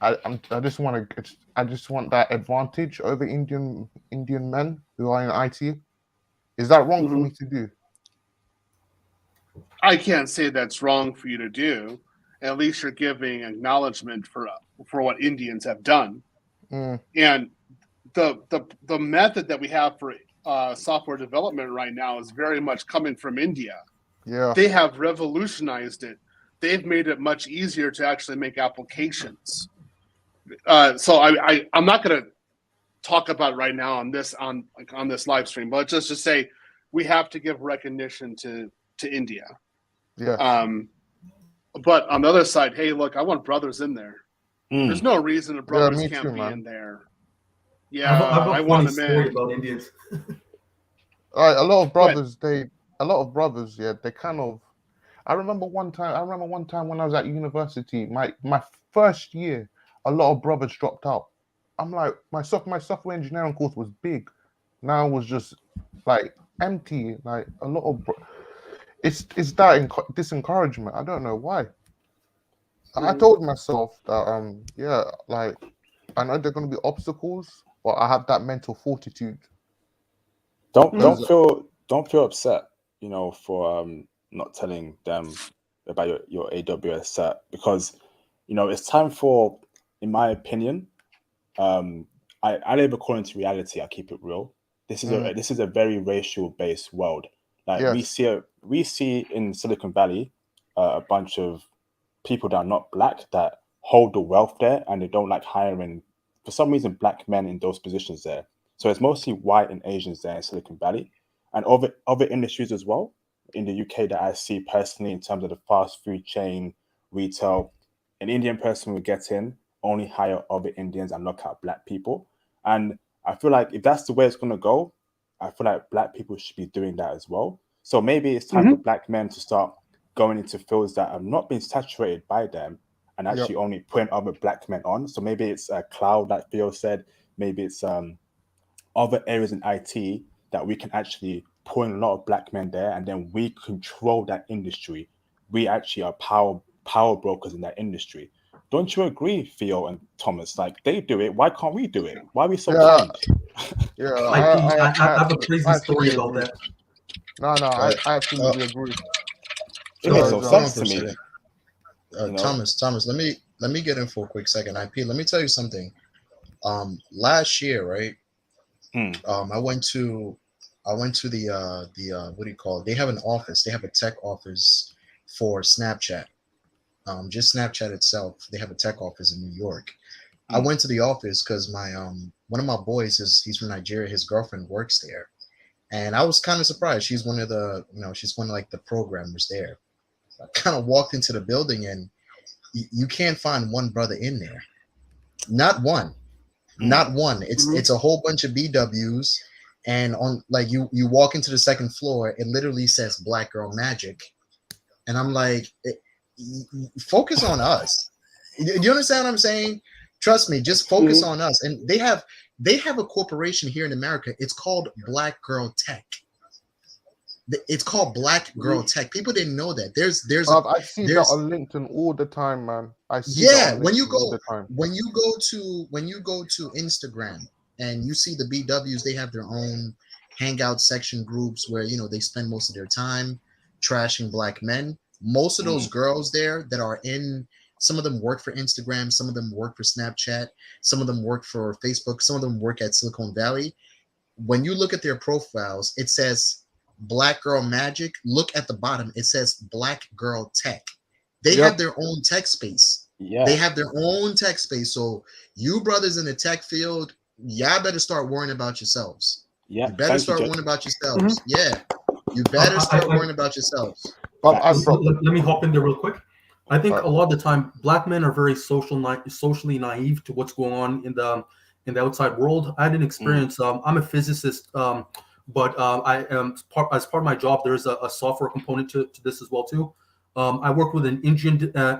I just want that advantage over Indian men who are in IT. Is that wrong for me to do? I can't say that's wrong for you to do. At least you're giving acknowledgement for what Indians have done. And the method that we have for software development right now is very much coming from India. Yeah, they have revolutionized it. They've made it much easier to actually make applications. So I'm not going to talk about it right now on this live stream, but just to say we have to give recognition to India. Yeah. But on the other side, hey, look, I want brothers in there. There's no reason the brothers can't be in there. Yeah, I want a story about Indians. A lot of brothers, they kind of. I remember one time when I was at university, my first year, a lot of brothers dropped out. I'm like, my software engineering course was big. Now it was just like empty. Like a lot of, it's that disencouragement. I don't know why. I told myself that like I know there are going to be obstacles, but I have that mental fortitude. Don't feel upset. you know, for not telling them about your AWS set, because, you know, it's time for, in my opinion, I live according to reality. I keep it real. This is a very racial based world. Like we Yes. see in Silicon Valley a bunch of people that are not black that hold the wealth there, and they don't like hiring for some reason black men in those positions there. So it's mostly white and Asians there in Silicon Valley, and other industries as well in the UK that I see personally in terms of the fast food chain, retail. An Indian person would get in, only hire other Indians and look at black people. And I feel like if that's the way it's going to go, I feel like black people should be doing that as well. So maybe it's time for black men to start going into fields that have not been saturated by them and Yep. actually only putting other black men on. So maybe it's a cloud, like Theo said. Maybe it's other areas in IT that we can actually put in a lot of black men there, and then we control that industry. We actually are power brokers in that industry. Don't you agree, Theo and Thomas? Like they do it, why can't we do it? Why are we so Yeah. blind? Yeah, I have a crazy absolutely story about agree. that. No, Right. I absolutely agree. It makes no Hold on sense for to a me. second. You know? Thomas, let me get in for a quick second. IP, let me tell you something. Last year, right? I went to the what do you call it? They have an office. They have a tech office for Snapchat. Just Snapchat itself. They have a tech office in New York. I went to the office because my one of my boys he's from Nigeria. His girlfriend works there, and I was kind of surprised. She's one of the she's one of like the programmers there. I kind of walked into the building and you can't find one brother in there. Not one. Not one. It's a whole bunch of BWs, and on like you walk into the second floor, it literally says Black Girl Magic, and I'm like, focus on us. Do you understand what I'm saying? Trust me, just focus on us. And they have a corporation here in America. It's called Black Girl Tech. It's called Black Girl Tech. People didn't know that. I see that on LinkedIn all the time, man. I see that on when you LinkedIn go all the time. when you go to Instagram and you see the BWs, they have their own hangout section groups where they spend most of their time trashing black men. Most of those girls there that are in, some of them work for Instagram, some of them work for Snapchat, some of them work for Facebook, some of them work at Silicon Valley. When you look at their profiles, it says Black Girl Magic. Look at the bottom, it says Black Girl Tech. They have their own tech space. Yeah. They have their own tech space. So you brothers in the tech field, y'all better start worrying about yourselves. Yeah. You better start worrying about yourselves. Yeah. You better start worrying about yourselves. Let me hop in there real quick. I think a lot of the time, black men are very socially naive to what's going on in the outside world. I had an experience. I'm a physicist, but I am as part of my job. There's a software component to this as well too. I work with an Indian developer.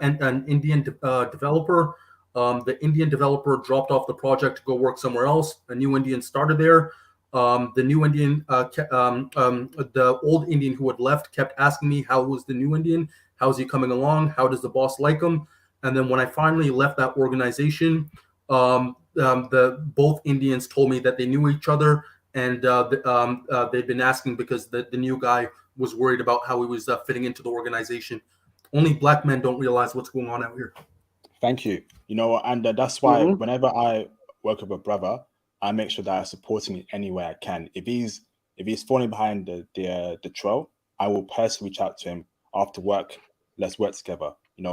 The Indian developer dropped off the project to go work somewhere else. A new Indian started there. The new Indian, the old Indian who had left kept asking me, how was the new Indian? How's he coming along? How does the boss like him? And then when I finally left that organization, the both Indians told me that they knew each other, and they've been asking because the new guy was worried about how he was fitting into the organization. Only black men don't realize what's going on out here. Thank you. And that's why whenever I work with a brother, I make sure that I support him in any way I can. If he's falling behind the trail, I will personally reach out to him after work. Let's work together.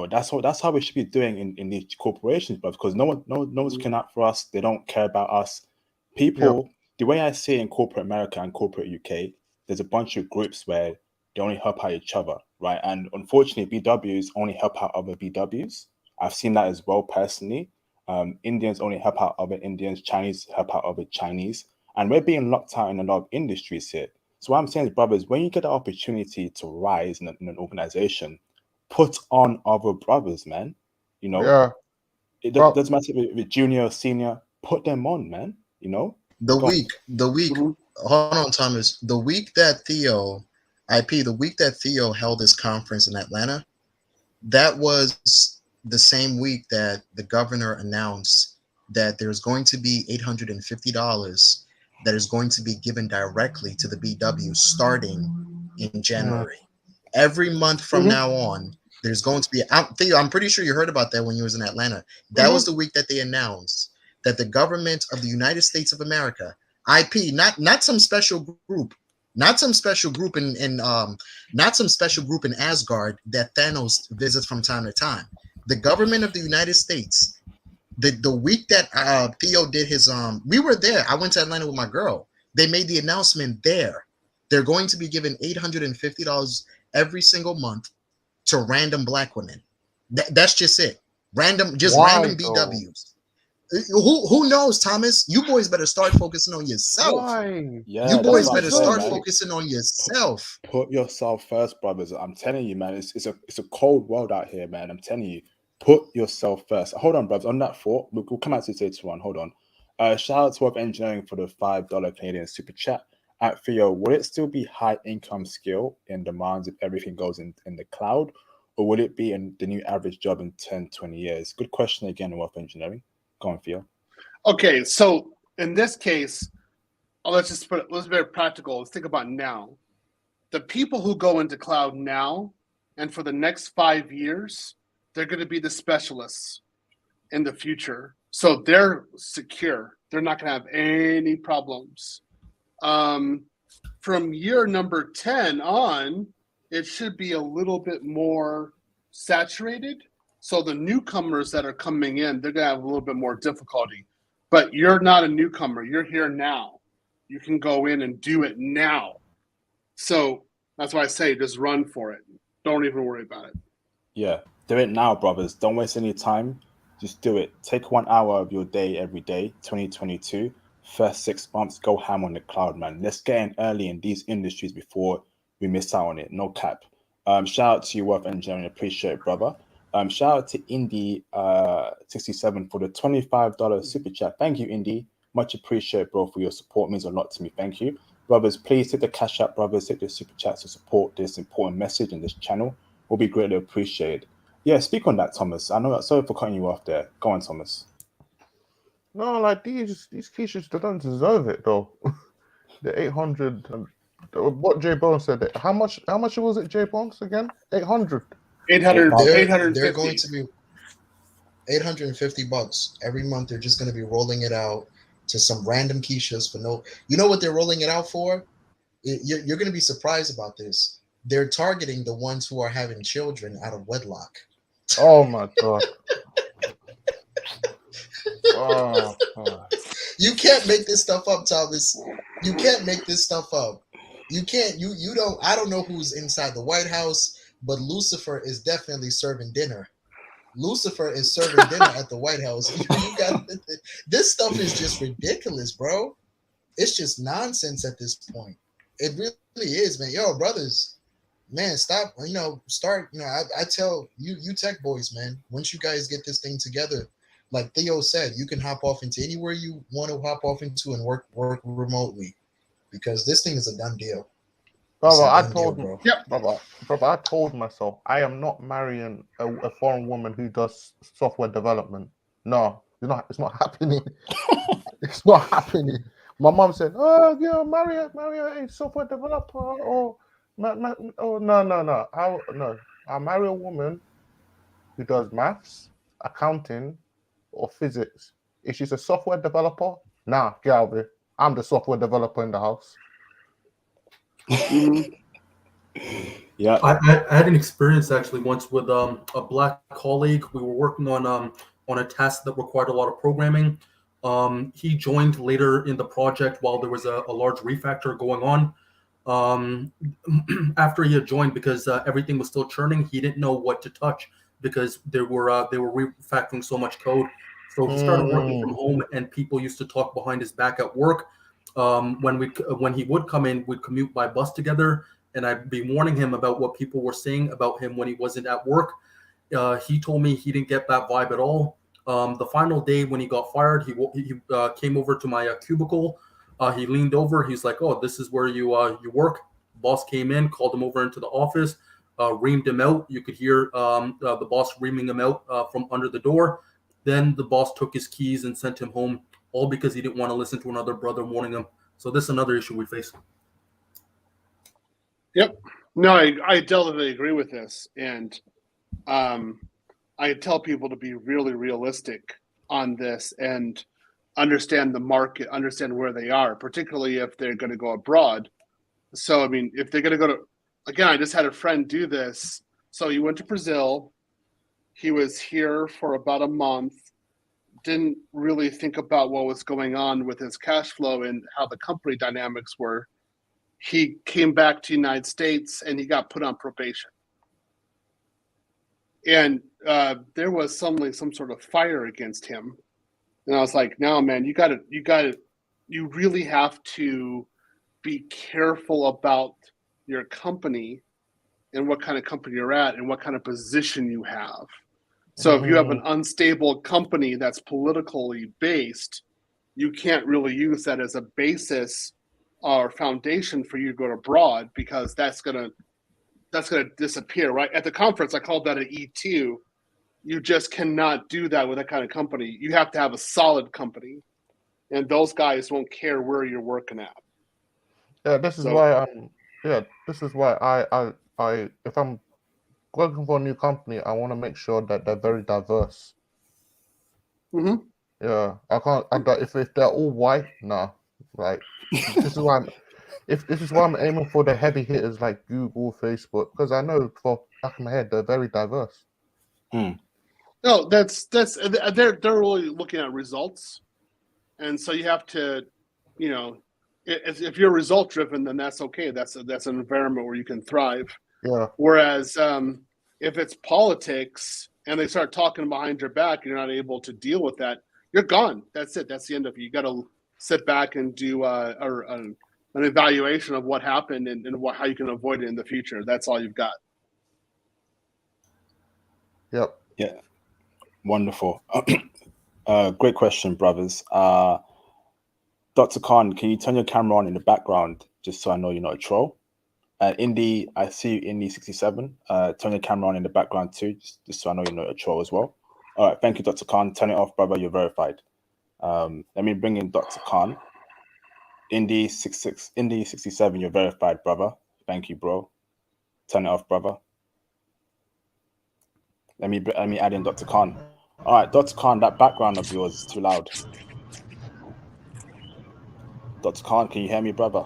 That's how we should be doing in these corporations, but because no one's looking out for us. They don't care about us. People, the way I see it in corporate America and corporate UK, there's a bunch of groups where they only help out each other, right? And unfortunately, BWs only help out other BWs. I've seen that as well personally. Indians only help out other Indians. Chinese help out other Chinese. And we're being locked out in a lot of industries here. So what I'm saying is, brothers, when you get the opportunity to rise in an organization, put on other brothers, man. It doesn't matter if it's junior or senior. Put them on, man. The week, hold on, Thomas. The week that Theo held his conference in Atlanta, that was the same week that the governor announced that there's going to be $850 that is going to be given directly to the BW starting in January. Every month from now on, there's going to be. Theo, I'm pretty sure you heard about that when you was in Atlanta. That was the week that they announced that the government of the United States of America, IP, not some special group, not some special group in Asgard that Thanos visits from time to time. The government of the United States, the week that Theo did his we were there. I went to Atlanta with my girl. They made the announcement there. They're going to be giving $850 every single month to random black women. That's just it. Random BWs. Who knows, Thomas? You boys better start focusing on yourself. Why? Yeah, You boys that's what better I'm saying, start man. focusing on yourself. Put yourself first, brothers. I'm telling you, man. It's a cold world out here, man. I'm telling you. Put yourself first. Hold on, brothers. On that thought, we'll come out to stage one. Hold on. Shout out to Web Engineering for the $5 Canadian super chat. At Theo, will it still be high income skill in demands if everything goes in the cloud, or will it be in the new average job in 10, 20 years? Good question again, Web Engineering. Go on, Theo. Okay, so in this case, let's be very practical. Let's think about now. The people who go into cloud now and for the next 5 years, they're going to be the specialists in the future. So they're secure. They're not going to have any problems. From year number 10 on, it should be a little bit more saturated. So the newcomers that are coming in, they're going to have a little bit more difficulty. But you're not a newcomer. You're here now. You can go in and do it now. So that's why I say just run for it. Don't even worry about it. Yeah, do it now, brothers. Don't waste any time. Just do it. Take 1 hour of your day every day, 2022. First 6 months, go ham on the cloud, man. Let's get in early in these industries before we miss out on it. No cap. Shout out to you, Worth Engineering. Appreciate it, brother. Shout out to Indy 67 for the $25 super chat. Thank you, Indy. Much appreciated, bro, for your support. It means a lot to me. Thank you. Brothers, please hit the cash app, brothers. Hit the super chat to support this important message in this channel. Will be greatly appreciated. Yeah, speak on that, Thomas. I know. Sorry for cutting you off there. Go on, Thomas. No, like these Keishas, they don't deserve it though. The 800. What Jay Bones said. How much was it, Jay Bones again? 800. 850. They're going to be $850 every month. They're just going to be rolling it out to some random Keishas for no. You know what they're rolling it out for? You're going to be surprised about this. They're targeting the ones who are having children out of wedlock. Oh my god. Oh, you can't make this stuff up, Thomas. You can't make this stuff up. You can't. You don't. I don't know who's inside the White House, but Lucifer is definitely serving dinner. Lucifer is serving dinner at the White House. You got this stuff is just ridiculous, bro. It's just nonsense at this point. It really is, man. Yo, brothers, man, stop. Start. I tell you tech boys, man. Once you guys get this thing together, like Theo said, you can hop off into anywhere you want to hop off into and work remotely, because this thing is a done deal. Brother, I told myself I am not marrying a foreign woman who does software development. No, it's not happening. It's not happening. My mom said, "Oh, yeah, marry a software developer." Or no. I'll marry a woman who does maths, accounting, or physics. If she's a software developer, nah, get out of here. I'm the software developer in the house. Yeah, I had an experience actually once with a black colleague. We were working on a task that required a lot of programming. He joined later in the project while there was a large refactor going on. After he had joined, because everything was still churning, he didn't know what to touch because they were refactoring so much code. So he started working from home, and people used to talk behind his back at work. When he would come in, we'd commute by bus together, and I'd be warning him about what people were saying about him when he wasn't at work. He told me he didn't get that vibe at all. The final day when he got fired, he came over to my cubicle. He leaned over. He's like, "Oh, this is where you work." Boss came in, called him over into the office, reamed him out. You could hear the boss reaming him out from under the door. Then the boss took his keys and sent him home, all because he didn't want to listen to another brother warning him. So this is another issue we face. Yep. No, I definitely agree with this, and I tell people to be really realistic on this and understand the market, understand where they are, particularly if they're going to go abroad. So, I mean, if they're going to go to, again, I just had a friend do this. So he went to Brazil. He was here for about a month, didn't really think about what was going on with his cash flow and how the company dynamics were. He came back to the United States and he got put on probation. And there was suddenly some sort of fire against him. And I was like, no, man, you really have to be careful about your company and what kind of company you're at and what kind of position you have. So if you have an unstable company that's politically based, you can't really use that as a basis or foundation for you to go abroad, because that's gonna disappear, right? At the conference, I called that an E2. You just cannot do that with that kind of company. You have to have a solid company, and those guys won't care where you're working at. Yeah, this is So- why I if I'm working for a new company, I want to make sure that they're very diverse. Mhm. Yeah, if they're all white, nah. Like this is why I'm aiming for the heavy hitters like Google, Facebook, because I know for back in my head they're very diverse. No, that's they're really looking at results, and so you have to, if you're result driven, then that's okay. That's an environment where you can thrive. Yeah, Whereas if it's politics and they start talking behind your back, you're not able to deal with that. You're gone. That's it. That's the end of it. You got to sit back and do an evaluation of what happened and how you can avoid it in the future. That's all you've got. yep. Yeah, wonderful. Great question, brothers. Dr. Khan, can you turn your camera on in the background just so I know you're not a troll? Indy, I see you, Indy67. Turn your camera on in the background too, just so I know you're not a troll as well. All right, thank you, Dr. Khan. Turn it off, brother. You're verified. Let me bring in Dr. Khan. Indy67, you're verified, brother. Thank you, bro. Turn it off, brother. Let me add in Dr. Khan. All right, Dr. Khan, that background of yours is too loud. Dr. Khan, can you hear me, brother?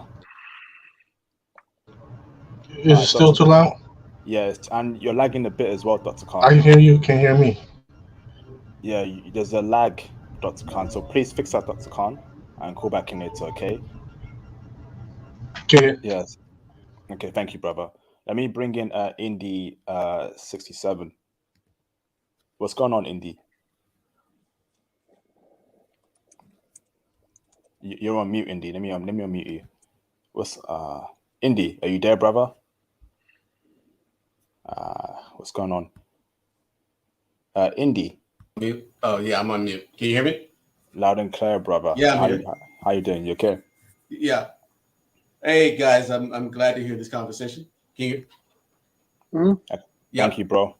Is it still too loud? Yes, and you're lagging a bit as well, Dr. Khan. I can hear you. Can you hear me? Yeah, there's a lag, Dr. Khan. So please fix that, Dr. Khan, and call back in later, okay? Okay. Yes. Okay, thank you, brother. Let me bring in Indy 67. What's going on, Indy? You're on mute, Indy. Let me unmute you. What's Indy? Are you there, brother? What's going on? Indy. Mute. Oh yeah, I'm on mute. Can you hear me? Loud and clear, brother. Yeah, I'm here. How you doing? You okay? Yeah. Hey guys, I'm glad to hear this conversation. Can you? Mm-hmm. Yeah. Thank you, bro.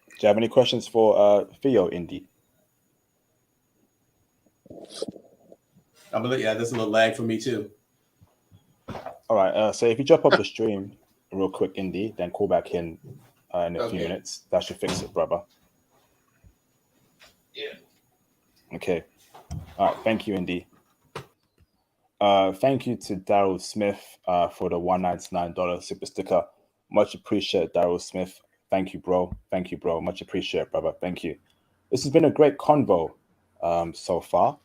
Do you have any questions for Theo, Indy? There's a little lag for me too. All right. So if you drop off the stream real quick, Indy, then call back in a few minutes. That should fix it, brother. Yeah. Okay. All right. Thank you, Indy. Thank you to Daryl Smith for the $199 super sticker. Much appreciated, Daryl Smith. Thank you, bro. Thank you, bro. Much appreciated, brother. Thank you. This has been a great convo so far.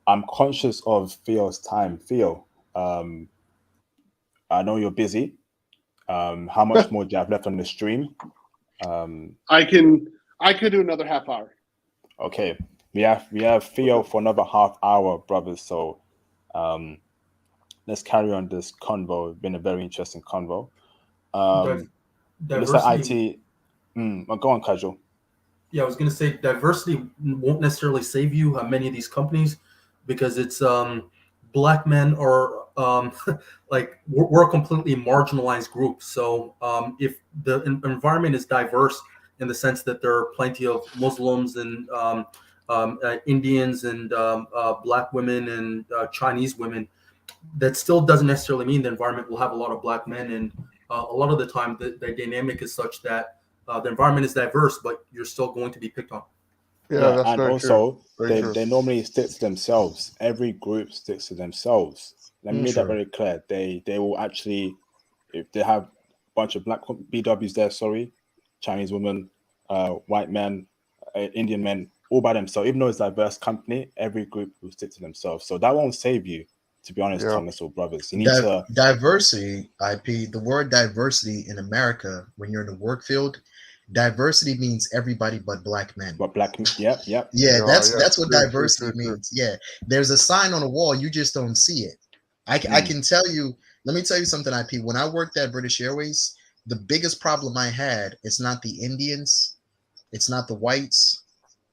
I'm conscious of Theo's time. Theo, I know you're busy. How much more do you have left on the stream? I could do another half hour. Okay. We have Theo for another half hour, brothers. So let's carry on this convo. It's been a very interesting convo. Diversity. Go on, Casual. Yeah, I was going to say diversity won't necessarily save you many of these companies, because it's black men are like we're a completely marginalized group. So if the environment is diverse in the sense that there are plenty of Muslims and Indians and black women and Chinese women, that still doesn't necessarily mean the environment will have a lot of black men. And a lot of the time, the dynamic is such that the environment is diverse, but you're still going to be picked on. Yeah, that's and very also true. Very true. they normally stick to themselves. Every group sticks to themselves. Let me make that True. very clear. They will actually, if they have a bunch of black BWs there, Chinese women, white men, Indian men, all by themselves. Even though it's a diverse company, every group will stick to themselves. So that won't save you, to be honest, Yeah. Thomas or brothers. You need to Diversity, IP. The word diversity in America, when you're in the work field, diversity means everybody but black men. But black, yep. Yeah, Yeah, that's what true, diversity true. means. Yeah, there's a sign on the wall, you just don't see it. I can tell you. Let me tell you something, IP. When I worked at British Airways, the biggest problem I had, it's not the Indians, it's not the whites,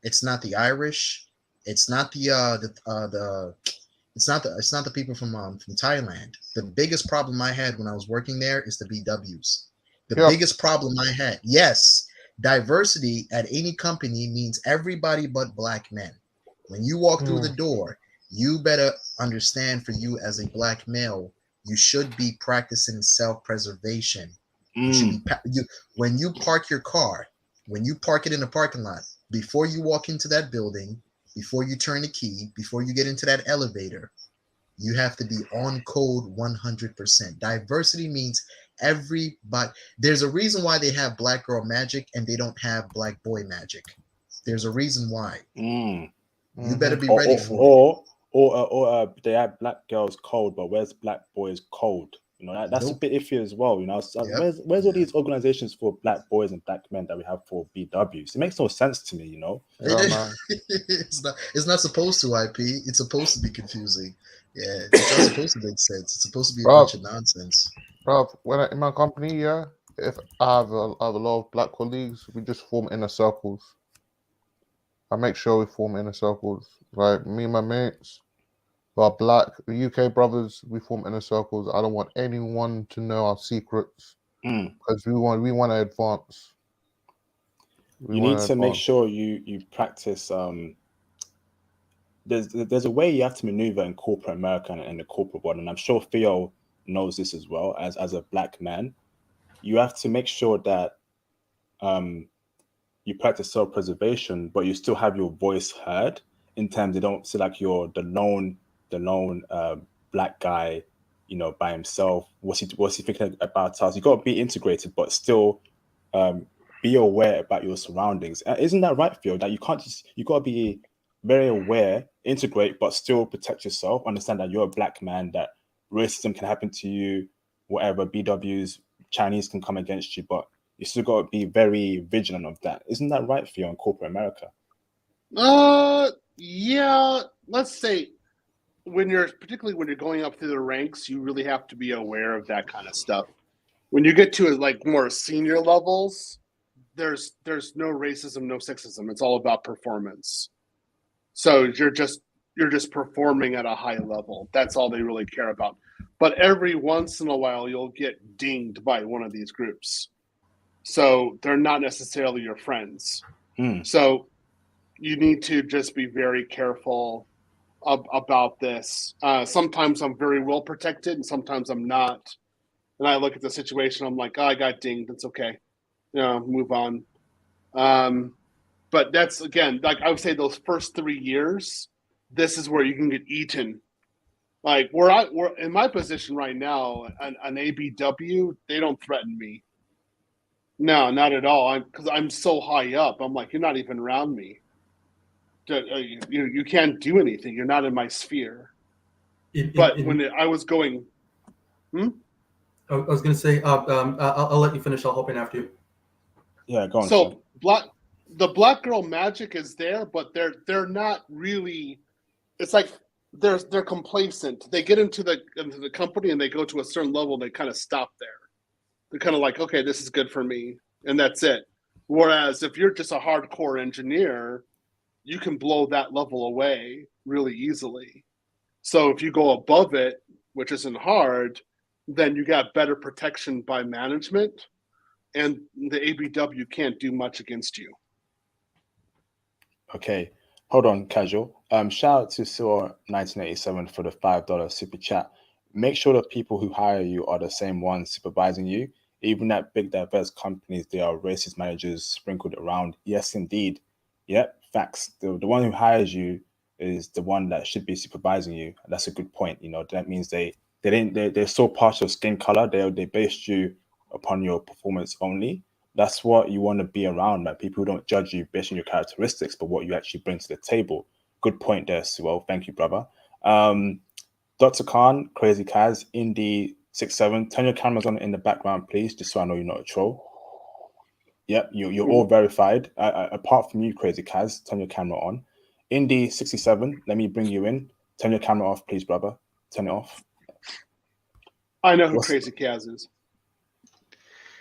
it's not the Irish, it's not it's not the people from Thailand. The biggest problem I had when I was working there is the BWs. The Yeah. biggest problem I had, yes, diversity at any company means everybody but black men. When you walk through the door, you better understand, for you as a black male, you should be practicing self-preservation. You should be when you park your car, when you park it in a parking lot, before you walk into that building, before you turn the key, before you get into that elevator, you have to be on code 100%. Diversity means everybody. There's a reason why they have black girl magic and they don't have black boy magic. There's a reason why. You better be ready for it. Or they have black girls cold, but where's black boys cold? You know, that's a bit iffy as well. You know, where's all these organizations for black boys and black men that we have for BWs? It makes no sense to me. You know, it's not supposed to. IP. It's supposed to be confusing. Yeah, it's not supposed to make sense. It's supposed to be a bunch of nonsense. Bro, when in my company, if I have a lot of black colleagues, we just form inner circles. I make sure we form inner circles. Like me and my mates who are black, the UK brothers, we form inner circles. I don't want anyone to know our secrets because we want to advance. You need to make sure you practice. There's a way you have to maneuver in corporate America and the corporate world, and I'm sure Theo knows this as well. As a black man, you have to make sure that you practice self-preservation, but you still have your voice heard. In terms, they don't see like you're the lone black guy, you know, by himself. What's he thinking about us? You got to be integrated, but still be aware about your surroundings. Isn't that right, Phil? That you got to be very aware, integrate, but still protect yourself. Understand that you're a black man, that racism can happen to you, whatever, BWs, Chinese can come against you, but you still got to be very vigilant of that. Isn't that right, Theo, in corporate America? Yeah, let's say particularly when you're going up through the ranks, you really have to be aware of that kind of stuff. When you get to like more senior levels, there's no racism, no sexism. It's all about performance. So you're just performing at a high level. That's all they really care about. But every once in a while, you'll get dinged by one of these groups. So they're not necessarily your friends. So you need to just be very careful about this. Sometimes I'm very well protected and sometimes I'm not. And I look at the situation, I'm like, oh, I got dinged. That's okay. Move on. But that's, again, like I would say those first 3 years, this is where you can get eaten. Like we're in my position right now, an ABW, they don't threaten me. No, not at all. Because I'm so high up. I'm like, you're not even around me. You can't do anything. You're not in my sphere. When I was going, I was going to say, I'll let you finish. I'll hop in after you. Yeah, go on. So the black girl magic is there, but they're not really. It's like they're complacent. They get into the company and they go to a certain level. They kind of stop there. They're kind of like, okay, this is good for me, and that's it. Whereas if you're just a hardcore engineer, you can blow that level away really easily. So if you go above it, which isn't hard, then you got better protection by management, and the ABW can't do much against you. Okay, hold on, Casual. Shout out to Saw 1987 for the $5 super chat. make sure the people who hire you are the same ones supervising you. Even at big diverse companies, there are racist managers sprinkled around. Yes, indeed. Yep, facts. The one who hires you is the one that should be supervising you. That's a good point. You know, that means they saw past your skin color. They based you upon your performance only. That's what you want to be around, like people who don't judge you based on your characteristics, but what you actually bring to the table. Good point there, Sewell. Thank you, brother. Dr. Khan, Crazy Kaz, Indie67. Turn your cameras on in the background, please, just so I know you're not a troll. Yep, you're all verified. Apart from you, Crazy Kaz, turn your camera on. Indie67, let me bring you in. Turn your camera off, please, brother. Turn it off. I know who Crazy Kaz is.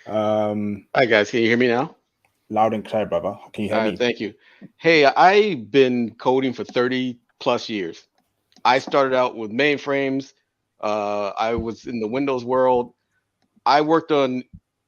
Hi guys, can you hear me now? Loud and clear, brother. Can you hear me? Thank you. Hey, I've been coding for 30 plus years. I started out with mainframes. I was in the Windows world. I worked on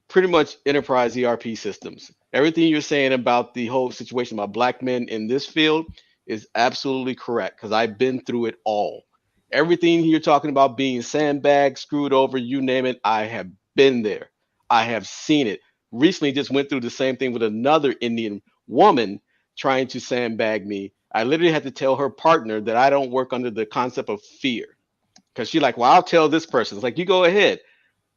pretty much enterprise ERP systems. Everything you're saying about the whole situation about black men in this field is absolutely correct because I've been through it all. Everything you're talking about being sandbagged, screwed over, you name it, I have been there. I have seen it. Recently just went through the same thing with another Indian woman trying to sandbag me. I literally had to tell her partner that I don't work under the concept of fear. Because she's like, well, I'll tell this person. It's like, you go ahead.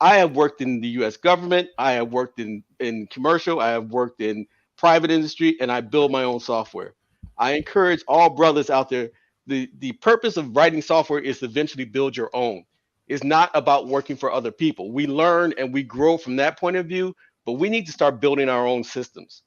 I have worked in the US government. I have worked in commercial. I have worked in private industry, and I build my own software. I encourage all brothers out there. The purpose of writing software is to eventually build your own. It's not about working for other people. We learn and we grow from that point of view, but we need to start building our own systems.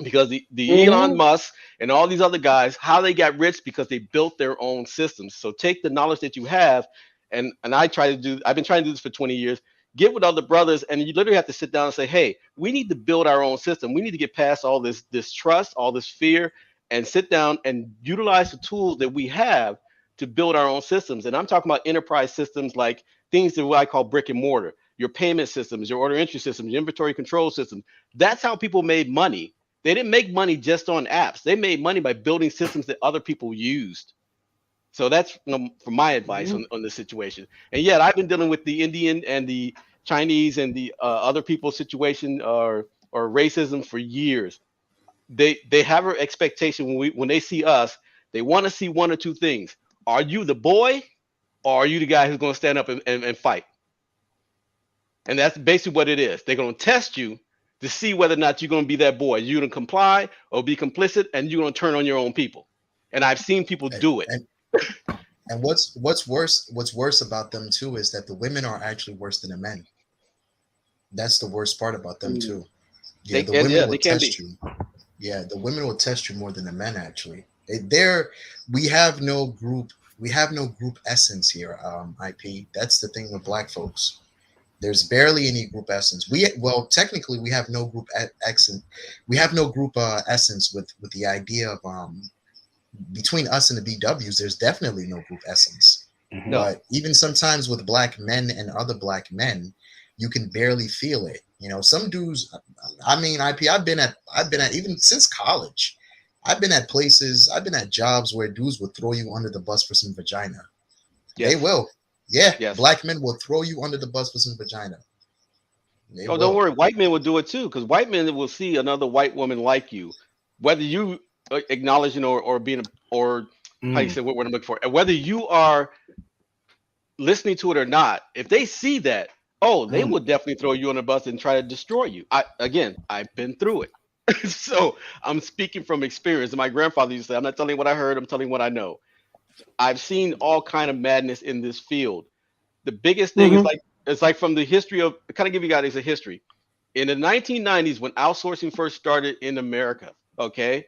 Because the Elon Musk and all these other guys, how they got rich because they built their own systems. So take the knowledge that you have, and I've been trying to do this for 20 years, get with other brothers, and you literally have to sit down and say, hey, we need to build our own system. We need to get past all this distrust, all this fear, and sit down and utilize the tools that we have to build our own systems. And I'm talking about enterprise systems like things that what I call brick and mortar, your payment systems, your order entry systems, your inventory control system. That's how people made money. They didn't make money just on apps. They made money by building systems that other people used. So that's for my advice on this situation. And yet I've been dealing with the Indian and the Chinese and the other people's situation or racism for years. They have an expectation when they see us, they want to see one or two things. Are you the boy, or are you the guy who's going to stand up and fight? And that's basically what it is. They're going to test you to see whether or not you're going to be that boy. You're going to comply or be complicit, and you're going to turn on your own people. And I've seen people do it. And what's worse about them too is that the women are actually worse than the men. That's the worst part about them too. Yeah, the women will test you. Yeah, the women will test you more than the men actually. We have no group essence here. IP. That's the thing with black folks. There's barely any group essence. Technically we have no group essence. We have no group essence with the idea of between us and the BWs. There's definitely no group essence. Mm-hmm. But even sometimes with black men and other black men, you can barely feel it. You know, some dudes. I mean, IP. I've been at even since college. I've been at places. I've been at jobs where dudes would throw you under the bus for some vagina. Yes. They will. Yeah, yes. Black men will throw you under the bus for some vagina. Don't worry. White men will do it too, because white men will see another white woman like you, whether you acknowledging or being how you say what word I'm looking for, and whether you are listening to it or not. If they see that, they will definitely throw you on the bus and try to destroy you. I've been through it, so I'm speaking from experience. And my grandfather used to say, "I'm not telling you what I heard. I'm telling you what I know." I've seen all kind of madness in this field. The biggest thing is it's like from the history of, kind of give you guys a history. In the 1990s, when outsourcing first started in America, okay,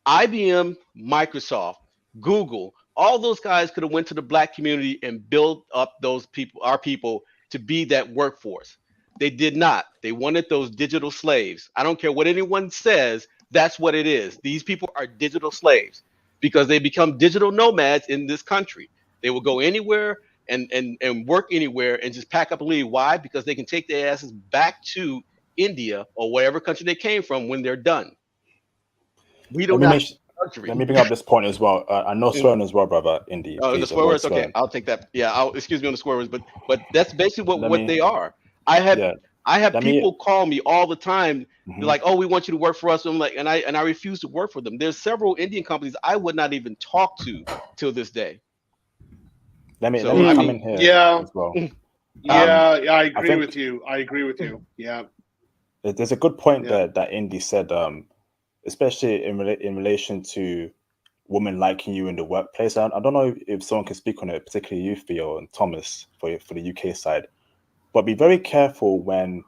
IBM, Microsoft, Google, all those guys could have went to the black community and built up those people, our people, to be that workforce. They did not. They wanted those digital slaves. I don't care what anyone says. That's what it is. These people are digital slaves, because they become digital nomads in this country. They will go anywhere and work anywhere and just pack up and leave. Why? Because they can take their asses back to India or whatever country they came from when they're done. We don't have archery. let me bring up this point as well. I know swearing as well, brother. Indy, Oh, the please swear avoid words. Okay, swearing. I'll take that. Yeah, I'll excuse me on the swear words, but that's basically Let what me, they are. I have yeah, I have let me. people call me all the time. They're Mhm. like, "Oh, we want you to work for us." I'm like, and I refuse to work for them. There's several Indian companies I would not even talk to till this day. Let So me I come mean, in here Yeah, as well. yeah, I I agree think with you. I agree with you. Yeah, there's a good point yeah. there that Indy said, especially in relation to women liking you in the workplace. I don't know if someone can speak on it, particularly you, Theo and Thomas, for the UK side. But be very careful when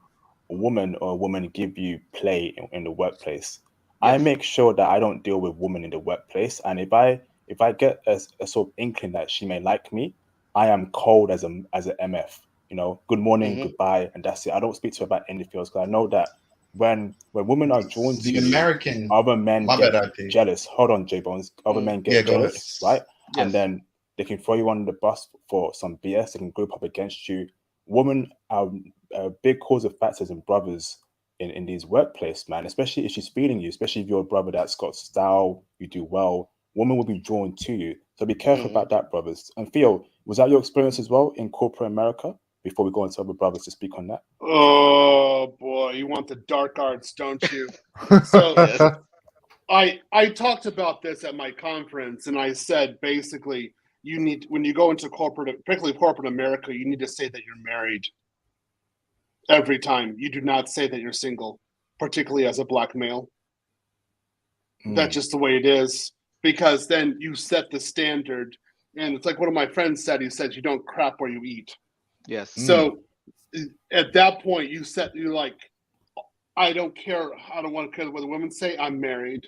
a woman give you play in the workplace. I yes. make sure that I don't deal with women in the workplace, and if I get a sort of inkling that she may like me, I am cold as a MF. You know, good morning, Hmm. goodbye, and that's it. I don't speak to her about anything else because I know that when women are drawn to The you, American, other men my bad, get IP. jealous. Hold on, J Bones. Other men Yeah, get go ahead. jealous, right? And Yes. then they can throw you under the bus for some BS. They can group up against you. Women are a big cause of factors in brothers in these workplace, man. Especially if she's feeding you, especially if you're a brother that's got style, you do well. Women will be drawn to you. So be careful Hmm. about that, brothers. And Theo, was that your experience as well in corporate America? Before we go into other brothers to speak on that. Oh boy, you want the dark arts, don't you? So Yes. I talked about this at my conference, and I said basically you need, when you go into corporate, particularly corporate America, you need to say that you're married every time. You do not say that you're single, particularly as a black male. That's just the way it is, because then you set the standard. And it's like one of my friends said, he said, you don't crap where you eat. Yes. So at that point, you're like, I don't care. I don't want to care what the women say. I'm married.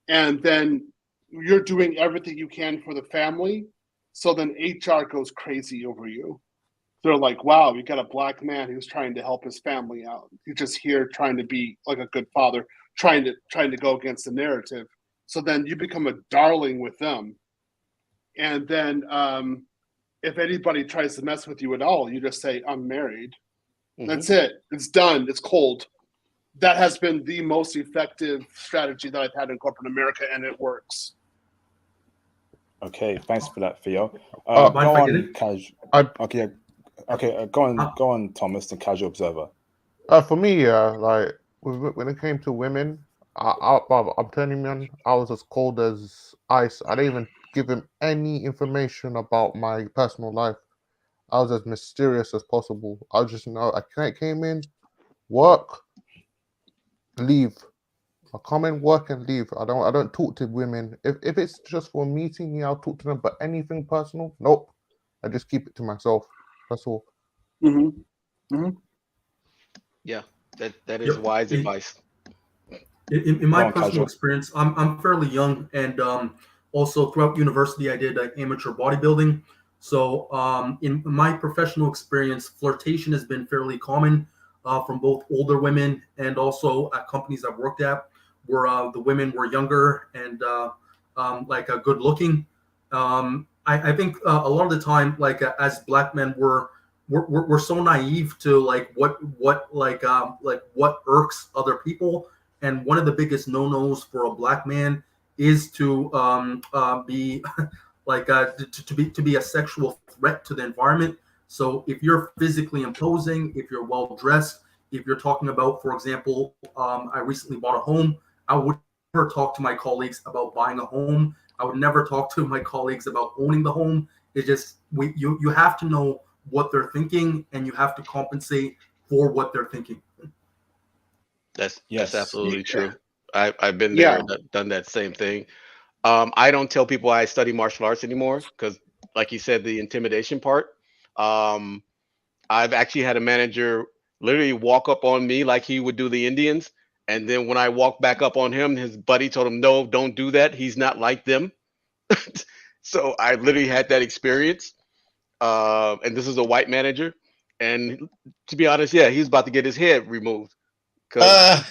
And then you're doing everything you can for the family. So then HR goes crazy over you. They're like, wow, you got a black man who's trying to help his family out. He's just here trying to be like a good father, trying to go against the narrative. So then you become a darling with them. And then if anybody tries to mess with you at all, you just say, I'm married. That's it. It's done. It's cold. That has been the most effective strategy that I've had in corporate America, and it works. Okay, thanks for that, Theo. Mind Go if I get on, in? casual. Okay, okay. Go on, Thomas, the casual observer. For me, yeah, like when it came to women, I'm telling you, man, I was as cold as ice. I didn't even give him any information about my personal life. I was as mysterious as possible. I just know I came in, work, leave. I come in, work, and leave. I don't talk to women. If it's just for a meeting, yeah, I'll talk to them. But anything personal, nope. I just keep it to myself. That's all. Mm-hmm. Mm-hmm. Yeah. That is Yep. wise advice. In Go my on, personal casual. experience, I'm fairly young, and also throughout university, I did amateur bodybuilding. So in my professional experience, flirtation has been fairly common from both older women and also at companies I've worked at, where the women were younger and good looking. I think a lot of the time, as black men, we're so naive to what irks other people. And one of the biggest no-nos for a black man is to be to be a sexual threat to the environment. So if you're physically imposing, if you're well dressed, if you're talking about, for example, I recently bought a home, I would never talk to my colleagues about buying a home. I would never talk to my colleagues about owning the home. It's just you have to know what they're thinking, and you have to compensate for what they're thinking. That's Yes. absolutely true. I've been Yeah. there, done that same thing. I don't tell people I study martial arts anymore because, like you said, the intimidation part. Um, I've actually had a manager literally walk up on me like he would do the Indians, and then when I walked back up on him, his buddy told him, "No, don't do that. He's not like them." So I literally had that experience. And this is a white manager, and to be honest, yeah, he's about to get his head removed because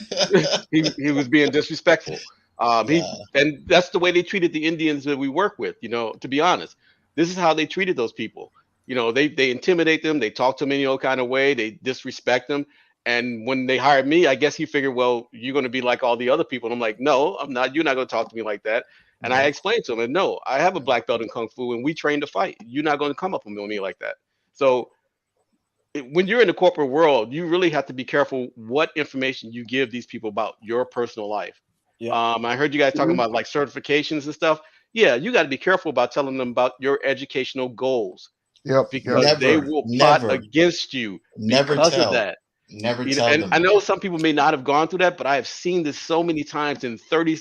he was being disrespectful. Yeah. And that's the way they treated the Indians that we work with. You know, to be honest, this is how they treated those people. You know, they intimidate them, they talk to them in any kind of way, they disrespect them, And when they hired me, I guess he figured, well, you're going to be like all the other people. And I'm like, no, I'm not. You're not going to talk to me like that. And I explained to him, and no, I have a black belt in Kung Fu and we train to fight. You're not going to come up on me like that. So when you're in the corporate world, you really have to be careful what information you give these people about your personal life. Yeah. I heard you guys talking about like certifications and stuff. Yeah, you got to be careful about telling them about your educational goals. Yep. Because they will plot against you because of that. Never You know, tell and them. I know some people may not have gone through that, but I have seen this so many times in 30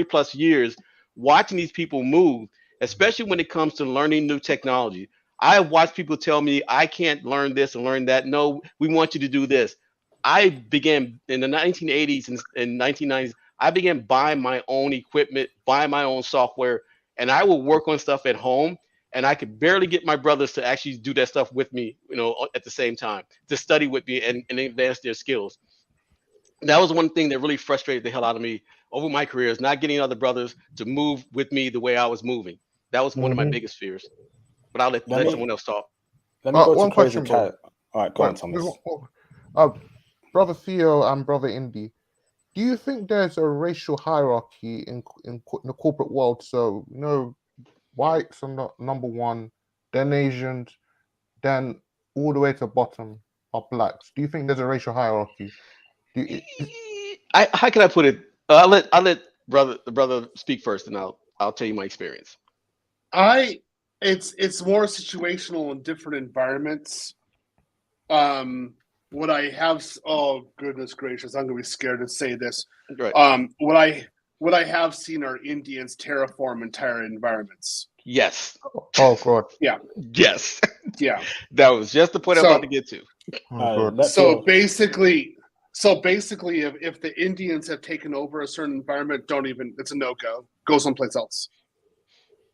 plus years, watching these people move, especially when it comes to learning new technology. I have watched people tell me, I can't learn this and learn that. No, we want you to do this. I began in the 1980s and 1990s. I began buying my own equipment, buying my own software, and I will work on stuff at home. And I could barely get my brothers to actually do that stuff with me, you know, at the same time, to study with me and advance their skills. That was one thing that really frustrated the hell out of me over my career, is not getting other brothers to move with me the way I was moving. That was one of my biggest fears. But I'll let someone else talk. Let me go one to Crazy question, Cat. All right, go on, Thomas. Thomas. Brother Theo and Brother Indy, do you think there's a racial hierarchy in the corporate world? So, you know, whites are not number one, then Asians, then all the way to the bottom are blacks. Do you think there's a racial hierarchy? How can I put it? I'll let the brother speak first, and I'll tell you my experience. It's more situational in different environments. What I have, oh goodness gracious, I'm gonna be scared to say this. Right. What I have seen are Indians terraform entire environments. Yes. Oh God. Yeah. Yes. Yeah. That was just the point I'm about to get to. So basically, if the Indians have taken over a certain environment, it's a no-go. Go someplace else.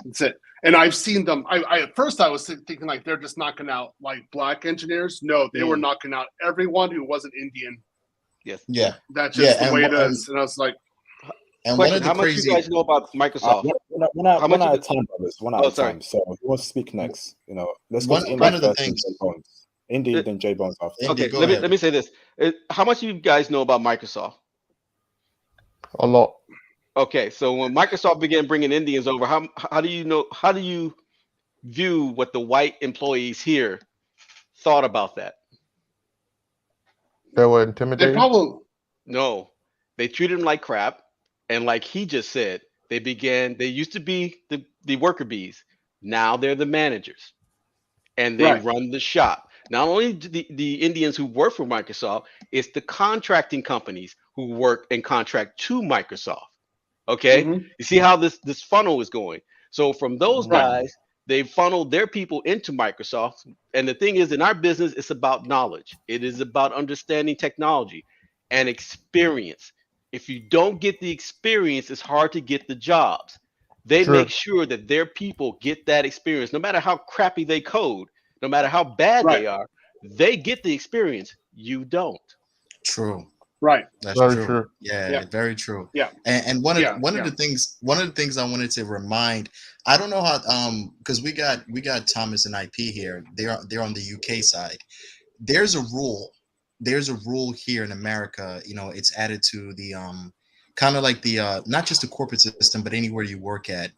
That's it. And I've seen them. I at first I was thinking like they're just knocking out like black engineers. No, they were knocking out everyone who wasn't Indian. Yes. Yeah. That's just the way it is. And I was like, question, how much you guys know about Microsoft? One at a time, brothers. One at a time. So who wants to speak next? You know, let's go to one of the things. Indy, then J Bones after. Okay, let me say this. How much do you guys know about Microsoft? A lot. Okay, so when Microsoft began bringing Indians over, how do you view what the white employees here thought about that? They were intimidated. No, they treated them like crap, and like he just said, they used to be the worker bees. Now they're the managers, and they run the shop. Not only the Indians who work for Microsoft, it's the contracting companies who work and contract to Microsoft. Okay, you see how this funnel is going. So from those guys, they funneled their people into Microsoft. And the thing is, in our business, it's about knowledge. It is about understanding technology and experience. If you don't get the experience, it's hard to get the jobs. They make sure that their people get that experience, no matter how crappy they code, no matter how bad they are. They get the experience. You don't. True. Right. That's true. Yeah, very true. Yeah. And one of the things I wanted to remind, I don't know how because we got Thomas and IP here. They're on the UK side. There's a rule here in America, you know, it's added to the kind of like the not just the corporate system, but anywhere you work at.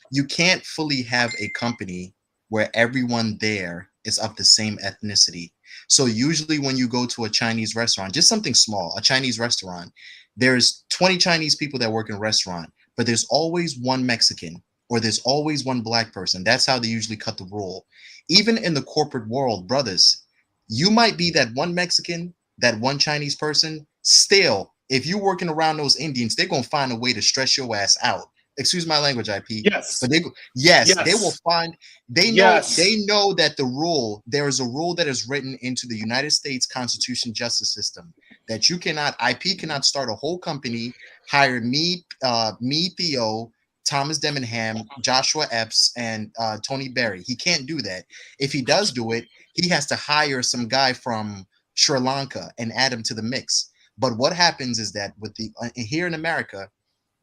You can't fully have a company where everyone there is of the same ethnicity. So usually when you go to a Chinese restaurant, just something small, a Chinese restaurant, there's 20 Chinese people that work in a restaurant, but there's always one Mexican or there's always one black person. That's how they usually cut the rule. Even in the corporate world, brothers, you might be that one Mexican, that one Chinese person. Still, if you're working around those Indians, they're going to find a way to stress your ass out. Excuse my language, IP. Yes. But they will find, they know that there is a rule that is written into the United States Constitution justice system that you cannot, IP cannot start a whole company, hire me, Theo, Thomas Demenham, Joshua Epps, and Tony Berry. He can't do that. If he does do it, he has to hire some guy from Sri Lanka and add him to the mix. But what happens is that with the here in America,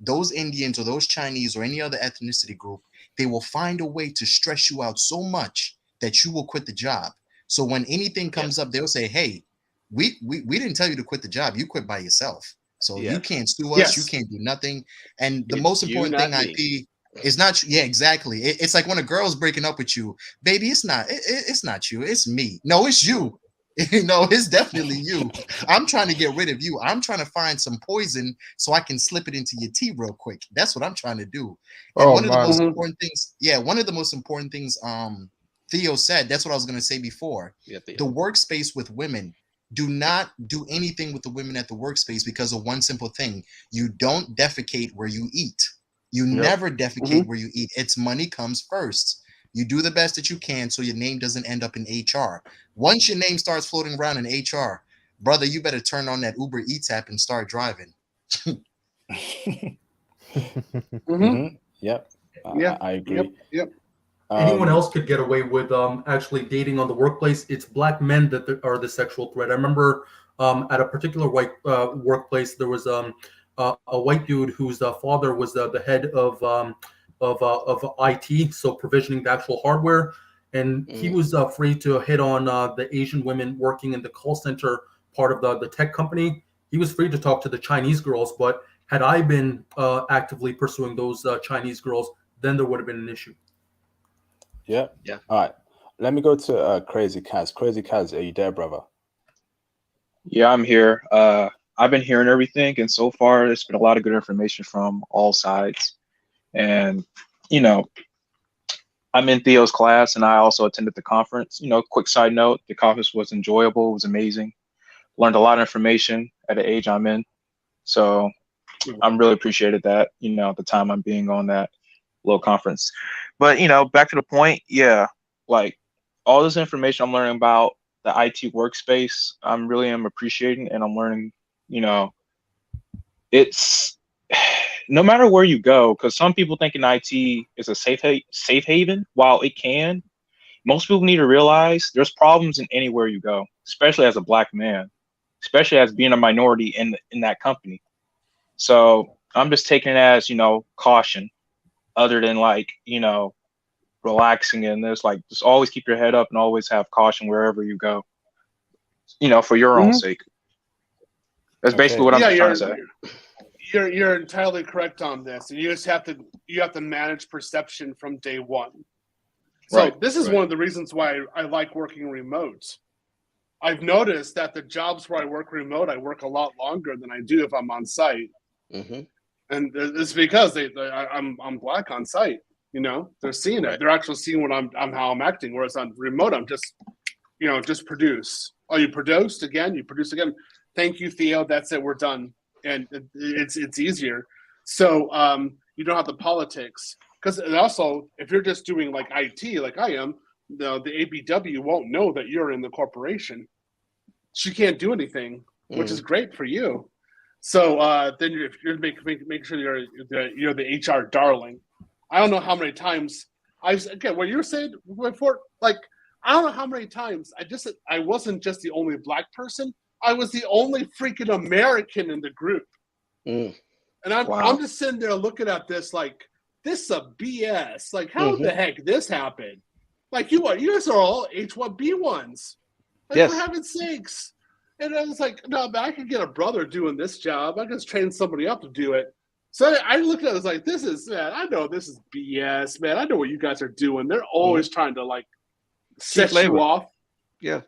those Indians or those Chinese or any other ethnicity group, they will find a way to stress you out so much that you will quit the job. So when anything comes up, they'll say, hey, we didn't tell you to quit the job. You quit by yourself. So Yes. you can't sue us. Yes. You can't do nothing. And the It's most you, important not thing, me. IP, is not. Yeah, exactly. It's like when a girl's breaking up with you, baby. It's not. It's not you. It's me. No, it's you. No, it's definitely you. I'm trying to get rid of you. I'm trying to find some poison so I can slip it into your tea real quick. That's what I'm trying to do. And Oh one of the man. most important things, one of the most important things Theo said, that's what I was going to say before. Yeah, The workspace with women, do not do anything with the women at the workspace because of one simple thing. You don't defecate where you eat. You never defecate where you eat. It's money comes first. You do the best that you can so your name doesn't end up in HR. Once your name starts floating around in HR, brother, you better turn on that Uber Eats app and start driving. Yep. Yeah. I agree. Yep. Anyone else could get away with actually dating on the workplace. It's black men that are the sexual threat. I remember at a particular white workplace, there was a white dude whose father was the head of IT, so provisioning the actual hardware, and he was free to hit on the Asian women working in the call center part of the tech company. He was free to talk to the Chinese girls, but had I been actively pursuing those Chinese girls, then there would have been an issue. Yeah. Yeah. All right. Let me go to Crazy Kaz. Crazy Kaz, are you there, brother? Yeah, I'm here. I've been hearing everything, and so far, there's been a lot of good information from all sides. And, you know, I'm in Theo's class, and I also attended the conference. You know, quick side note, the conference was enjoyable. It was amazing. Learned a lot of information at the age I'm in. So I'm really appreciated that, you know, the time I'm being on that little conference. But, you know, back to the point, yeah, like all this information I'm learning about the IT workspace, I'm really am appreciating, and I'm learning, you know, it's no matter where you go, because some people think in IT is a safe haven. While it can, most people need to realize there's problems in anywhere you go, especially as a black man, especially as being a minority in that company. So I'm just taking it as, you know, caution, other than like, you know, relaxing in this, like just always keep your head up and always have caution wherever you go, you know, for your own sake. That's basically what I'm just trying to say. You're entirely correct on this. You just have to manage perception from day one. So this is one of the reasons why I like working remote. I've noticed that the jobs where I work remote, I work a lot longer than I do if I'm on site. And it's because I'm black on site. You know, they're seeing it. They're actually seeing what I'm how I'm acting. Whereas on remote, I'm just, you know, just produce. Oh, you produced again. You produce again. Thank you, Theo. That's it. We're done. And it's easier. So you don't have the politics. Because also, if you're just doing like IT, like I am, the ABW won't know that you're in the corporation. She can't do anything, which is great for you. So then if you're make sure you're the HR darling. I don't know how many times what you're saying before, like I don't know how many times I wasn't just the only black person. I was the only freaking American in the group. And I'm just sitting there looking at this like, this is a BS. Like, how the heck this happened? Like, you guys are all H1B1s. Like, for heaven's sakes. And I was like, no, but I could get a brother doing this job. I can just train somebody up to do it. So I looked at it, I was like, this is, man, I know this is BS, man. I know what you guys are doing. They're always trying to, like, set you off. Yeah.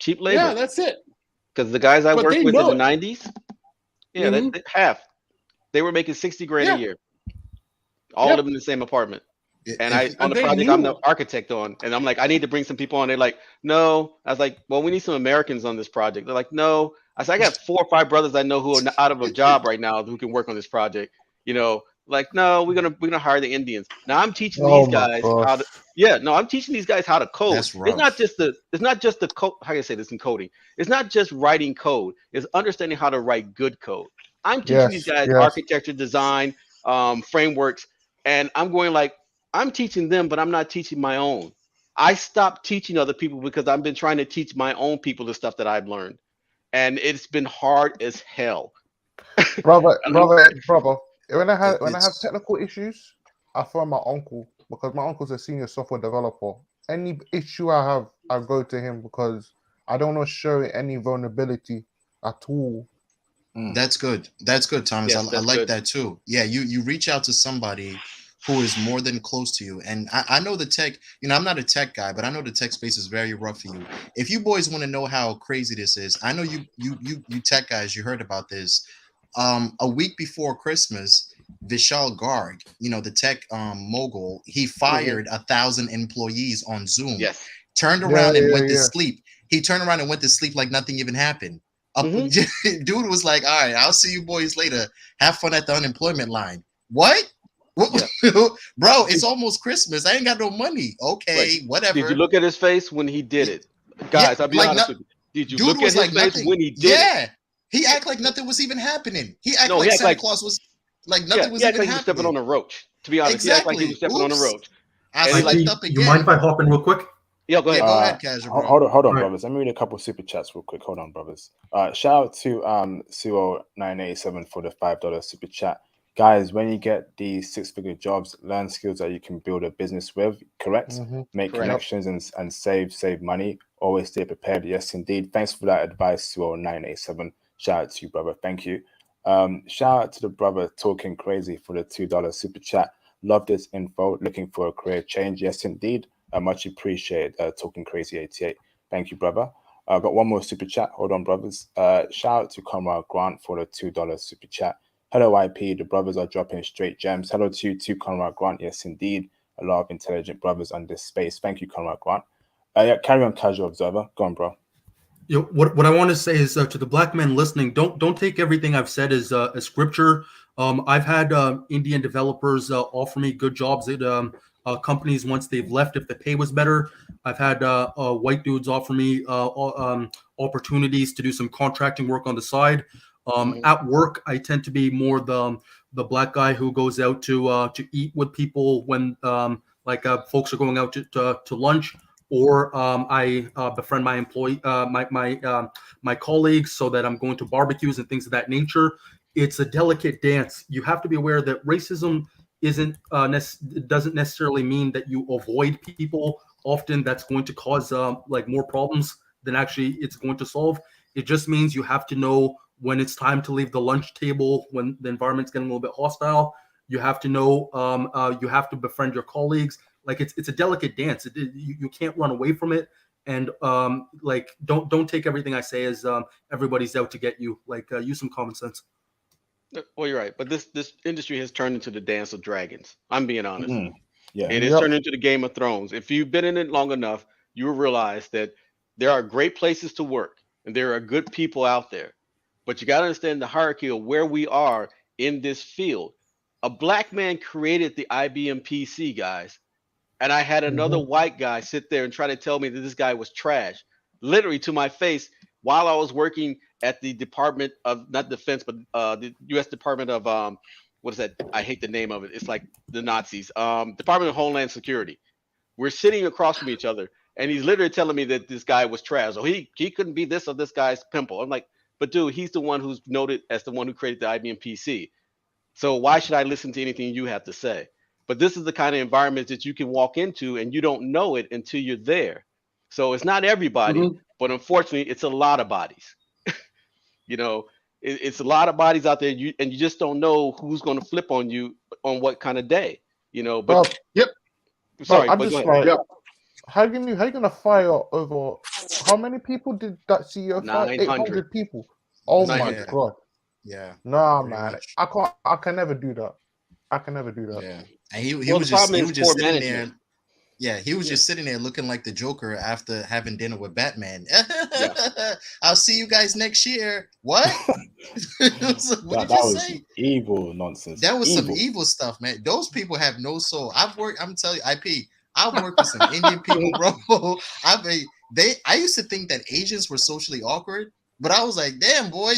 Cheap labor. Yeah, that's it. Because the guys I worked with in the 90s, they were making $60,000 a year. All of them in the same apartment. And on the project I'm the architect on, and I'm like, I need to bring some people on. They're like, no. I was like, well, we need some Americans on this project. They're like, no. I said, I got 4 or 5 brothers I know who are out of a job right now who can work on this project. You know, like, no, we're gonna hire the Indians. Now I'm teaching these guys how to. Yeah, no, I'm teaching these guys how to code. It's not just the code. How can I say this in coding? It's not just writing code. It's understanding how to write good code. I'm teaching these guys architecture, design, frameworks, and I'm going like, I'm teaching them, but I'm not teaching my own. I stopped teaching other people because I've been trying to teach my own people the stuff that I've learned. And it's been hard as hell. brother. When I have technical issues, I phone my uncle because my uncle's a senior software developer. Any issue I have, I go to him because I don't want to show any vulnerability at all. That's good. That's good, Thomas. Yes, I that's like good. that too. Yeah, you reach out to somebody who is more than close to you. And I know the tech, I'm not a tech guy, but I know the tech space is very rough for you. If you boys want to know how crazy this is, I know you tech guys, you heard about this. A week before Christmas, Vishal Garg, the tech mogul, he fired 1,000 employees on Zoom. Yes. Turned around and went to sleep. He turned around and went to sleep like nothing even happened. Dude was like, all right, I'll see you boys later. Have fun at the unemployment line. What? Bro, it's almost Christmas. I ain't got no money. Okay, whatever. Did you look at his face when he did it? Guys, I'll be honest with you. Did you look at his face when he did it? He acted like nothing was even happening. He acted No, like Santa Claus was like nothing was he even acted like happening. He was stepping on a roach. To be honest, Exactly. He acted like he was stepping on a roach. I light up again. You mind if I hop in real quick? Yeah, go ahead. Go ahead, Casual. Hold on, brothers. Let me read a couple super chats real quick. Hold on, brothers. Shout out to Suo987 for the $5 super chat. Guys, when you get these 6-figure jobs, learn skills that you can build a business with. Correct? Make connections and save money. Always stay prepared. Yes, indeed. Thanks for that advice, Suo987. Shout out to you, brother. Thank you. Shout out to the brother talking crazy for the $2 super chat. Love this info. Looking for a career change. Yes, indeed. I much appreciate talking crazy 88. Thank you, brother. I've got one more super chat. Hold on, brothers. Shout out to Comrade Grant for the $2 super chat. Hello, IP. The brothers are dropping straight gems. Hello to you too, Comrade Grant. Yes, indeed. A lot of intelligent brothers on this space. Thank you, Comrade Grant. Yeah, carry on, Casual Observer. Go on, bro. What I want to say is to the black men listening, don't take everything I've said as scripture. I've had Indian developers offer me good jobs at companies once they've left if the pay was better. I've had white dudes offer me opportunities to do some contracting work on the side. At work, I tend to be more the black guy who goes out to eat with people when folks are going out to lunch. Or I befriend my my colleagues so that I'm going to barbecues and things of that nature. It's a delicate dance. You have to be aware that racism doesn't necessarily mean that you avoid people. Often that's going to cause more problems than actually it's going to solve. It just means you have to know when it's time to leave the lunch table, when the environment's getting a little bit hostile. You have to know you have to befriend your colleagues. Like it's a delicate dance. You can't run away from it, and don't take everything I say as everybody's out to get you. Use some common sense. Well, you're right, but this industry has turned into the dance of dragons. I'm being honest. Yeah, It has turned into the Game of Thrones. If you've been in it long enough, you will realize that there are great places to work and there are good people out there, but you got to understand the hierarchy of where we are in this field. A black man created the IBM PC, guys. And I had another white guy sit there and try to tell me that this guy was trash, literally to my face, while I was working at the Department of, not Defense, but the U.S. Department of, what is that? I hate the name of it. It's like the Nazis. Department of Homeland Security. We're sitting across from each other, and he's literally telling me that this guy was trash. Or he couldn't be this or this guy's pimple. I'm like, but dude, he's the one who's noted as the one who created the IBM PC. So why should I listen to anything you have to say? But this is the kind of environment that you can walk into and you don't know it until you're there. So it's not everybody, but unfortunately, it's a lot of bodies. It's a lot of bodies out there, and you just don't know who's going to flip on you on what kind of day. But sorry, I'm but just go ahead. like, how you gonna fire over? How many people did that CEO fire? 800 people. Oh my god. Yeah. Nah, man. I can never do that. Yeah. And he was just sitting there. Yeah, he was just sitting there looking like the Joker after having dinner with Batman. I'll see you guys next year. What? That was evil nonsense. That was some evil stuff, man. Those people have no soul. I'm telling you, I've worked with some Indian people, bro. I used to think that Asians were socially awkward, but I was like, damn, boy,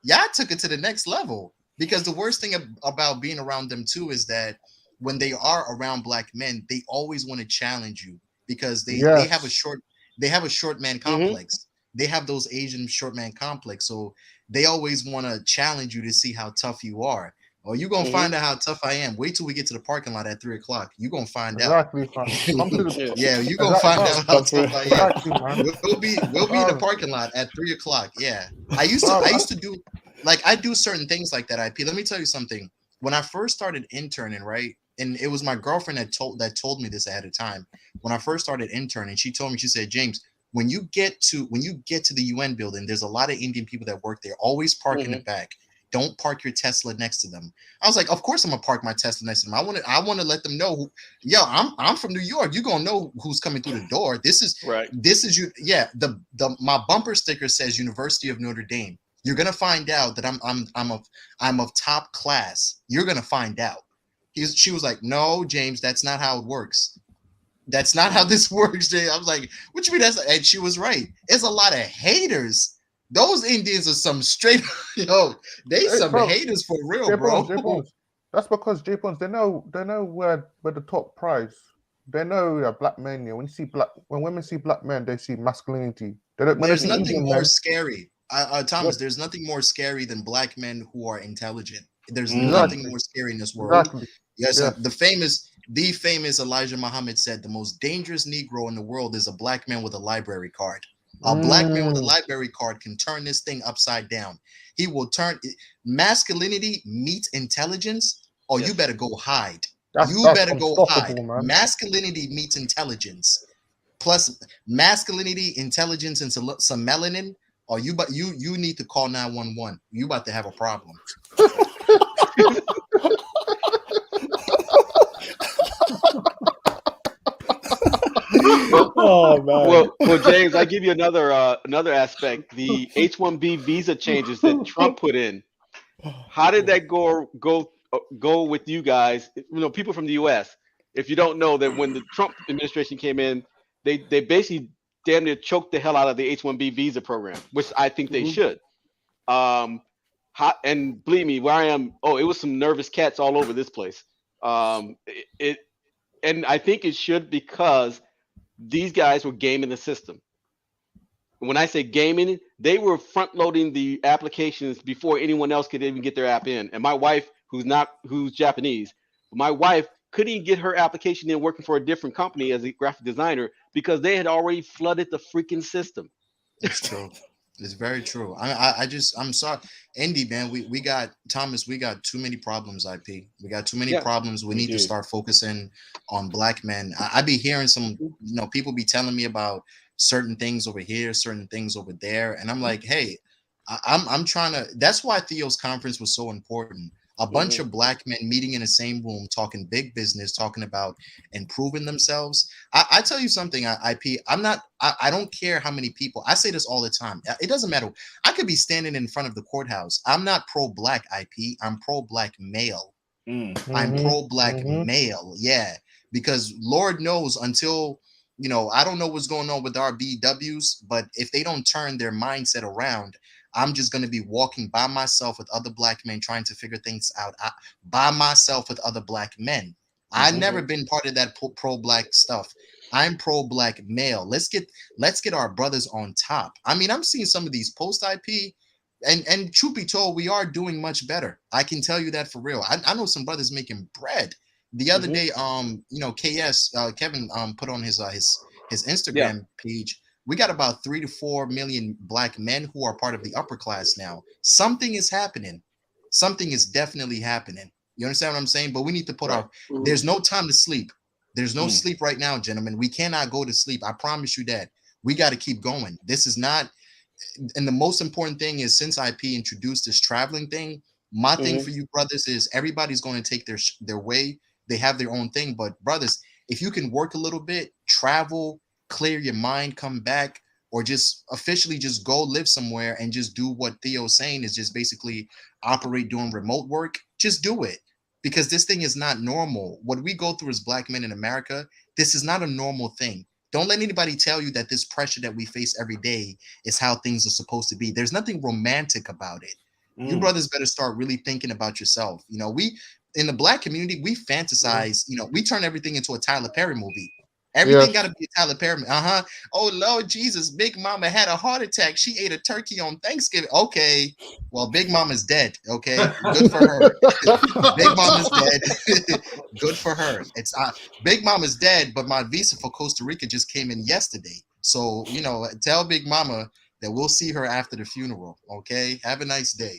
y'all took it to the next level. Because the worst thing about being around them too is that when they are around black men, they always want to challenge you because they have a short man complex. They have those Asian short man complex, so they always want to challenge you to see how tough you are. Oh, you gonna find out how tough I am. Wait till we get to the parking lot at 3 o'clock. You gonna find Exactly, fam. Come to out. the Yeah, you gonna find out how tough I am. Exactly, man. We'll be in the parking lot at 3 o'clock. Yeah, I used to do like I do certain things like that. IP. Let me tell you something. When I first started interning, right, and it was my girlfriend that told me this ahead of time. When I first started interning, she told me, she said, James, when you get to the UN building, there's a lot of Indian people that work there. Always park in the back. Don't park your Tesla next to them. I was like, of course I'm gonna park my Tesla next to them. I want to let them know, I'm from New York. You're gonna know who's coming through the door. This is you. Yeah, my bumper sticker says University of Notre Dame. You're gonna find out that I'm of top class. You're gonna find out. She was like, no, James, that's not how it works. That's not how this works, Jay. I was like, what you mean? And she was right. There's a lot of haters. Those Indians are some straight, haters for real, bro. That's because J-Bones, they know where the top prize. They know black men. Yeah, when women see black men, they see masculinity. There's nothing more scary, Thomas. There's nothing more scary than black men who are intelligent. There's nothing more scary in this world. Exactly. Yes, the famous Elijah Muhammad said the most dangerous Negro in the world is a black man with a library card. A black man with a library card can turn this thing upside down. He will turn masculinity meets intelligence. Oh, you better go hide. You better go hide. Man. Masculinity meets intelligence, plus masculinity, intelligence, and some melanin. Oh, you need to call 911. You about to have a problem. Oh man. Well, James, I give you another aspect. The H-1B visa changes that Trump put in. How did that go with you guys? People from the U.S. If you don't know that when the Trump administration came in, they basically damn near choked the hell out of the H-1B visa program, which I think they should. And believe me, where I am, it was some nervous cats all over this place. And I think it should, because these guys were gaming the system. When I say gaming, they were front loading the applications before anyone else could even get their app in. And my wife, who's Japanese, my wife couldn't even get her application in working for a different company as a graphic designer because they had already flooded the freaking system. It's true. It's very true. I'm sorry, Indy, man. We got Thomas. We got too many problems. IP. We got too many problems. We need to start focusing on black men. I be hearing some, people be telling me about certain things over here, certain things over there, and I'm like, hey, I'm trying to. That's why Theo's conference was so important. A bunch of black men meeting in the same room, talking big business, talking about improving themselves. I tell you something, IP, I don't care how many people. I say this all the time. It doesn't matter. I could be standing in front of the courthaus. I'm not pro-black, IP. I'm pro-black male. I'm pro-black male. Yeah. Because Lord knows, until, I don't know what's going on with our BWs, but if they don't turn their mindset around, I'm just going to be walking by myself with other black men trying to figure things out by myself with other black men. I've never been part of that pro-black stuff. I'm pro-black male. Let's get our brothers on top. I mean, I'm seeing some of these post IP, and truth be told, we are doing much better. I can tell you that for real. I know some brothers making bread. The other day, Kevin put on his Instagram page. We got about 3 to 4 million black men who are part of the upper class now. Something is happening. Something is definitely happening. You understand what I'm saying? But we need to put there's no time to sleep. There's no sleep right now, gentlemen. We cannot go to sleep. I promise you that. We got to keep going. This is not, and the most important thing is, since IP introduced this traveling thing, my thing for you brothers is everybody's going to take their way. They have their own thing. But brothers, if you can work a little bit, travel, clear your mind, come back, or just officially just go live somewhere and just do what Theo's saying is just basically operate doing remote work. Just do it, because this thing is not normal. What we go through as black men in America, this is not a normal thing. Don't let anybody tell you that this pressure that we face every day is how things are supposed to be. There's nothing romantic about it. You brothers better start really thinking about yourself. We in the black community, we fantasize, we turn everything into a Tyler Perry movie. Everything Yes. got to be a Tyler Perry. Oh Lord Jesus, Big Mama had a heart attack. She ate a turkey on Thanksgiving. Okay, well, Big Mama's dead. Okay, good for her. Big Mama's dead. Good for her. It's Big Mama's dead, but my visa for Costa Rica just came in yesterday. So tell Big Mama that we'll see her after the funeral. Okay, have a nice day.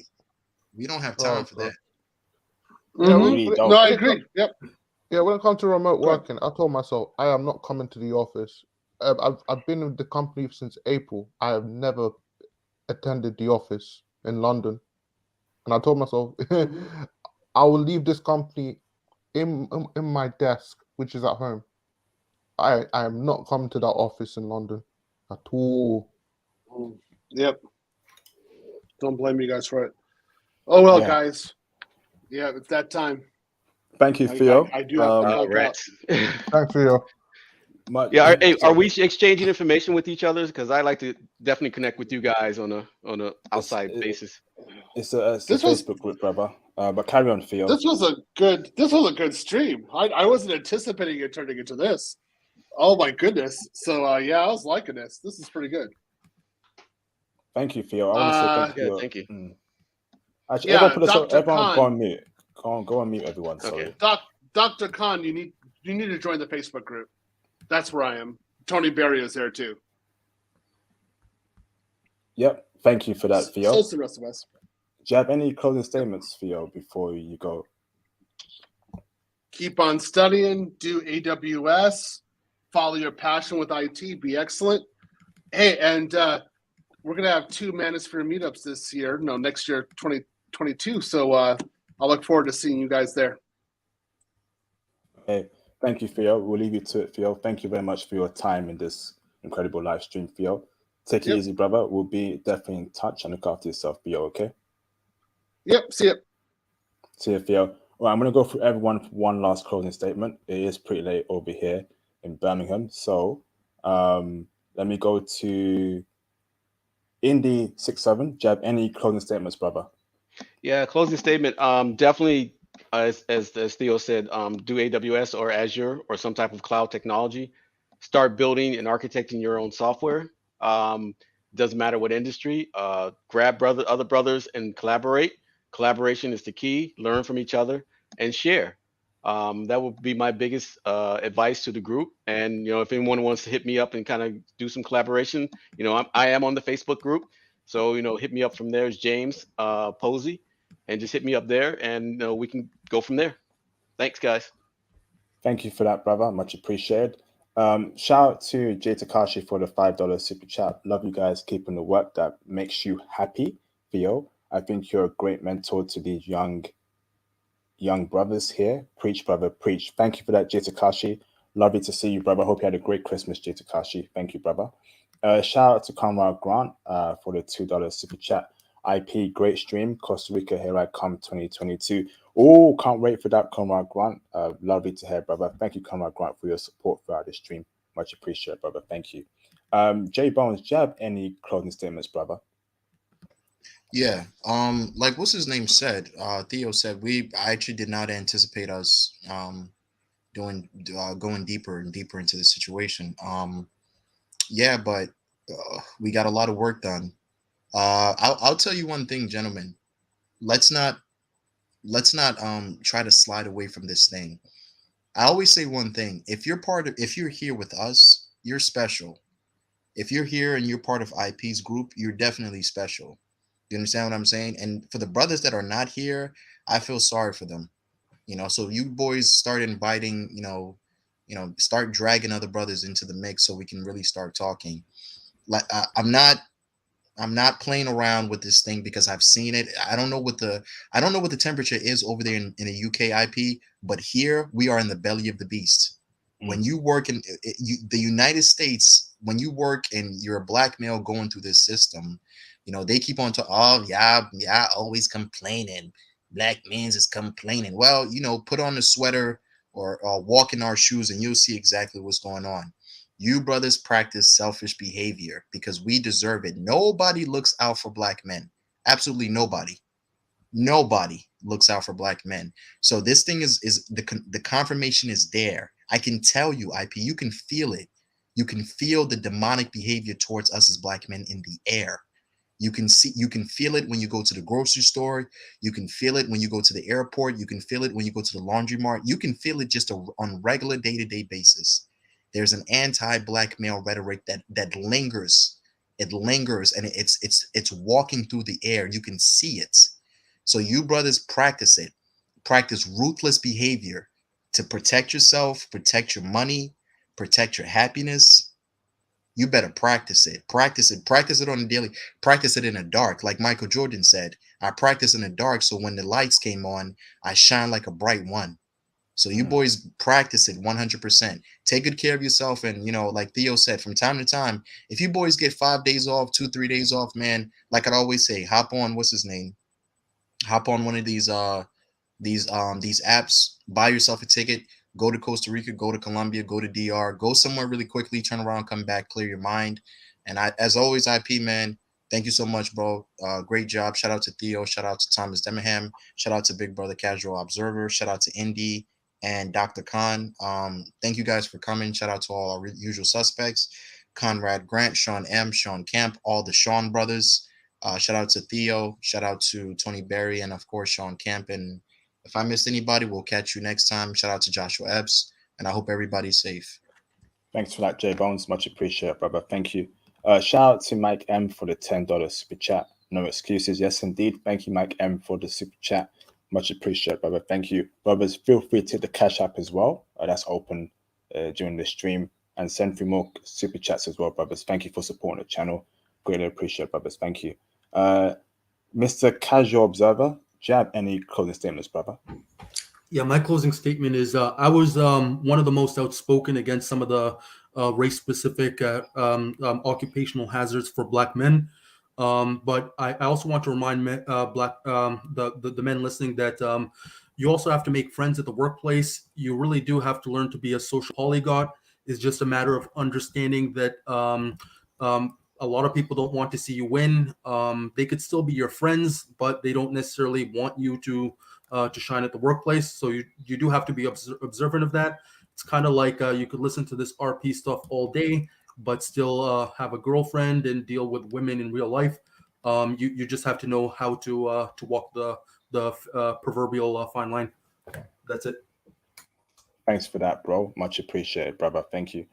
We don't have time for that. Yeah, Really don't. No, I agree. Yep. Yeah, when it comes to remote working, I told myself I am not coming to the office. I've been with the company since April. I have never attended the office in London, and I told myself I will leave this company in my desk, which is at home. I am not coming to that office in London at all. Yep. Don't blame you guys for it. Oh well, Yeah. guys. Yeah, it's that time. Thank you, Theo. I do have to log out. Thanks, Theo. Yeah, are we exchanging information with each other? Because I like to definitely connect with you guys on a outside basis. It's a Facebook group, brother. But carry on, Theo. This was a good stream. I wasn't anticipating it turning into this. Oh my goodness. So yeah, I was liking this. This is pretty good. Thank you, Theo. I want to say thank you. Thank you. Actually, Yeah, everyone go on mute. Go on mute, everyone. Sorry. Dr. Khan, you need to join the Facebook group. That's where I am. Tony Berry is there too. Yep. Thank you for that, Theo. So is the rest of us. Do you have any closing statements, Theo, before you go? Keep on studying. Do AWS. Follow your passion with IT. Be excellent. Hey, and we're gonna have 2 Manosphere meetups this year. No, next year, 2022. So I'll look forward to seeing you guys there. Hey, thank you, Theo. We'll leave you to it, Theo. Thank you very much for your time in this incredible live stream, Theo. Take it easy, brother. We'll be definitely in touch and look after yourself, Theo, okay? Yep, see ya. See you, Theo. Well, I'm going to go through everyone for one last closing statement. It is pretty late over here in Birmingham. So let me go to Indy67. Do you have any closing statements, brother? Yeah, closing statement. Definitely, as Theo said, do AWS or Azure or some type of cloud technology. Start building and architecting your own software. Doesn't matter what industry. Grab other brothers and collaborate. Collaboration is the key. Learn from each other and share. That would be my biggest advice to the group. And if anyone wants to hit me up and kind of do some collaboration, I am on the Facebook group. So hit me up from there. It's James Posey, and just hit me up there, and we can go from there. Thanks, guys. Thank you for that, brother. Much appreciated. Shout out to Jay Takashi for the $5 super chat. Love you guys keeping the work that makes you happy, Theo. I think you're a great mentor to these young brothers here. Preach, brother, preach. Thank you for that, Jay Takashi. Lovely to see you, brother. Hope you had a great Christmas, Jay Takashi. Thank you, brother. Shout out to Conrad Grant for the $2 super chat. IP, great stream. Costa Rica, here I come 2022. Oh, can't wait for that, Conrad Grant. Lovely to hear, brother. Thank you, Conrad Grant, for your support throughout the stream. Much appreciated, brother. Thank you. Jay Bones, do you have any closing statements, brother? Yeah. Like what's his name said, Theo said, I actually did not anticipate us going deeper and deeper into the situation. Yeah, but we got a lot of work done. I'll tell you one thing, gentlemen. Let's not try to slide away from this thing. I always say one thing: if you're here with us, you're special. If you're here and you're part of IP's group, you're definitely special. You understand what I'm saying? And for the brothers that are not here, I feel sorry for them. So you boys start inviting, start dragging other brothers into the mix so we can really start talking. Like I'm not playing around with this thing because I've seen it. I don't know what the temperature is over there in the UK IP, but here we are in the belly of the beast. When you work in the United States, when you work and you're a black male going through this system, they keep on to always complaining. Black men's is complaining. Well, put on a sweater or walk in our shoes and you'll see exactly what's going on. You brothers practice selfish behavior because we deserve it. Nobody looks out for black men. Absolutely nobody. Nobody looks out for black men. So this thing is the confirmation is there. I can tell you, IP, you can feel it. You can feel the demonic behavior towards us as black men in the air. You can feel it when you go to the grocery store. You can feel it when you go to the airport. You can feel it when you go to the laundry mart. You can feel it just on regular day-to-day basis. There's an anti-black male rhetoric that lingers. It lingers, and it's walking through the air. You can see it. So you brothers practice it. Practice ruthless behavior to protect yourself, protect your money, protect your happiness. You better practice it. Practice it. Practice it on a daily. Practice it in the dark. Like Michael Jordan said, I practice in the dark, so when the lights came on, I shine like a bright one. So you boys practice it 100%. Take good care of yourself. And, like Theo said, from time to time, if you boys get 5 days off, 2-3 days off, man, like I'd always say, hop on, what's his name? Hop on one of these apps, buy yourself a ticket, go to Costa Rica, go to Colombia, go to DR, go somewhere really quickly, turn around, come back, clear your mind. And as always, IP, man, thank you so much, bro. Great job. Shout out to Theo. Shout out to Thomas Demaham. Shout out to Big Brother Casual Observer. Shout out to Indy and Dr. Khan. Thank you guys for coming. Shout out to all our usual suspects: Conrad Grant, Sean M, Sean Camp, all the Sean brothers. Shout out to Theo. Shout out to Tony Berry, and of course Sean Camp. And if I missed anybody, we'll catch you next time. Shout out to Joshua Epps, and I hope everybody's safe. Thanks for that, J Bones. Much appreciated, brother. Thank you. Shout out to Mike M for the $10 super chat. No excuses. Yes, indeed. Thank you, Mike M, for the super chat. Much appreciated, brother. Thank you. Brothers, feel free to hit the Cash App as well. That's open during the stream. And send through more super chats as well, brothers. Thank you for supporting the channel. Greatly appreciate, brothers. Thank you. Mr. Casual Observer, do you have any closing statements, brother? Yeah, my closing statement is I was one of the most outspoken against some of the race-specific occupational hazards for Black men. But I also want to remind the men listening that you also have to make friends at the workplace. You really do have to learn to be a social polyglot. It's just a matter of understanding that a lot of people don't want to see you win. They could still be your friends, but they don't necessarily want you to shine at the workplace. So you do have to be observant of that. It's kind of like you could listen to this RP stuff all day, but still have a girlfriend and deal with women in real life. You just have to know how to walk the proverbial fine line. That's it. Thanks for that, bro. Much appreciated, brother. Thank you.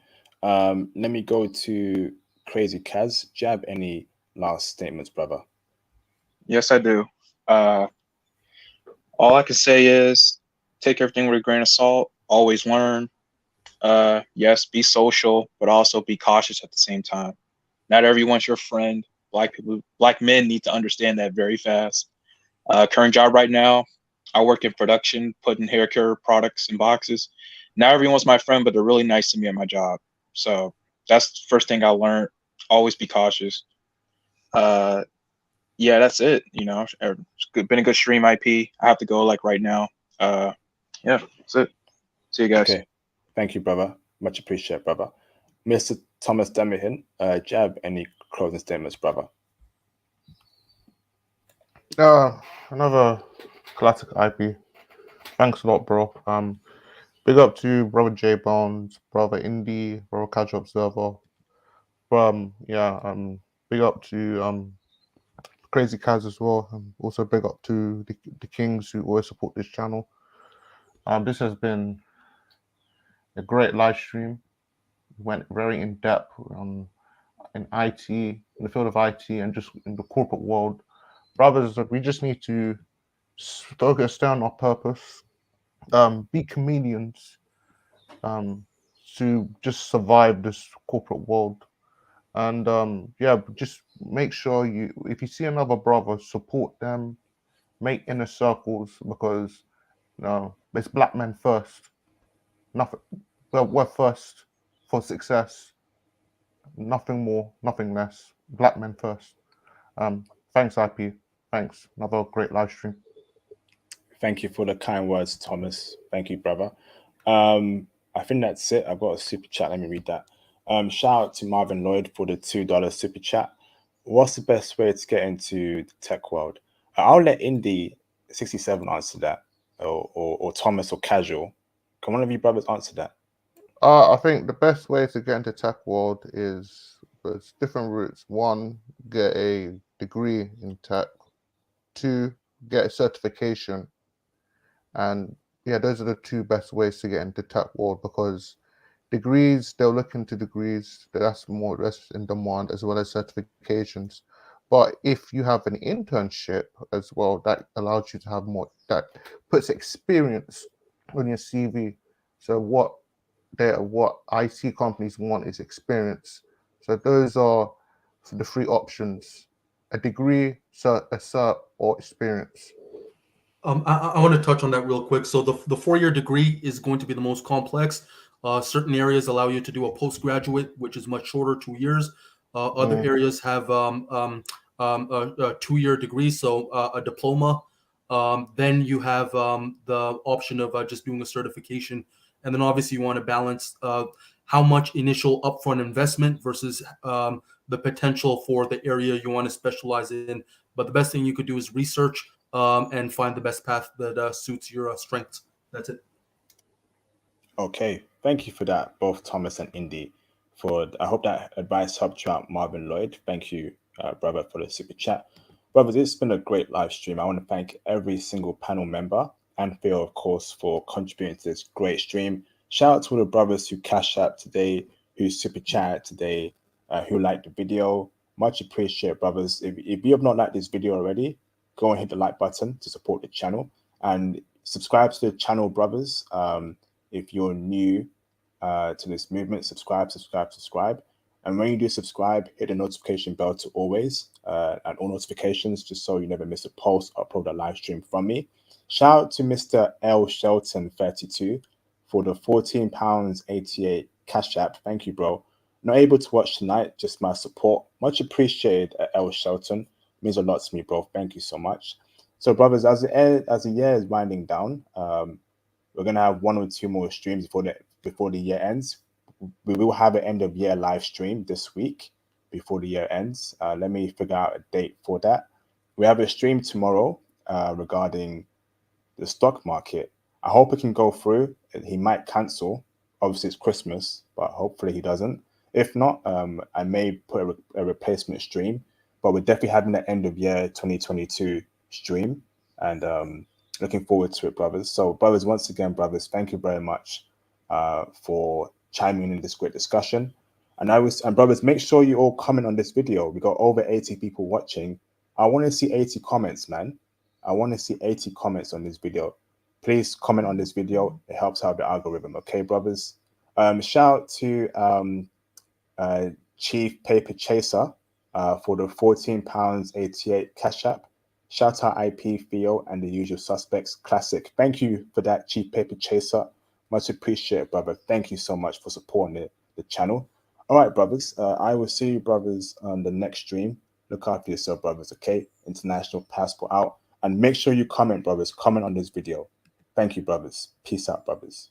Let me go to Crazy Kaz. Do you have any last statements, brother? Yes, I do. All I can say is take everything with a grain of salt. Always learn. Yes, be social, but also be cautious at the same time. Not everyone's your friend. Black men need to understand that very fast. Current job right now, I work in production, putting hair care products in boxes. Not everyone's my friend, but they're really nice to me at my job. So that's the first thing I learned. Always be cautious. Yeah, that's it. It's been a good stream, IP. I have to go right now. Yeah, that's it. See you guys. Okay. Thank you, brother. Much appreciated, brother. Mr. Thomas Demahan, do you have any closing statements, brother? Another classic IP. Thanks a lot, bro. Big up to brother J Bones, brother Indy, brother Casual Observer. Big up to Crazy Kaz as well. Also big up to the Kings who always support this channel. This has been a great live stream. We went very in depth in IT, in the field of IT, and just in the corporate world. Brothers, we just need to stay on our purpose, be comedians, to just survive this corporate world. And just make sure if you see another brother, support them, make inner circles, because it's black men first. Nothing. We're first for success. Nothing more, nothing less. Black men first. Thanks, IP. Thanks. Another great live stream. Thank you for the kind words, Thomas. Thank you, brother. I think that's it. I've got a super chat. Let me read that. Shout out to Marvin Lloyd for the $2 super chat. What's the best way to get into the tech world? I'll let Indy 67 answer that, or Thomas or Casual. Can one of you brothers answer that? I think the best way to get into tech world is there's different routes. One, get a degree in tech. Two, get a certification. And yeah, those are the two best ways to get into tech world, because degrees, they'll look into degrees, that's in demand, as well as certifications. But if you have an internship as well, that allows you to have more, that puts experience on your CV. So what IT companies want is experience. So those are the three options: a degree, a cert, or experience. I want to touch on that real quick. So the 4-year degree is going to be the most complex. Certain areas allow you to do a postgraduate, which is much shorter, 2 years. Other areas have a 2-year degree, so a diploma. Then you have the option of just doing a certification. And then obviously you want to balance how much initial upfront investment versus the potential for the area you want to specialize in. But the best thing you could do is research and find the best path that suits your strengths. That's it. Okay, thank you for that, both Thomas and Indy. I hope that advice helped you out, Marvin Lloyd. Thank you, brother, for the super chat. Brothers, it's been a great live stream. I want to thank every single panel member and Theo, of course, for contributing to this great stream. Shout out to all the brothers who cashed out today, who super chatted today, who liked the video. Much appreciated, brothers. If you have not liked this video already, go and hit the like button to support the channel and subscribe to the channel, brothers. If you're new to this movement, subscribe. And when you do subscribe, hit the notification bell to always and all notifications, just so you never miss a post, upload a live stream from me. Shout out to Mr. L. Shelton 32 for the £14.88 cash app. Thank you, bro. Not able to watch tonight, just my support. Much appreciated, L. Shelton. Means a lot to me, bro. Thank you so much. So, brothers, as the year is winding down, we're gonna have 1 or 2 more streams before the year ends. We will have an end of year live stream this week before the year ends. Let me figure out a date for that. We have a stream tomorrow regarding the stock market. I hope it can go through. He might cancel. Obviously, it's Christmas, but hopefully he doesn't. If not, I may put a replacement stream. But we're definitely having the end of year 2022 stream, and looking forward to it, brothers. So, brothers, once again, brothers, thank you very much for chiming in this great discussion. And brothers, make sure you all comment on this video. We got over 80 people watching. I want to see 80 comments, man. I want to see 80 comments on this video. Please comment on this video. It helps out the algorithm. Okay, brothers. Shout out to Chief Paper Chaser for the £14.88 cash app. Shout out IP, Theo, and the usual suspects. Classic. Thank you for that, Chief Paper Chaser. Much appreciated, brother. Thank you so much for supporting the channel. All right, brothers. I will see you, brothers, on the next stream. Look after yourself, brothers, okay? International passport out. And make sure you comment, brothers. Comment on this video. Thank you, brothers. Peace out, brothers.